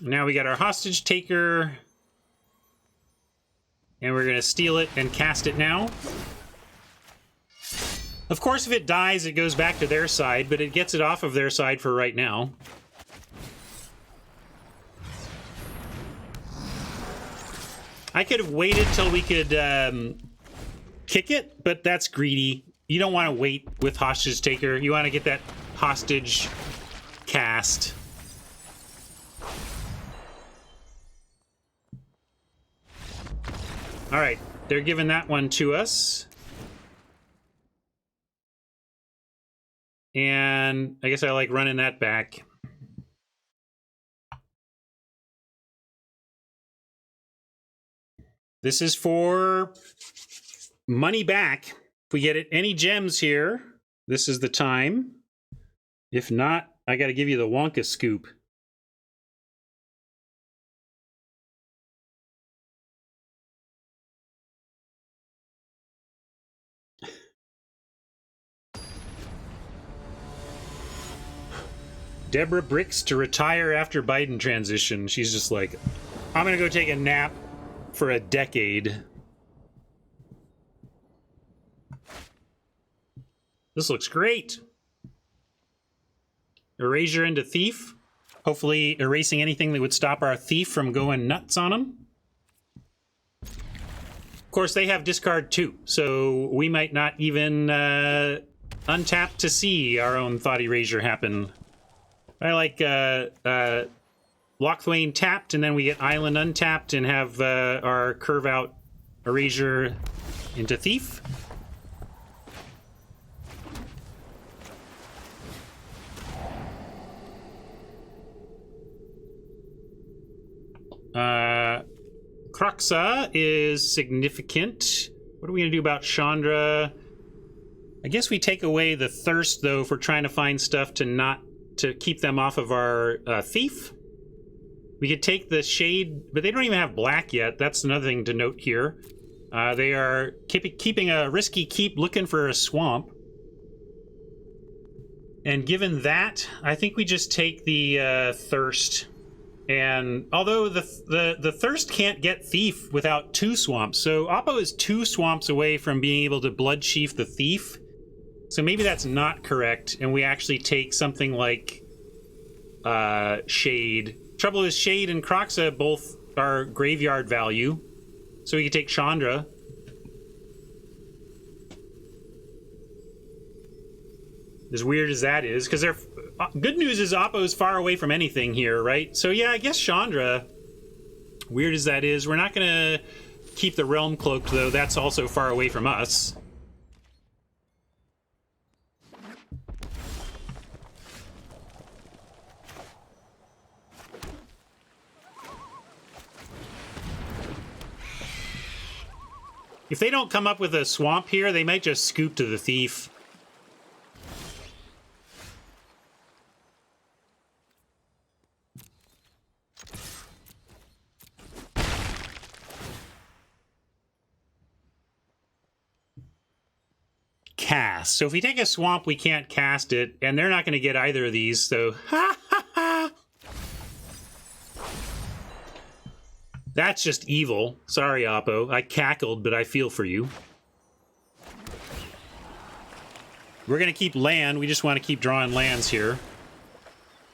Now we got our Hostage Taker. And we're going to steal it and cast it now. Of course, if it dies, it goes back to their side, but it gets it off of their side for right now. I could have waited till we could kick it, but that's greedy. You don't want to wait with Hostage Taker. You want to get that hostage cast. All right, they're giving that one to us. And I guess I like running that back. This is for money back. If we get any gems here, this is the time. If not, I got to give you the Wonka scoop. Deborah Bricks to retire after Biden transition. She's just like, I'm going to go take a nap for a decade. This looks great. Erasure into Thief. Hopefully erasing anything that would stop our Thief from going nuts on him. Of course, they have discard too, so we might not even untap to see our own Thought Erasure happen. I like Lockthwain tapped, and then we get Island untapped and have our curve out Erasure into Thief. Croxa is significant. What are we going to do about Chandra? I guess we take away the thirst, though, if we're trying to find stuff to keep them off of our Thief. We could take the Shade, but they don't even have black yet. That's another thing to note here. They are keeping a risky keep looking for a swamp. And given that, I think we just take the Thirst. And although the Thirst can't get Thief without 2 swamps, so Oppo is 2 swamps away from being able to Blood Sheaf the Thief. So maybe that's not correct, and we actually take something like Shade. Trouble is, Shade and Croxa both our graveyard value. So we can take Chandra. As weird as that is, because they're good news is Oppo's far away from anything here, right? So yeah, I guess Chandra, weird as that is, we're not gonna keep the Realm Cloaked, though. That's also far away from us. If they don't come up with a swamp here, they might just scoop to the Thief. Cast. So if we take a swamp, we can't cast it, and they're not going to get either of these, so ha ha ha! That's just evil. Sorry, Oppo. I cackled, but I feel for you. We're going to keep land. We just want to keep drawing lands here.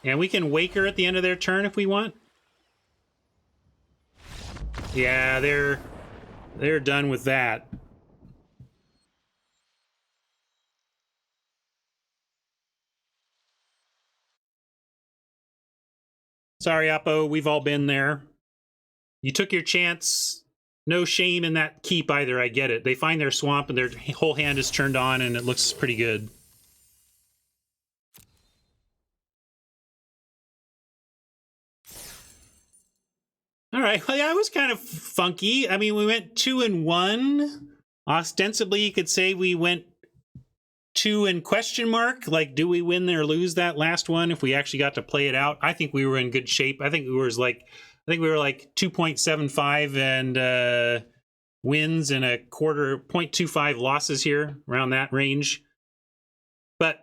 And we can wake her at the end of their turn if we want. Yeah, they're done with that. Sorry, Oppo. We've all been there. You took your chance. No shame in that keep either. I get it. They find their swamp and their whole hand is turned on and it looks pretty good. All right. Well, yeah, it was kind of funky. I mean, we went 2-1. Ostensibly, you could say we went 2 and question mark. Like, do we win or lose that last one if we actually got to play it out? I think we were in good shape. I think we were like 2.75 and wins and a quarter 0.25 losses here, around that range. But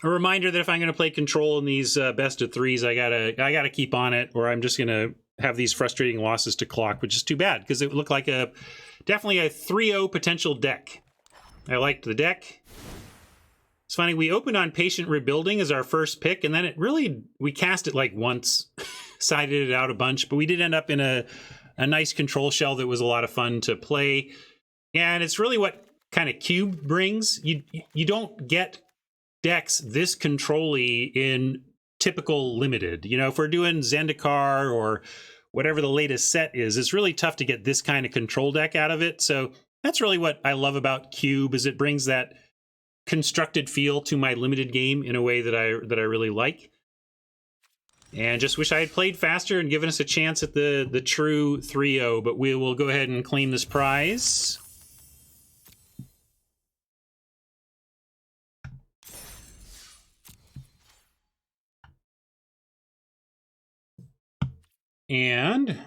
a reminder that if I'm going to play control in these best of threes, I gotta keep on it, or I'm just going to have these frustrating losses to clock, which is too bad because it looked like definitely a 3-0 potential deck. I liked the deck. It's funny, we opened on Patient Rebuilding as our first pick, and then we cast it like once, sided it out a bunch, but we did end up in a nice control shell that was a lot of fun to play. And it's really what kind of Cube brings. You don't get decks this control-y in typical limited. You know, if we're doing Zendikar or whatever the latest set is, it's really tough to get this kind of control deck out of it. So that's really what I love about Cube, is it brings that constructed feel to my limited game in a way that I really like. And just wish I had played faster and given us a chance at the true 3-0, but we will go ahead and claim this prize. And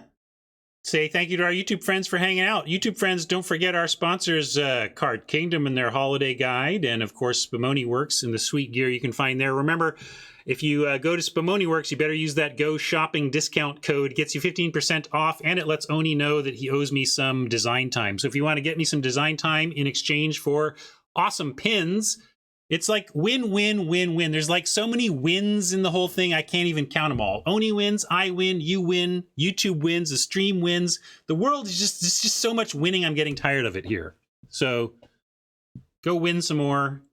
say thank you to our YouTube friends for hanging out. YouTube friends, don't forget our sponsors, Card Kingdom and their holiday guide, and of course Spumoni Works and the sweet gear you can find there. Remember, if you go to Spumoni Works, you better use that Go Shopping discount code. It gets you 15% off, and it lets Oni know that he owes me some design time. So if you want to get me some design time in exchange for awesome pins, it's like win, win, win, win. There's like so many wins in the whole thing, I can't even count them all. Oni wins, I win, you win, YouTube wins, the stream wins. The world is just so much winning, I'm getting tired of it here. So go win some more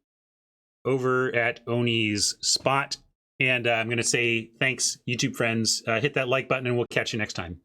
over at Oni's spot. And I'm going to say thanks, YouTube friends. Hit that like button and we'll catch you next time.